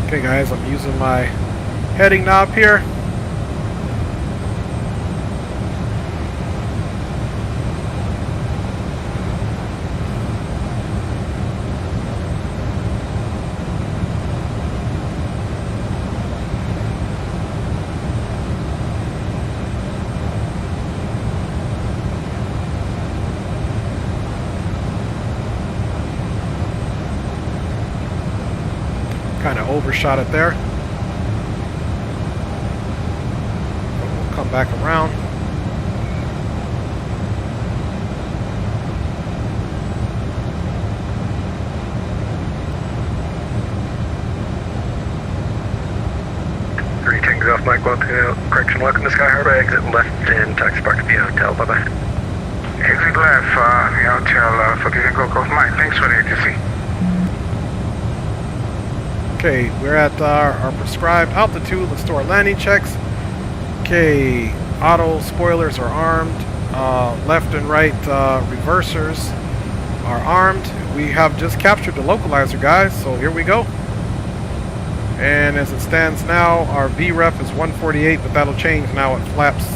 Okay guys, I'm using my heading knob here. Kind of overshot it there. But we'll come back around. Three Tango off Mike 1 correction, welcome to Sky Harbor, exit left in Taxi Park at the hotel, bye bye. Exit left, the hotel, for Tango off Mike, thanks for the ATC. Okay, we're at our prescribed altitude. Let's do our landing checks. Okay, auto spoilers are armed. Left and right reversers are armed. We have just captured the localizer, guys, so here we go. And as it stands now, our VREF is 148, but that'll change now at flaps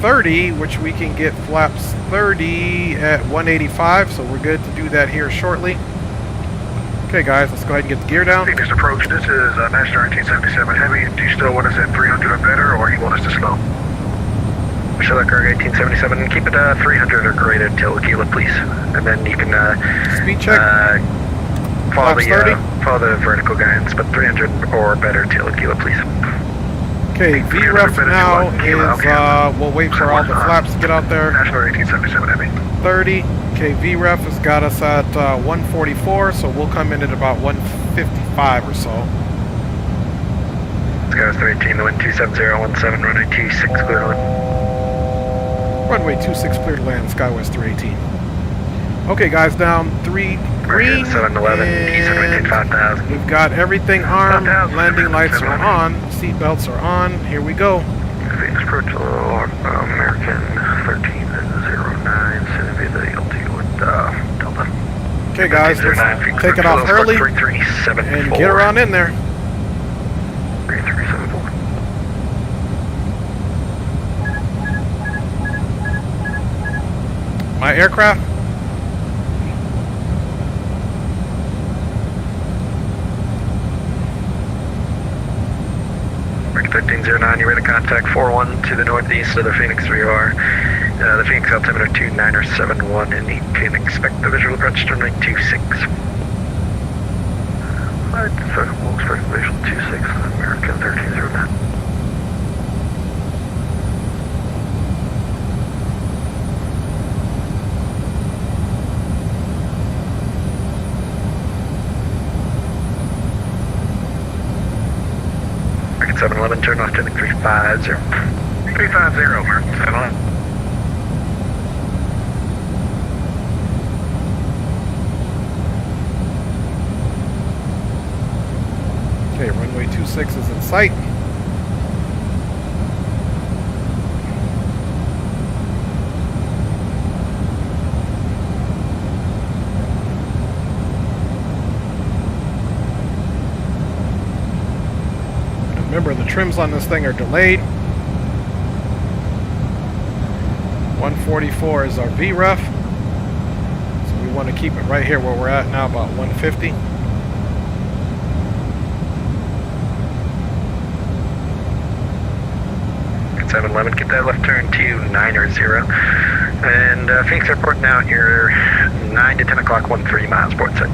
30, which we can get flaps 30 at 185, so we're good to do that here shortly. Okay guys, let's go ahead and get the gear down. Phoenix approach, this is National 1877 Heavy. Do you still want us at 300 or better, or you want us to slow? Charlotte Cargo 1877, keep it 300 or greater till Aquila, please. And then you can speed check. Follow the vertical guidance, but 300 or better till Aquila, please. Okay, VREF now is, we'll wait for all the flaps to get out there. National 1877 Heavy. 30. Okay, VREF has got us at 144, so we'll come in at about 155 or so. Skywest 318, the wind 27017, runway 26, clear to land. Runway 26, clear to land, Skywest 318. Okay, guys, down 3 green. 711, and 5000. we've got everything armed. Landing lights are on. Seat belts are on. Here we go. Phoenix approach, American 13. Delta. Okay, guys, let's take it off early and get around in there. 3374. My aircraft. American 1309, you ready to contact 41 to the northeast of the Phoenix 3R. The Phoenix altimeter 2971, and you can expect the visual approach to runway 26. Alright, we'll expect visual 26, American 1309. American 711, turn off to 350. 350, American 711. Okay, runway 26 is in sight. Remember, the trims on this thing are delayed. 144 is our VREF. So we want to keep it right here where we're at now, about 150. 711, get that left turn to 900. And Phoenix Airport now at your 9 to 10 o'clock, 13 miles port side.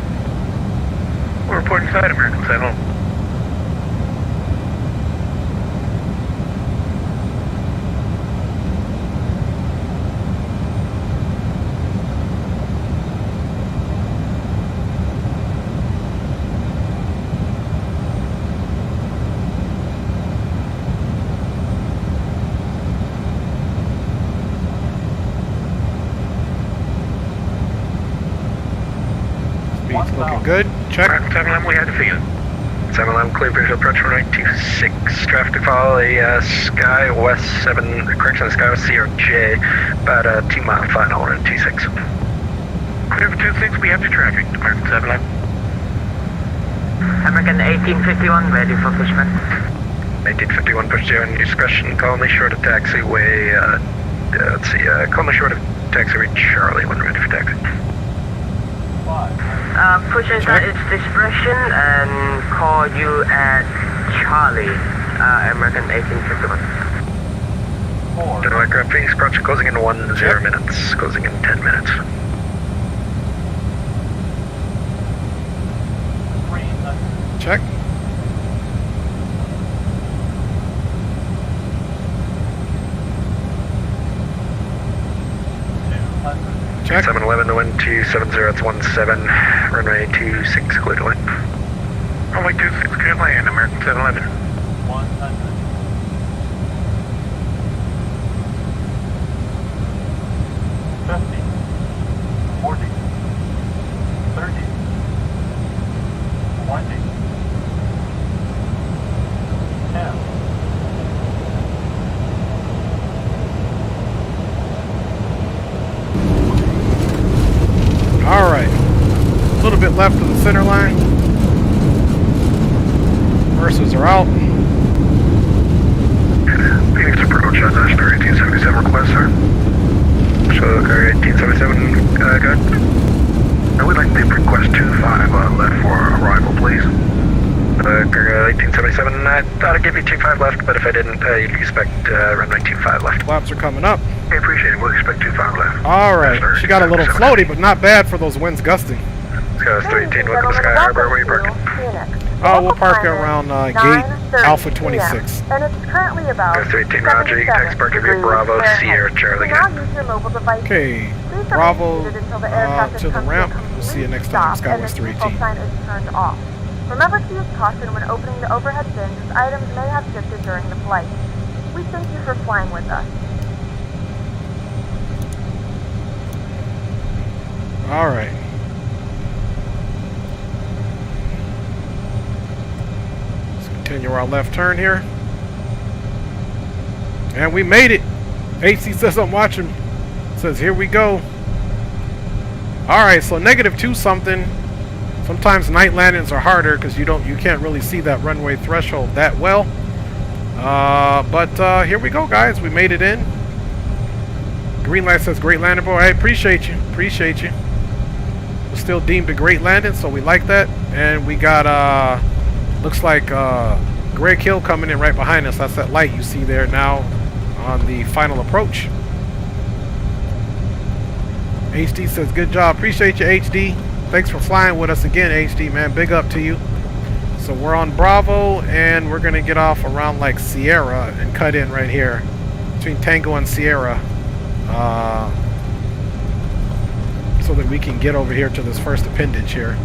We're reporting side, American 711. Looking good. Check. 711, we had to feel it. 711, clear visual approach runway 26. Traffic to follow a Skywest 7, correction, Skywest CRJ, about a 2 mile final on 26. Clear for 26, we have your traffic, American 711. American 1851, ready for pushback. 1851, push 0 in discretion, call me short of taxiway, let's see, call me short of taxiway Charlie when ready for taxi. Push inside its discretion and call you at Charlie, American 1851. General aircraft Phoenix approach closing in 10 minutes, closing in 10 minutes. Check. Check. 711, the wind 270, it's 17, runway 26, clear to land. Runway 26, clear to land, American 711. 100. 50, 40, 30, 20, 10. Alright. A little bit left of the center line. Verses are out. Phoenix approach, that's 1877 request, sir. So, 1877, good. I would like to request 25 left for arrival, please. 1877, I thought I'd give you 25 left, but if I didn't, you'd expect runway 25 left. Flaps are coming up. I appreciate it, we'll expect 25 left. Alright, she got a little floaty, but not bad for those winds gusting. Skywest 318, welcome to Sky Harbor, where are you parking? Oh, we'll park around gate Alpha 26. And it's currently about Skywest 318, Roger, you can text parking via Bravo, Sierra, Charlie. Okay, Bravo to the ramp. We'll see you next time, Skywest 318. Remember to use caution when opening the overhead bins as items may have shifted during the flight. We thank you for flying with us. Alright. Let's continue our left turn here. And we made it. AC says I'm watching. Says here we go. Alright, so -2 something. Sometimes night landings are harder because you can't really see that runway threshold that well. But here we go, guys. We made it in. Green light says great landing, boy. I appreciate you. Appreciate you. We're still deemed a great landing, so we like that. And we got looks like Greg Hill coming in right behind us. That's that light you see there now on the final approach. HD says good job. Appreciate you, HD. Thanks for flying with us again, HD, man. Big up to you. So we're on Bravo, and we're gonna get off around like Sierra and cut in right here between Tango and Sierra, so that we can get over here to this first appendage here.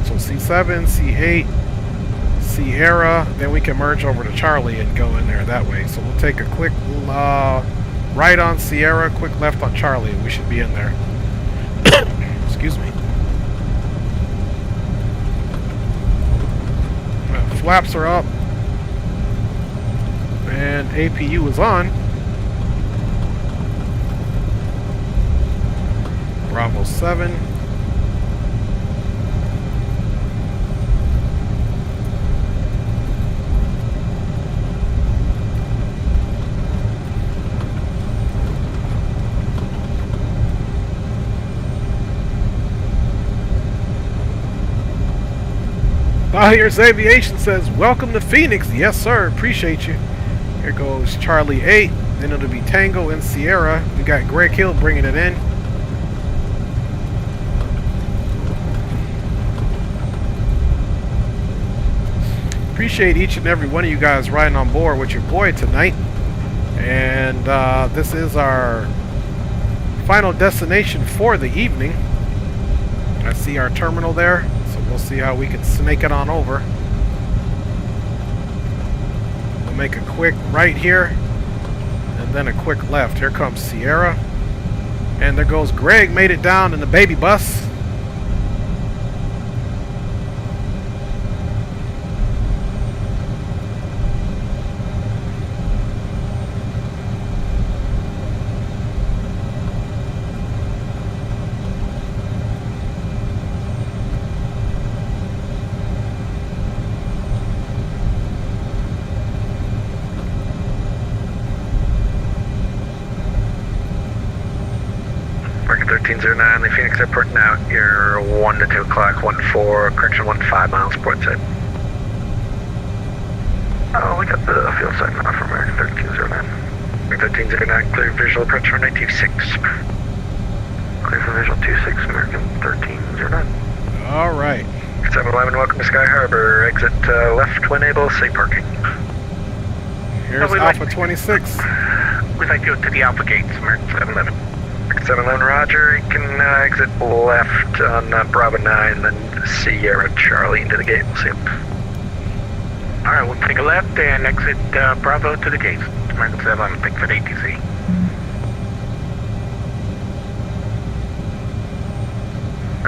So C7, C8, Sierra, then we can merge over to Charlie and go in there that way. So we'll take a quick right on Sierra, quick left on Charlie, and we should be in there. Excuse me. Flaps are up. And APU is on. Bravo 7. Here's Aviation says, welcome to Phoenix. Yes, sir. Appreciate you. Here goes Charlie 8. Then it'll be Tango and Sierra. We got Greg Hill bringing it in. Appreciate each and every one of you guys riding on board with your boy tonight. And this is our final destination for the evening. I see our terminal there. We'll see how we can snake it on over. We'll make a quick right here and then a quick left. Here comes Sierra. And there goes Greg, made it down in the baby bus. American 1309, the Phoenix Airport now. You're 1 to 2 o'clock, 1-4, correction 1-5 miles, port side. Oh, we got the field side now for American 1309. American 1309, clear visual approach runway 26. Clear for visual 26, American 1309. All right. 711, welcome to Sky Harbor. Exit left when able, safe parking. Here's Alpha 26. We'd like to go to the Alpha gates, American 711. 711, roger. You can exit left on Bravo 9, then Sierra Charlie into the gate. We'll see you. Alright, we'll take a left and exit Bravo to the gates. American 711, pick for the ATC.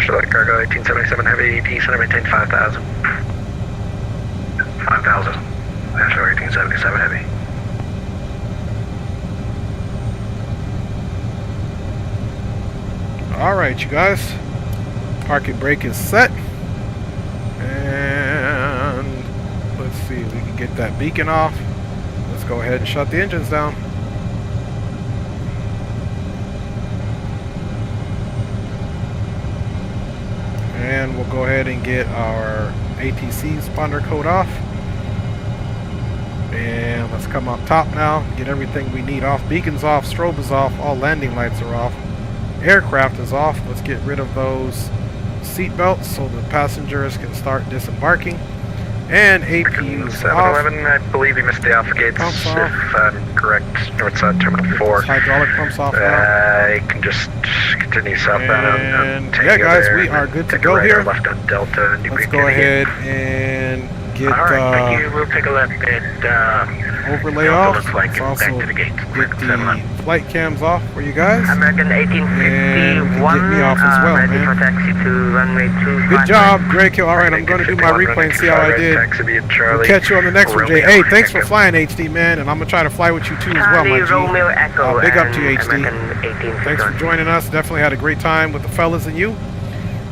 Charlotte Cargo 1877 Heavy, descend maintain 5,000. 5,000. National 1877 Heavy. Alright, you guys. Parking brake is set. And let's see if we can get that beacon off. Let's go ahead and shut the engines down. And we'll go ahead and get our ATC spawner code off. And let's come up top now. Get everything we need off. Beacon's off, strobe is off, all landing lights are off. Aircraft is off. Let's get rid of those seat belts so the passengers can start disembarking. And APU is off. 711, I believe you missed the Alpha gates, if I'm correct. North side terminal 4. Hydraulic pumps off now. You can just continue southbound and yeah, guys, we are good to go here. Left on Delta. Let's go ahead and get Alright, thank you. We'll take a left at overlay off. looks like Let's it. also Back to the gates. get the flight cams off for you guys. American And you 1851, can get me off as well, ready man. for taxi to runway 25. Good job, Greg Hill. Alright, I'm going to do my replay and see how I did. We'll catch you on the next one, Jay. Hey, thanks for flying, HD, man. And I'm going to try to fly with you too as well, my G. Big up to you, HD. Thanks for joining us. Definitely had a great time with the fellas and you.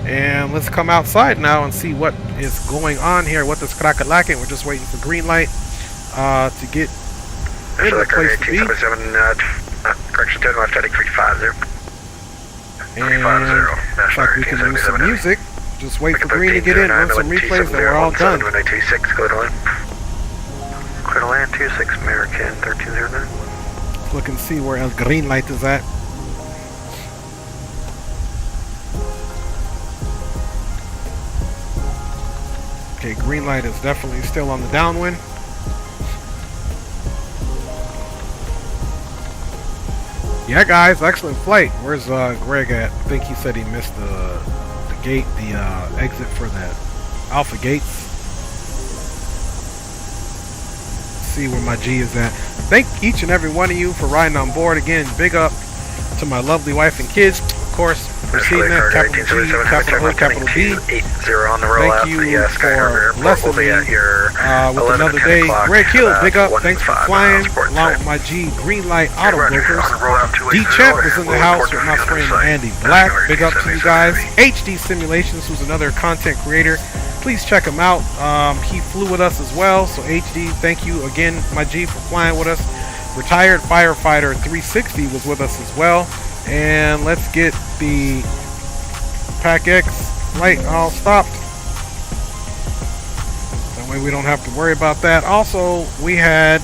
And let's come outside now and see what is going on here. What is crack-a-lacking. We're just waiting for green light to get in the place to be. Correction 10, left heading 350. And looks like we can use some music. Just wait for green to get in, run some replays, then we're all done. Clear to land 26 American 1309. Look and see where El green light is at. Okay, green light is definitely still on the downwind. Yeah, guys, excellent flight. Where's Greg at? I think he said he missed the gate, the exit for the Alpha gates. See where my G is at. Thank each and every one of you for riding on board. Again, big up to my lovely wife and kids. Of course, proceeding that capital G, capital O, capital D. Thank you for blessing me with another day. Greg Hill, big up. Thanks for flying along with my G Green Light Auto Brokers. D Champ was in the house with my friend Andy Black. Big up to you guys. HD Simulations, who's another content creator. Please check him out. He flew with us as well. So HD, thank you again, my G, for flying with us. Retired Firefighter 360 was with us as well. And let's get the Pack X light all stopped. That way we don't have to worry about that. Also, we had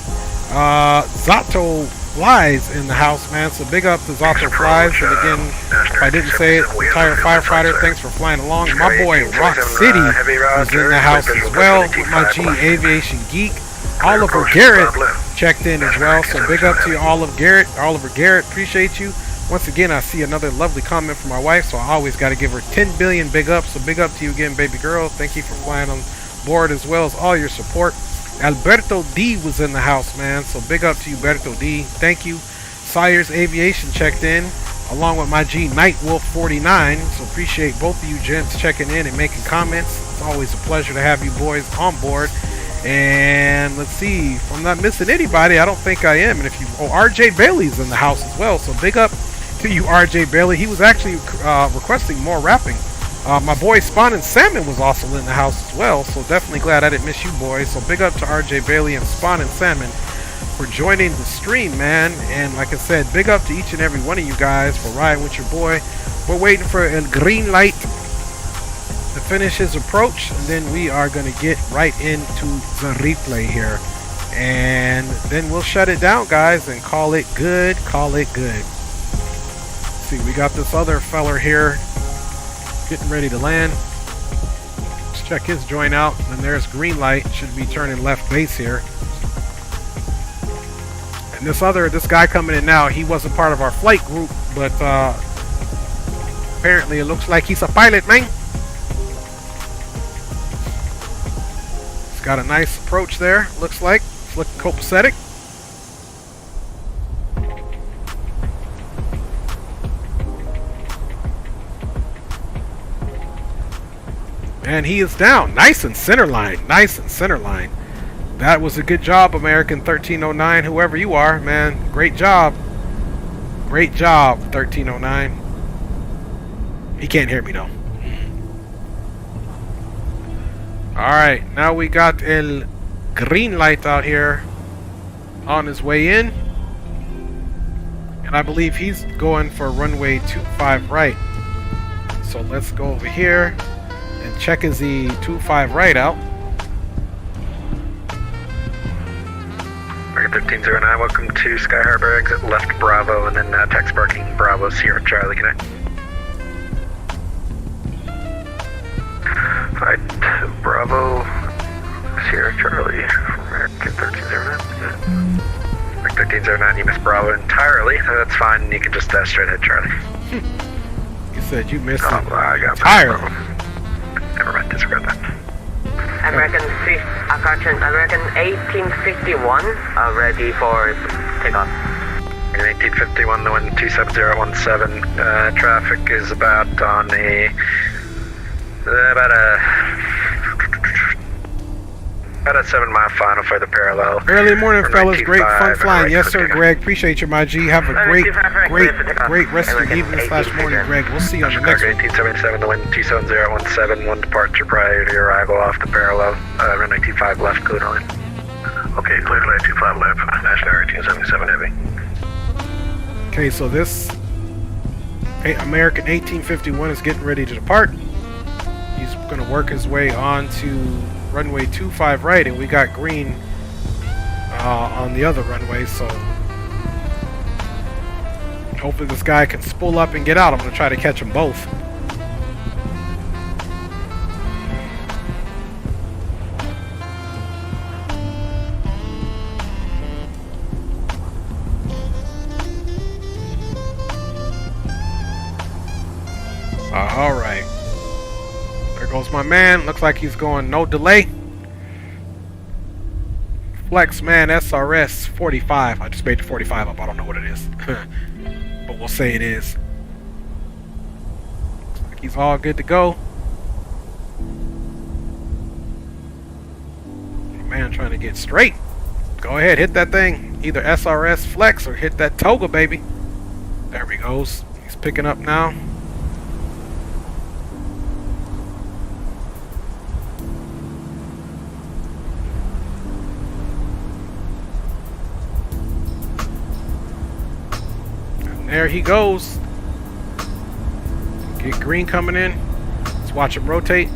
Zato Flies in the house, man. So big up to Zato Flies. And again, if I didn't say it, retired firefighter, thanks for flying along. My boy Rock City was in the house as well with my G Aviation Geek. Oliver Garrett checked in as well. So big up to you, Oliver Garrett, appreciate you. Once again, I see another lovely comment from my wife, so I always got to give her 10 billion big ups. So big up to you again, baby girl. Thank you for flying on board as well as all your support. Alberto D was in the house, man. So big up to you, Alberto D. Thank you. Sire's Aviation checked in along with my G Nightwolf 49. So appreciate both of you gents checking in and making comments. It's always a pleasure to have you boys on board. And let's see if I'm not missing anybody. I don't think I am. And if you, RJ Bailey's in the house as well. So big up to you, RJ Bailey. He was actually requesting more rapping. My boy Spawn and Salmon was also in the house as well, so definitely glad I didn't miss you boys. So big up to RJ Bailey and Spawn and Salmon for joining the stream, man. And like I said, big up to each and every one of you guys for riding with your boy. We're waiting for a green light to finish his approach, and then we are going to get right into the replay here. And then we'll shut it down, guys, and call it good. Call it good. See, we got this other feller here getting ready to land. Let's check his joint out. And there's green light. Should be turning left base here. And this guy coming in now, he wasn't part of our flight group, but apparently it looks like he's a pilot, man. He's got a nice approach there, looks like. It's looking copacetic. And he is down. Nice and center line. Nice and center line. That was a good job, American 1309. Whoever you are, man. Great job. Great job, 1309. He can't hear me, though. Alright, now we got El green light out here on his way in. And I believe he's going for runway 25 right. So let's go over here and check his 25 right out. American 1309, welcome to Sky Harbor, exit left Bravo, and then taxi parking Bravo, Sierra Charlie, connect. Alright, Bravo, Sierra Charlie, American 1309. American 1309, you missed Bravo entirely, so that's fine, you can just straight ahead Charlie. You said you missed it I got entirely. Never mind, disregard that. American 1851 ready for takeoff. 1851, the wind 27017. Traffic is about on about a 7 mile final for the parallel. Early morning, fellas. Great fun flying. Yes, sir, Greg. Appreciate you, my G. Have a great rest of your evening / morning, Greg. We'll see you on the next one. 1877, the wind 27017. One departure prior to your arrival off the parallel. Runway 25 left, clear line. Okay, clear to land 25 left. National 1877 heavy. Okay, so this American 1851 is getting ready to depart. He's going to work his way on to runway 25 right, and we got green on the other runway, so hopefully this guy can spool up and get out. I'm going to try to catch them both. All right. There goes my man. Looks like he's going no delay. Flex man SRS 45. I just made the 45 up. I don't know what it is. But we'll say it is. Looks like he's all good to go. Man trying to get straight. Go ahead, hit that thing. Either SRS flex or hit that toga, baby. There he goes. He's picking up now. There he goes. Get green coming in. Let's watch him rotate.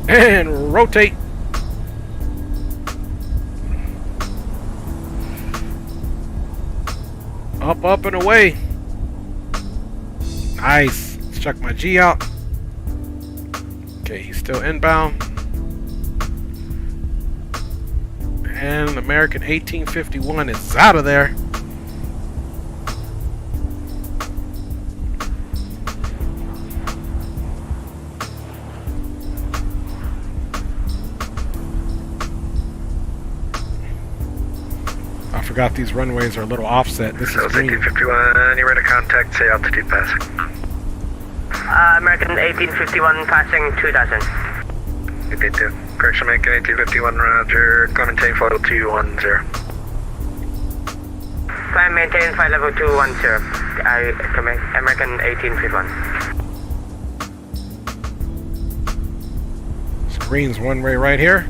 And rotate. Up, up, and away. Nice. Let's check my G out. Okay, he's still inbound. And American 1851 is out of there. Forgot these runways are a little offset. This is green. 1851, you ready to contact, say altitude passing. American 1851 passing 2000. 282. Correction, American 1851, roger. Climb maintain flight level 210. Climb maintain flight level 210. American 1851. Green's one way right here.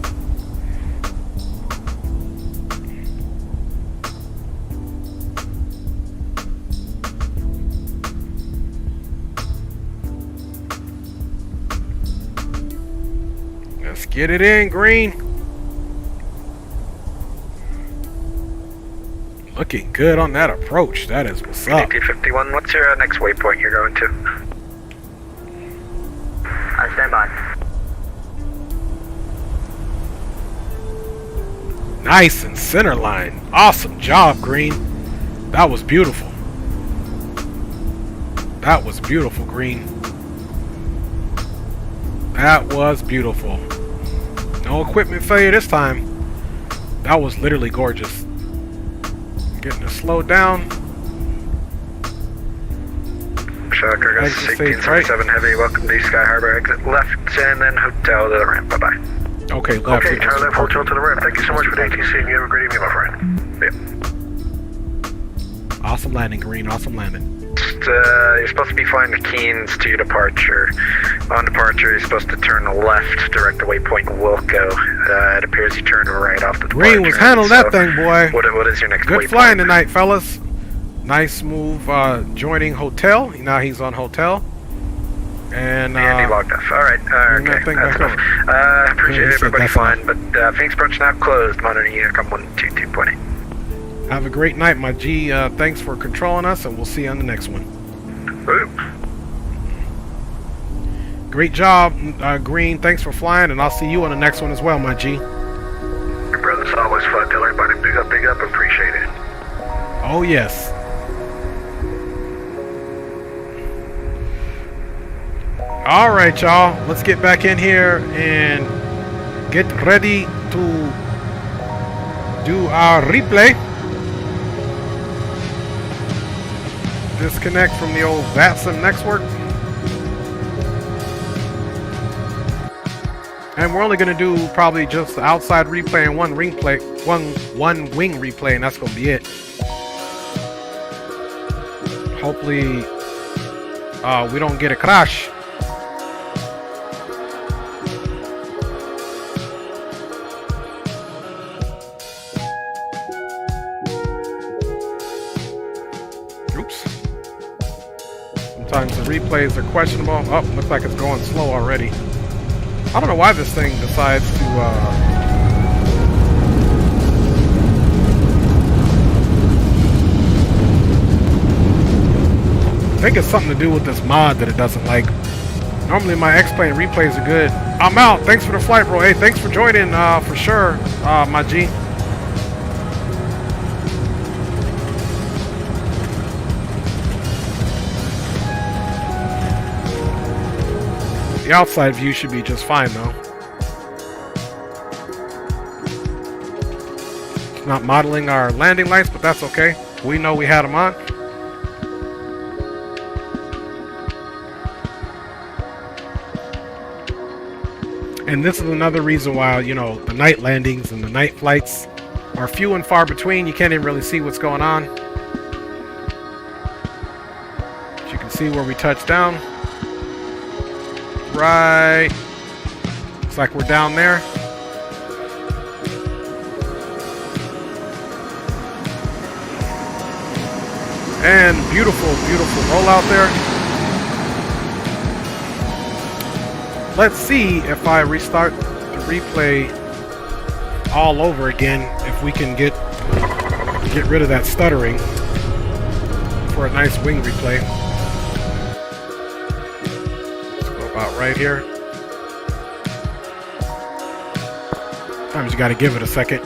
Let's get it in, green. Looking good on that approach. That is what's up. 1851, what's your next waypoint you're going to? Stand by. Nice and center line. Awesome job, green. That was beautiful. That was beautiful, green. That was beautiful. No equipment failure this time. That was literally gorgeous. Getting to slow down. Shocker, got 1877 heavy. Welcome to Sky Harbor. Exit left and then hotel to the ramp. Bye bye. Okay, left. Okay, turn left, hotel to the ramp. Thank you so much for the ATC and you have a great evening, my friend. Yep. Awesome landing, green. Awesome landing. You're supposed to be flying the Keens to your departure. On departure, you're supposed to turn left, direct the waypoint Wilco. It appears you turned right off the departure. Green was handling that thing, boy. What is your next waypoint? Good flying tonight, fellas. Nice move joining hotel. Now he's on hotel. And he logged off. Alright, okay. That's enough. Appreciate everybody flying, but Phoenix approach now closed. Monitoring Unicom 122.8. Have a great night, my G. Thanks for controlling us, and we'll see you on the next one. Great job, Green. Thanks for flying, and I'll see you on the next one as well, my G. Your brother's always fun. Tell everybody big up, appreciate it. Oh, yes. All right, y'all. Let's get back in here and get ready to do our replay. Disconnect from the old VATSIM network. And we're only going to do probably just the outside replay and one wing replay, and that's going to be it. Hopefully we don't get a crash. Oops. Sometimes the replays are questionable. Oh, looks like it's going slow already. I don't know why this thing decides to I think it's something to do with this mod that it doesn't like. Normally my X-Plane replays are good. I'm out. Thanks for the flight, bro. Hey, thanks for joining for sure, my G. The outside view should be just fine, though. It's not modeling our landing lights, but that's okay. We know we had them on. And this is another reason why, you know, the night landings and the night flights are few and far between. You can't even really see what's going on. As you can see where we touched down. Right. Looks like we're down there. And beautiful, beautiful rollout there. Let's see if I restart the replay all over again, if we can get rid of that stuttering for a nice wing replay. About right here. Sometimes you got to give it a second.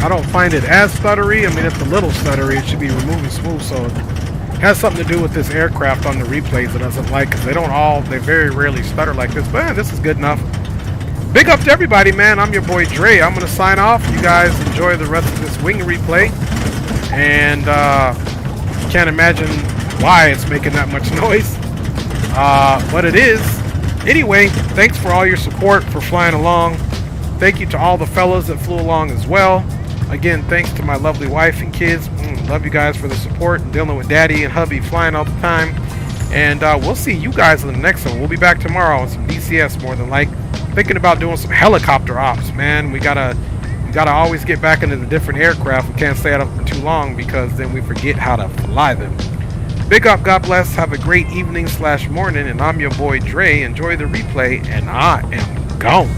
I don't find it as stuttery. I mean, it's a little stuttery. It should be removing smooth, so it has something to do with this aircraft on the replays it doesn't like, because they very rarely stutter like this. But man, this is good enough. Big up to everybody, man. I'm your boy Dre. I'm going to sign off. You guys enjoy the rest of this wing replay. And can't imagine why it's making that much noise. But it is. Anyway, thanks for all your support for flying along. Thank you to all the fellas that flew along as well. Again, thanks to my lovely wife and kids. Love you guys for the support and dealing with daddy and hubby flying all the time. And we'll see you guys in the next one. We'll be back tomorrow on some BCS more than like. Thinking about doing some helicopter ops, man. We gotta always get back into the different aircraft. We can't stay out for too long because then we forget how to fly them. Big up, God bless. Have a great evening / morning. And I'm your boy Dre. Enjoy the replay, and I am gone.